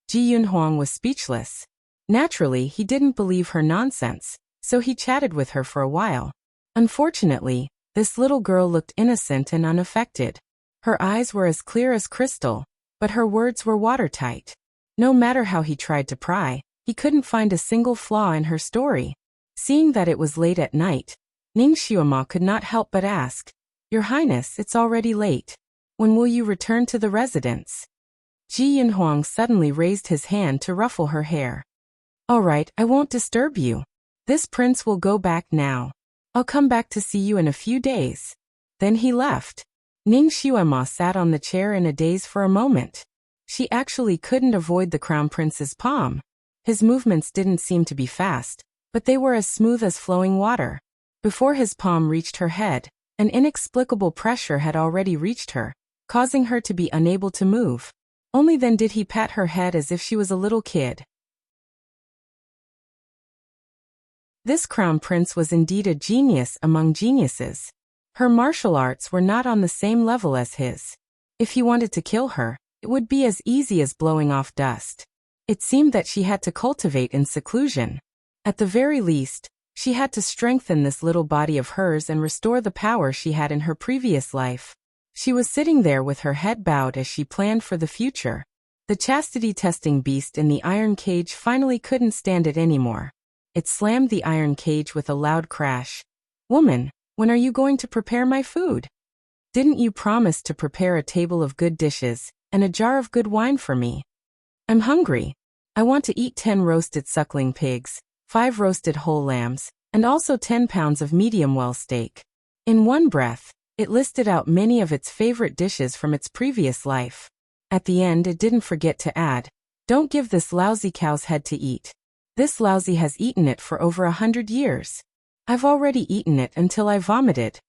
Ji Yunhuang was speechless. Naturally, he didn't believe her nonsense, so he chatted with her for a while. Unfortunately, this little girl looked innocent and unaffected. Her eyes were as clear as crystal, but her words were watertight. No matter how he tried to pry, he couldn't find a single flaw in her story. Seeing that it was late at night, Ning Xiaoma could not help but ask, "Your Highness, it's already late. When will you return to the residence?" Ji Yunhuang suddenly raised his hand to ruffle her hair. "All right, I won't disturb you. This prince will go back now. I'll come back to see you in a few days." Then he left. Ning Xiaoma sat on the chair in a daze for a moment. She actually couldn't avoid the crown prince's palm. His movements didn't seem to be fast, but they were as smooth as flowing water. Before his palm reached her head, an inexplicable pressure had already reached her, causing her to be unable to move. Only then did he pat her head as if she was a little kid. This crown prince was indeed a genius among geniuses. Her martial arts were not on the same level as his. If he wanted to kill her, it would be as easy as blowing off dust. It seemed that she had to cultivate in seclusion. At the very least, she had to strengthen this little body of hers and restore the power she had in her previous life. She was sitting there with her head bowed as she planned for the future. The chastity-testing beast in the iron cage finally couldn't stand it anymore. It slammed the iron cage with a loud crash. "Woman, when are you going to prepare my food? Didn't you promise to prepare a table of good dishes and a jar of good wine for me? I'm hungry. I want to eat 10 roasted suckling pigs, 5 roasted whole lambs, and also 10 pounds of medium well steak." In one breath, it listed out many of its favorite dishes from its previous life. At the end, it didn't forget to add, "Don't give this lousy cow's head to eat. This lousy has eaten it for over 100 years. I've already eaten it until I vomited."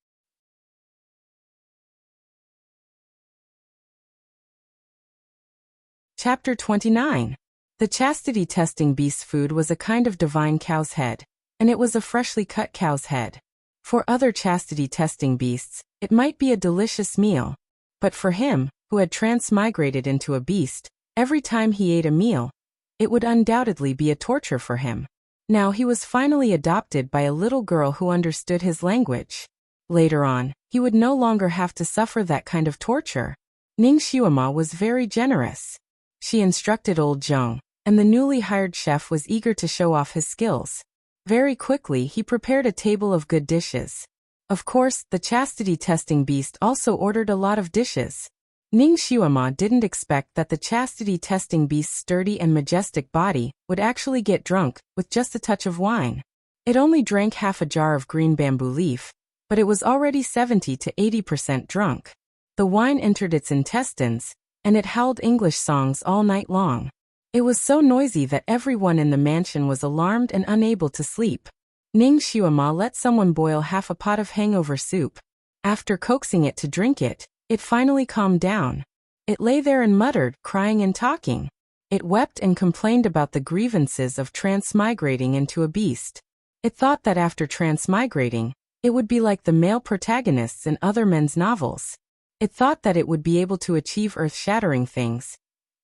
Chapter 29. The chastity-testing beast's food was a kind of divine cow's head, and it was a freshly cut cow's head. For other chastity-testing beasts, it might be a delicious meal. But for him, who had transmigrated into a beast, every time he ate a meal, it would undoubtedly be a torture for him. Now he was finally adopted by a little girl who understood his language. Later on, he would no longer have to suffer that kind of torture. Ning Xiaoma was very generous. She instructed old Zheng, and the newly hired chef was eager to show off his skills. Very quickly he prepared a table of good dishes. Of course, the chastity-testing beast also ordered a lot of dishes. Ning Xiaoma didn't expect that the chastity-testing beast's sturdy and majestic body would actually get drunk with just a touch of wine. It only drank half a jar of green bamboo leaf, but it was already 70 to 80% drunk. The wine entered its intestines, and it howled English songs all night long. It was so noisy that everyone in the mansion was alarmed and unable to sleep. Ning Xiaoma let someone boil half a pot of hangover soup. After coaxing it to drink it, it finally calmed down. It lay there and muttered, crying and talking. It wept and complained about the grievances of transmigrating into a beast. It thought that after transmigrating, it would be like the male protagonists in other men's novels. It thought that it would be able to achieve earth-shattering things,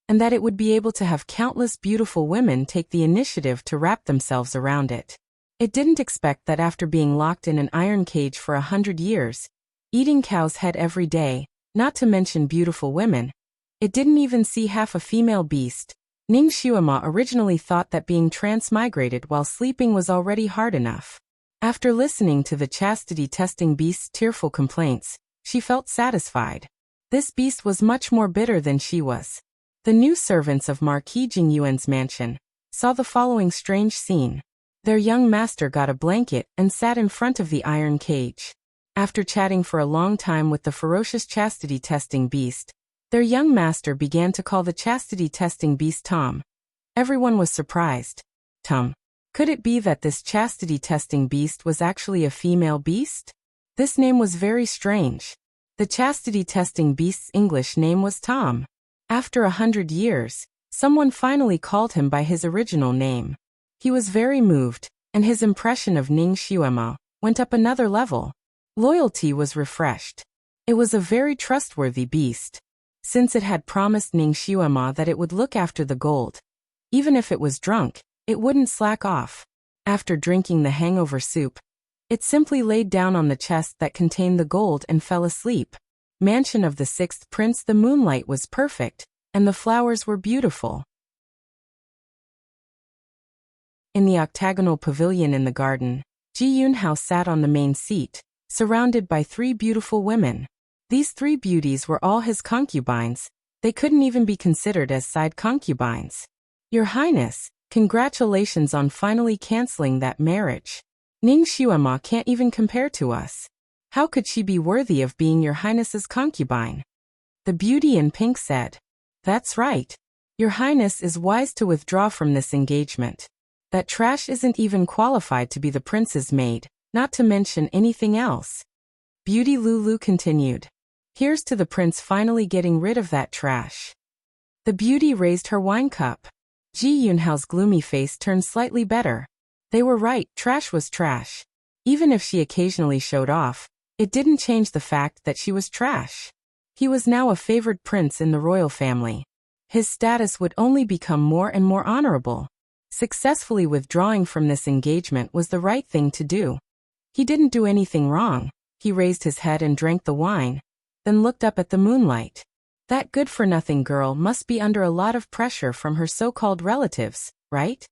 and that it would be able to have countless beautiful women take the initiative to wrap themselves around it. It didn't expect that after being locked in an iron cage for 100 years, eating cow's head every day, not to mention beautiful women, it didn't even see half a female beast. Ning Xiaoma originally thought that being transmigrated while sleeping was already hard enough. After listening to the chastity-testing beast's tearful complaints, she felt satisfied. This beast was much more bitter than she was. The new servants of Marquis Jingyuan's mansion saw the following strange scene. Their young master got a blanket and sat in front of the iron cage. After chatting for a long time with the ferocious chastity-testing beast, their young master began to call the chastity-testing beast Tom. Everyone was surprised. Tom. Could it be that this chastity-testing beast was actually a female beast? This name was very strange. The chastity-testing beast's English name was Tom. After 100 years, someone finally called him by his original name. He was very moved, and his impression of Ning Xiaoma went up another level. Loyalty was refreshed. It was a very trustworthy beast. since it had promised Ning Xiuema that it would look after the gold. Even if it was drunk, it wouldn't slack off. After drinking the hangover soup, it simply laid down on the chest that contained the gold and fell asleep. Mansion of the sixth prince. The moonlight was perfect, and the flowers were beautiful. In the octagonal pavilion in the garden, Ji Yunhao sat on the main seat, surrounded by 3 beautiful women. These 3 beauties were all his concubines. They couldn't even be considered as side concubines. Your Highness, congratulations on finally canceling that marriage. Ning Xiuema can't even compare to us. How could she be worthy of being your Highness's concubine? The beauty in pink said. That's right. Your Highness is wise to withdraw from this engagement. That trash isn't even qualified to be the prince's maid, not to mention anything else. Beauty Lulu continued. Here's to the prince finally getting rid of that trash. The beauty raised her wine cup. Ji Yunhao's gloomy face turned slightly better. They were right, trash was trash. Even if she occasionally showed off, it didn't change the fact that she was trash. He was now a favored prince in the royal family. His status would only become more and more honorable. Successfully withdrawing from this engagement was the right thing to do. He didn't do anything wrong. He raised his head and drank the wine, then looked up at the moonlight. That good-for-nothing girl must be under a lot of pressure from her so-called relatives, right?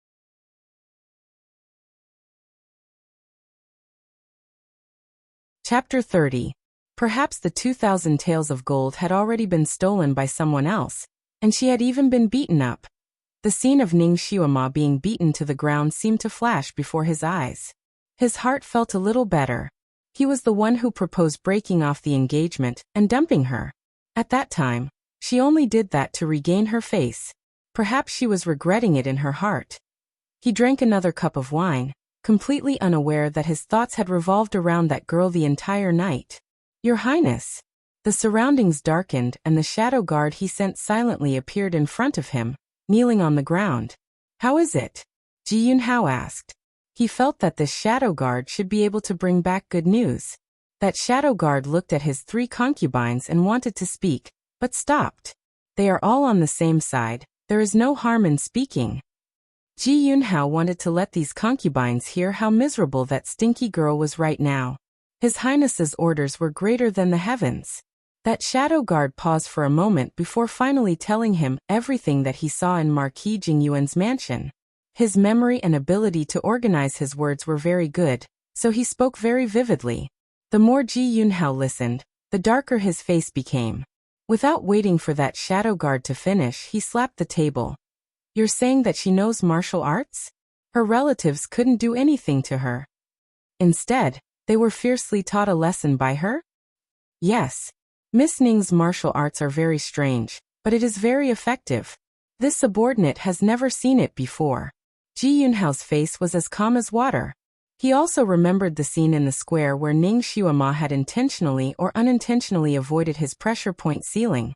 Chapter 30. Perhaps the 2,000 taels of gold had already been stolen by someone else, and she had even been beaten up. The scene of Ning Xiuema being beaten to the ground seemed to flash before his eyes. His heart felt a little better. He was the one who proposed breaking off the engagement and dumping her. At that time, she only did that to regain her face. Perhaps she was regretting it in her heart. He drank another cup of wine, completely unaware that his thoughts had revolved around that girl the entire night. Your Highness. The surroundings darkened and the shadow guard he sent silently appeared in front of him, kneeling on the ground. How is it? Ji Yunhao asked. He felt that this shadow guard should be able to bring back good news. That shadow guard looked at his 3 concubines and wanted to speak, but stopped. They are all on the same side, there is no harm in speaking. Ji Yunhao wanted to let these concubines hear how miserable that stinky girl was right now. His Highness's orders were greater than the heavens. That shadow guard paused for a moment before finally telling him everything that he saw in Marquis Jingyuan's mansion. His memory and ability to organize his words were very good, so he spoke very vividly. The more Ji Yunhao listened, the darker his face became. Without waiting for that shadow guard to finish, he slapped the table. You're saying that she knows martial arts? Her relatives couldn't do anything to her. Instead, they were fiercely taught a lesson by her? Yes. Miss Ning's martial arts are very strange, but it is very effective. This subordinate has never seen it before. Ji Yunhao's face was as calm as water. He also remembered the scene in the square where Ning Xiuema had intentionally or unintentionally avoided his pressure point ceiling.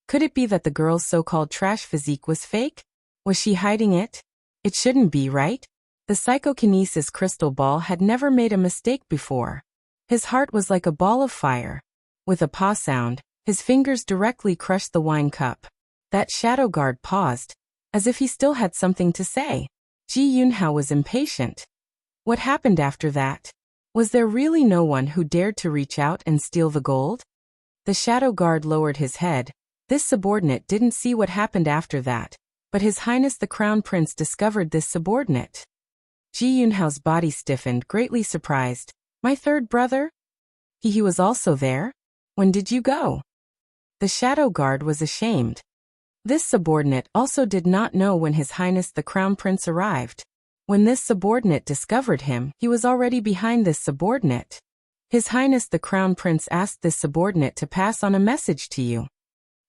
Could it be that the girl's so-called trash physique was fake? Was she hiding it? It shouldn't be, right? The psychokinesis crystal ball had never made a mistake before. His heart was like a ball of fire. With a paw sound, his fingers directly crushed the wine cup. That shadow guard paused, as if he still had something to say. Ji Yunhao was impatient. What happened after that? Was there really no one who dared to reach out and steal the gold? The shadow guard lowered his head. This subordinate didn't see what happened after that, but His Highness the Crown Prince discovered this subordinate. Ji Yunhao's body stiffened, greatly surprised. My third brother? He was also there? When did you go? The shadow guard was ashamed. This subordinate also did not know when His Highness the Crown Prince arrived. When this subordinate discovered him, he was already behind this subordinate. His Highness the Crown Prince asked this subordinate to pass on a message to you.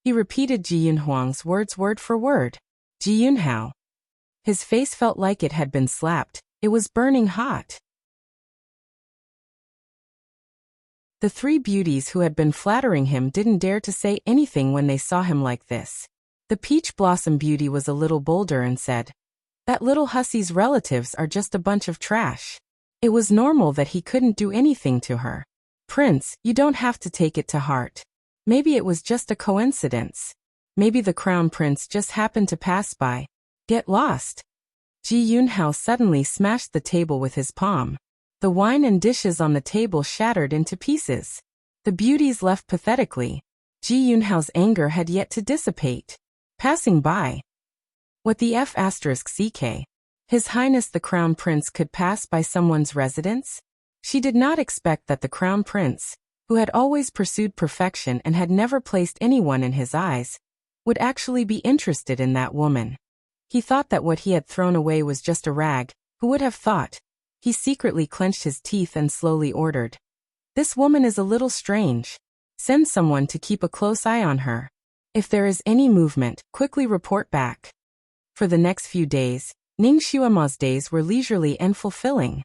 He repeated Ji Yunhuang's words word for word. Ji Yunhao. His face felt like it had been slapped. It was burning hot. The 3 beauties who had been flattering him didn't dare to say anything when they saw him like this. The peach blossom beauty was a little bolder and said, that little hussy's relatives are just a bunch of trash. It was normal that he couldn't do anything to her. Prince, you don't have to take it to heart. Maybe it was just a coincidence. Maybe the crown prince just happened to pass by. Get lost. Ji Yunhao suddenly smashed the table with his palm. The wine and dishes on the table shattered into pieces. The beauties left pathetically. Ji Yunhao's anger had yet to dissipate. Passing by. What the F***ck? His Highness the Crown Prince could pass by someone's residence? She did not expect that the Crown Prince, who had always pursued perfection and had never placed anyone in his eyes, would actually be interested in that woman. He thought that what he had thrown away was just a rag. Who would have thought? He secretly clenched his teeth and slowly ordered. This woman is a little strange. Send someone to keep a close eye on her. If there is any movement, quickly report back. For the next few days, Ning Xuema's days were leisurely and fulfilling.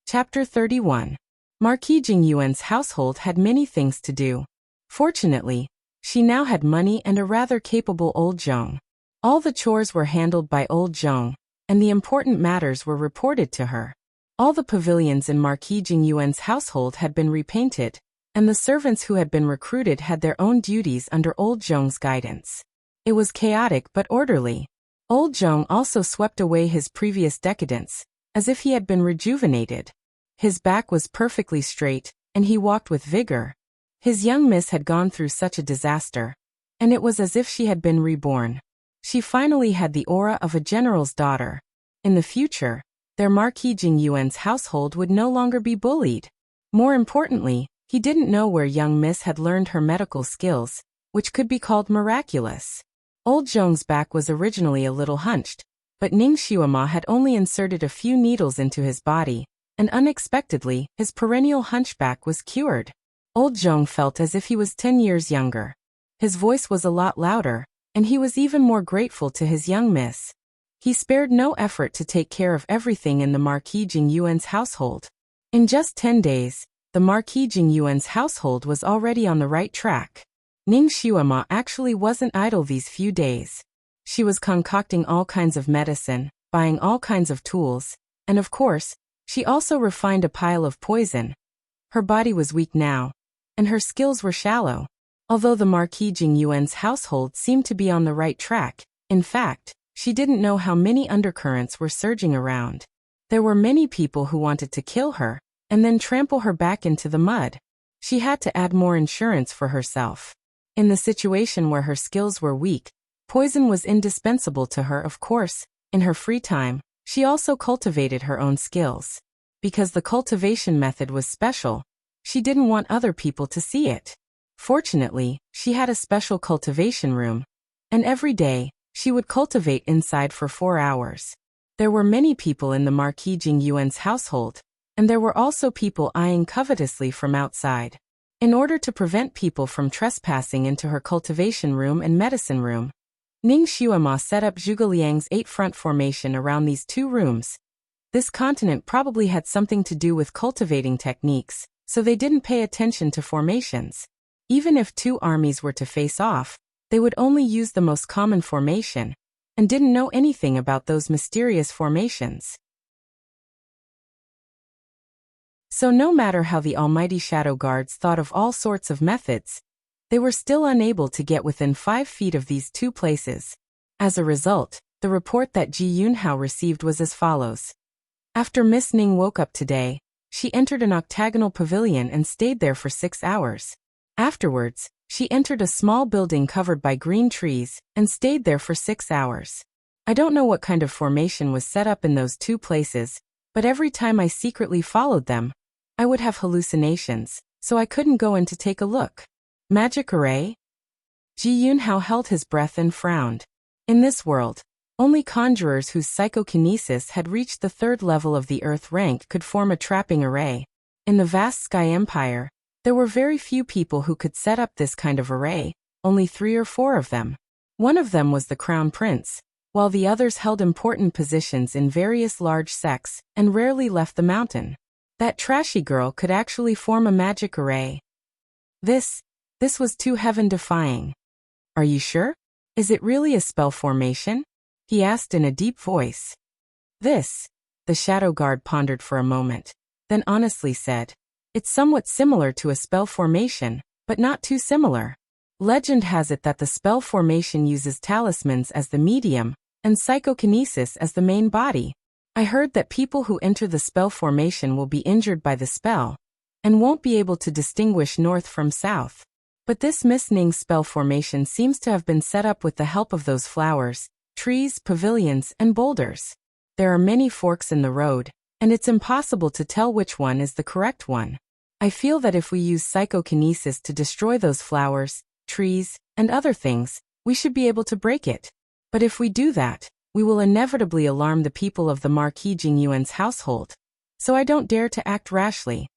Chapter 31. Marquis Jingyuan's household had many things to do. Fortunately, she now had money and a rather capable old Zhong. All the chores were handled by old Zhong, and the important matters were reported to her. All the pavilions in Marquis Jingyuan's household had been repainted, and the servants who had been recruited had their own duties under old Zhong's guidance. It was chaotic but orderly. Old Zhong also swept away his previous decadence, as if he had been rejuvenated. His back was perfectly straight, and he walked with vigor. His young miss had gone through such a disaster, and it was as if she had been reborn. She finally had the aura of a general's daughter. In the future, their Marquis Jingyuan's household would no longer be bullied. More importantly, he didn't know where young miss had learned her medical skills, which could be called miraculous. Old Zhong's back was originally a little hunched, but Ning Xuema had only inserted a few needles into his body, and unexpectedly, his perennial hunchback was cured. Old Zhong felt as if he was 10 years younger. His voice was a lot louder, and he was even more grateful to his young miss. He spared no effort to take care of everything in the Marquis Jingyuan's household. In just 10 days, the Marquis Jingyuan's household was already on the right track. Ning Xuema actually wasn't idle these few days. She was concocting all kinds of medicine, buying all kinds of tools, and of course, she also refined a pile of poison. Her body was weak now, and her skills were shallow. Although the Marquis Jingyuan's household seemed to be on the right track, in fact, she didn't know how many undercurrents were surging around. There were many people who wanted to kill her, and then trample her back into the mud. She had to add more insurance for herself. In the situation where her skills were weak, poison was indispensable to her. Of course, in her free time, she also cultivated her own skills. Because the cultivation method was special, she didn't want other people to see it. Fortunately, she had a special cultivation room, and every day, she would cultivate inside for 4 hours. There were many people in the Marquis Jingyuan's household, and there were also people eyeing covetously from outside. In order to prevent people from trespassing into her cultivation room and medicine room, Ning Xuema set up Zhuge Liang's 8-front formation around these 2 rooms. This continent probably had something to do with cultivating techniques, so they didn't pay attention to formations. Even if 2 armies were to face off, they would only use the most common formation, and didn't know anything about those mysterious formations. So no matter how the almighty Shadow Guards thought of all sorts of methods, they were still unable to get within 5 feet of these 2 places. As a result, the report that Ji Yunhao received was as follows. After Miss Ning woke up today, she entered an octagonal pavilion and stayed there for 6 hours. Afterwards, she entered a small building covered by green trees and stayed there for 6 hours. I don't know what kind of formation was set up in those 2 places, but every time I secretly followed them, I would have hallucinations, so I couldn't go in to take a look. Magic array? Ji Yunhao held his breath and frowned. In this world, only conjurers whose psychokinesis had reached the 3rd level of the Earth rank could form a trapping array. In the vast Sky Empire, there were very few people who could set up this kind of array, only 3 or 4 of them. One of them was the Crown Prince, while the others held important positions in various large sects and rarely left the mountain. That trashy girl could actually form a magic array. This was too heaven-defying. Are you sure? Is it really a spell formation? He asked in a deep voice. The The shadow guard pondered for a moment, then honestly said, "It's somewhat similar to a spell formation, but not too similar. Legend has it that the spell formation uses talismans as the medium, and psychokinesis as the main body. I heard that people who enter the spell formation will be injured by the spell, and won't be able to distinguish north from south. But this Miss Ning's spell formation seems to have been set up with the help of those flowers, trees, pavilions, and boulders. There are many forks in the road, and it's impossible to tell which one is the correct one. I feel that if we use psychokinesis to destroy those flowers, trees, and other things, we should be able to break it. But if we do that, we will inevitably alarm the people of the Marquis Jingyuan's household. So I don't dare to act rashly."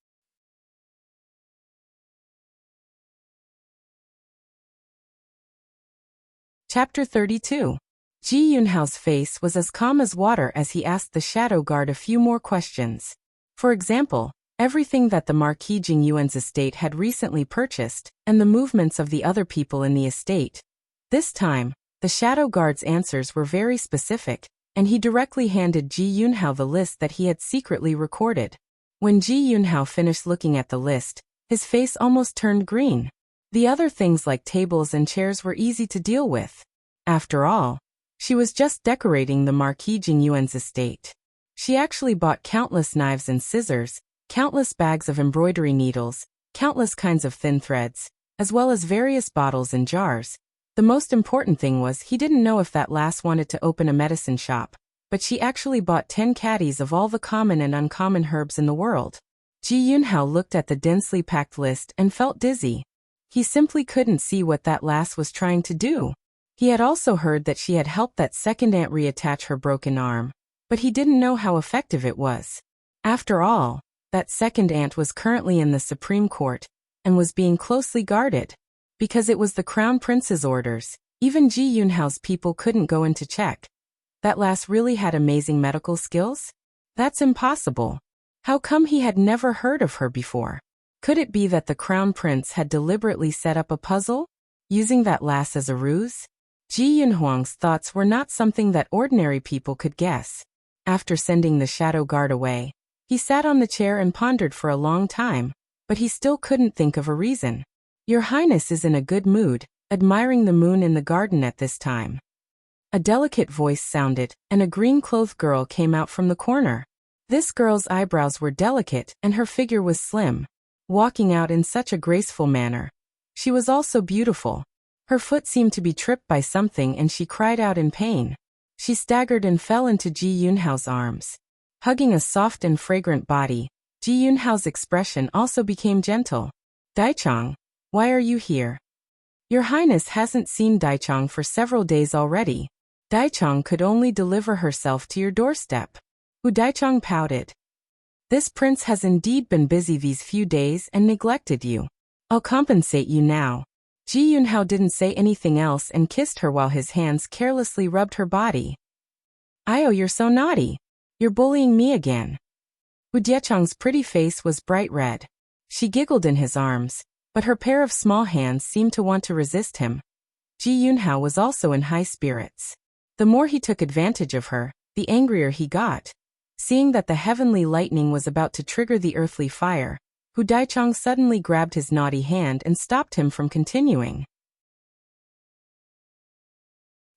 Chapter 32. Ji Yunhao's face was as calm as water as he asked the shadow guard a few more questions. For example, everything that the Marquis Jingyuan's estate had recently purchased, and the movements of the other people in the estate. This time, the shadow guard's answers were very specific, and he directly handed Ji Yunhao the list that he had secretly recorded. When Ji Yunhao finished looking at the list, his face almost turned green. The other things like tables and chairs were easy to deal with. After all, she was just decorating the Marquis Jingyuan's estate. She actually bought countless knives and scissors, countless bags of embroidery needles, countless kinds of thin threads, as well as various bottles and jars. The most important thing was he didn't know if that lass wanted to open a medicine shop, but she actually bought 10 caddies of all the common and uncommon herbs in the world. Ji Yunhao looked at the densely packed list and felt dizzy. He simply couldn't see what that lass was trying to do. He had also heard that she had helped that second aunt reattach her broken arm, but he didn't know how effective it was. After all, that second aunt was currently in the Supreme Court, and was being closely guarded. Because it was the Crown Prince's orders, even Ji Yunhao's people couldn't go in to check. That lass really had amazing medical skills? That's impossible. How come he had never heard of her before? Could it be that the Crown Prince had deliberately set up a puzzle, using that lass as a ruse? Ji Yunhuang's thoughts were not something that ordinary people could guess. After sending the shadow guard away, he sat on the chair and pondered for a long time, but he still couldn't think of a reason. "Your Highness is in a good mood, admiring the moon in the garden at this time." A delicate voice sounded, and a green-clothed girl came out from the corner. This girl's eyebrows were delicate, and her figure was slim, walking out in such a graceful manner. She was also beautiful. Her foot seemed to be tripped by something and she cried out in pain. She staggered and fell into Ji Yunhao's arms. Hugging a soft and fragrant body, Ji Yunhao's expression also became gentle. "Daichang, why are you here?" "Your Highness hasn't seen Daichang for several days already. Daichang could only deliver herself to your doorstep." Wu Daichang pouted. "This prince has indeed been busy these few days and neglected you. I'll compensate you now." Ji Yunhao didn't say anything else and kissed her while his hands carelessly rubbed her body. "Io, you're so naughty. You're bullying me again." Wu Diechang's pretty face was bright red. She giggled in his arms, but her pair of small hands seemed to want to resist him. Ji Yunhao was also in high spirits. The more he took advantage of her, the angrier he got. Seeing that the heavenly lightning was about to trigger the earthly fire, Hu Daichang suddenly grabbed his naughty hand and stopped him from continuing.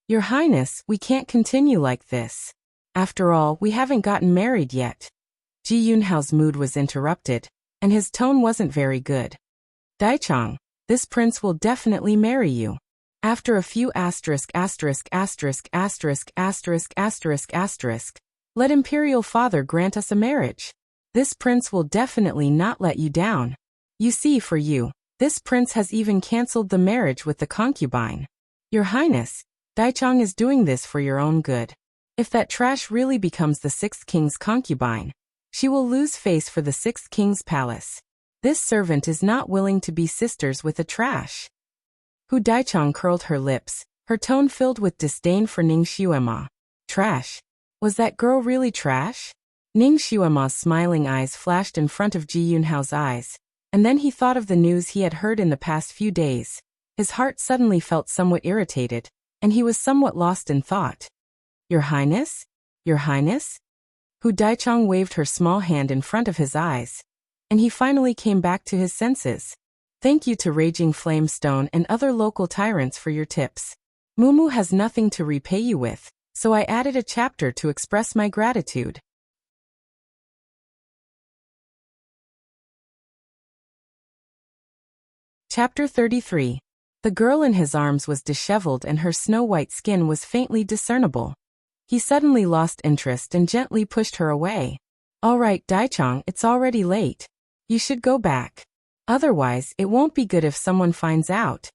"Your Highness, we can't continue like this. After all, we haven't gotten married yet." Ji Yunhao's mood was interrupted, and his tone wasn't very good. "Daichang, this prince will definitely marry you. After a few asterisk, let Imperial Father grant us a marriage. This prince will definitely not let you down. You see, for you, this prince has even cancelled the marriage with the concubine. Your Highness, Daichang is doing this for your own good. If that trash really becomes the sixth king's concubine, she will lose face for the sixth king's palace. This servant is not willing to be sisters with a trash." Hu Daichang curled her lips, her tone filled with disdain for Ning Xuema. Trash? Was that girl really trash? Ning Xuema's smiling eyes flashed in front of Ji Yunhao's eyes, and then he thought of the news he had heard in the past few days. His heart suddenly felt somewhat irritated, and he was somewhat lost in thought. "Your Highness? Your Highness?" Hu Daichang waved her small hand in front of his eyes. And he finally came back to his senses. Thank you to Raging Flamestone and other local tyrants for your tips. Mumu has nothing to repay you with, so I added a chapter to express my gratitude. Chapter 33. The girl in his arms was disheveled and her snow-white skin was faintly discernible. He suddenly lost interest and gently pushed her away. All right, Daichang, it's already late. You should go back. Otherwise, it won't be good if someone finds out.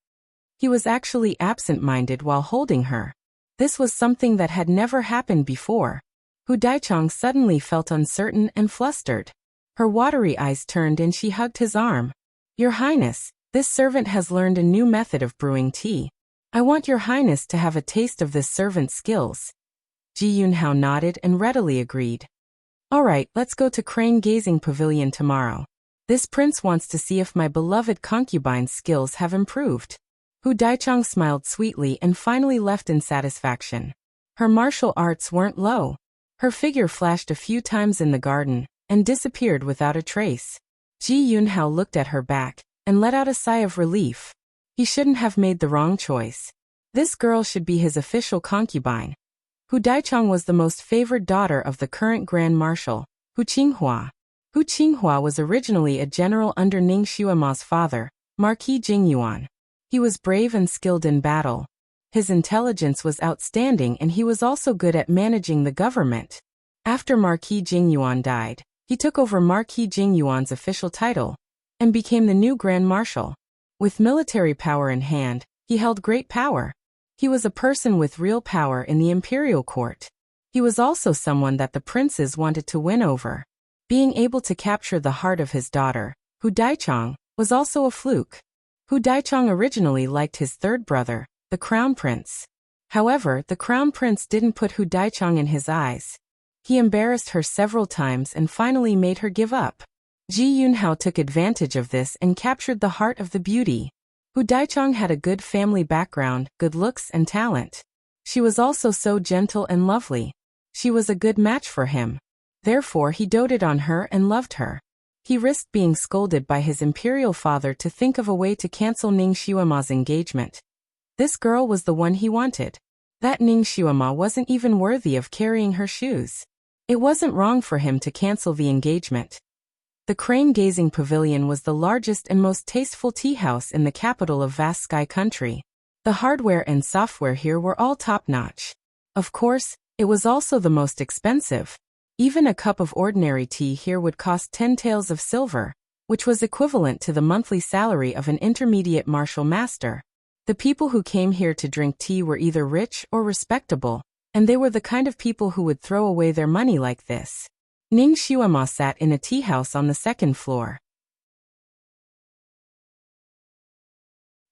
He was actually absent-minded while holding her. This was something that had never happened before. Hu Daichang suddenly felt uncertain and flustered. Her watery eyes turned and she hugged his arm. Your Highness, this servant has learned a new method of brewing tea. I want your Highness to have a taste of this servant's skills. Ji Yunhao nodded and readily agreed. All right, let's go to Crane Gazing Pavilion tomorrow. This prince wants to see if my beloved concubine's skills have improved. Hu Daichang smiled sweetly and finally left in satisfaction. Her martial arts weren't low. Her figure flashed a few times in the garden and disappeared without a trace. Ji Yunhao looked at her back and let out a sigh of relief. He shouldn't have made the wrong choice. This girl should be his official concubine. Hu Daichang was the most favored daughter of the current Grand Marshal, Hu Qinghua. Hu Qinghua was originally a general under Ning Xuema's father, Marquis Jingyuan. He was brave and skilled in battle. His intelligence was outstanding and he was also good at managing the government. After Marquis Jingyuan died, he took over Marquis Jingyuan's official title and became the new Grand Marshal. With military power in hand, he held great power. He was a person with real power in the imperial court. He was also someone that the princes wanted to win over. Being able to capture the heart of his daughter, Hu Daichang, was also a fluke. Hu Daichang originally liked his third brother, the Crown Prince. However, the Crown Prince didn't put Hu Daichang in his eyes. He embarrassed her several times and finally made her give up. Ji Yunhao took advantage of this and captured the heart of the beauty. Hu Daichang had a good family background, good looks and talent. She was also so gentle and lovely. She was a good match for him. Therefore he doted on her and loved her. He risked being scolded by his imperial father to think of a way to cancel Ning Xuema's engagement. This girl was the one he wanted. That Ning Xuema wasn't even worthy of carrying her shoes. It wasn't wrong for him to cancel the engagement. The Crane Gazing Pavilion was the largest and most tasteful tea house in the capital of vast Sky Country. The hardware and software here were all top-notch. Of course, it was also the most expensive. Even a cup of ordinary tea here would cost 10 taels of silver, which was equivalent to the monthly salary of an intermediate martial master. The people who came here to drink tea were either rich or respectable, and they were the kind of people who would throw away their money like this. Ning Xuema sat in a tea house on the second floor.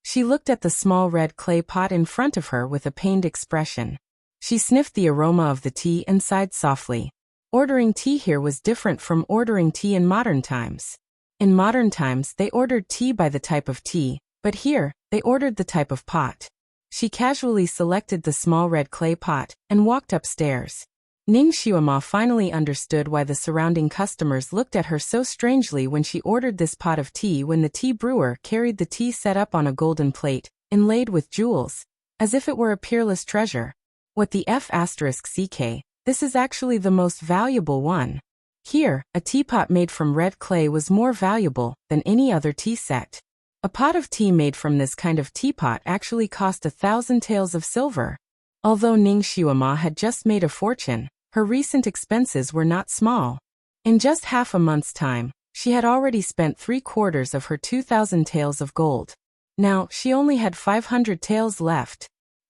She looked at the small red clay pot in front of her with a pained expression. She sniffed the aroma of the tea and sighed softly. Ordering tea here was different from ordering tea in modern times. In modern times, they ordered tea by the type of tea, but here, they ordered the type of pot. She casually selected the small red clay pot and walked upstairs. Ning Xuema finally understood why the surrounding customers looked at her so strangely when she ordered this pot of tea when the tea brewer carried the tea set up on a golden plate, inlaid with jewels, as if it were a peerless treasure. What the F***ck, this is actually the most valuable one. Here, a teapot made from red clay was more valuable than any other tea set. A pot of tea made from this kind of teapot actually cost 1,000 taels of silver. Although Ning Xuema had just made a fortune, her recent expenses were not small. In just half a month's time, she had already spent 3/4 of her 2,000 taels of gold. Now, she only had 500 taels left.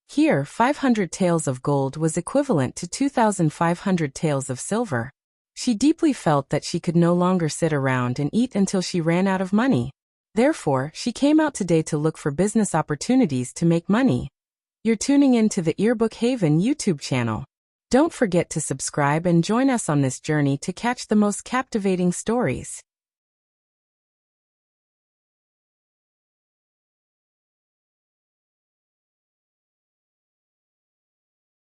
Here, 500 taels of gold was equivalent to 2,500 taels of silver. She deeply felt that she could no longer sit around and eat until she ran out of money. Therefore, she came out today to look for business opportunities to make money. You're tuning in to the Earbook Haven YouTube channel. Don't forget to subscribe and join us on this journey to catch the most captivating stories.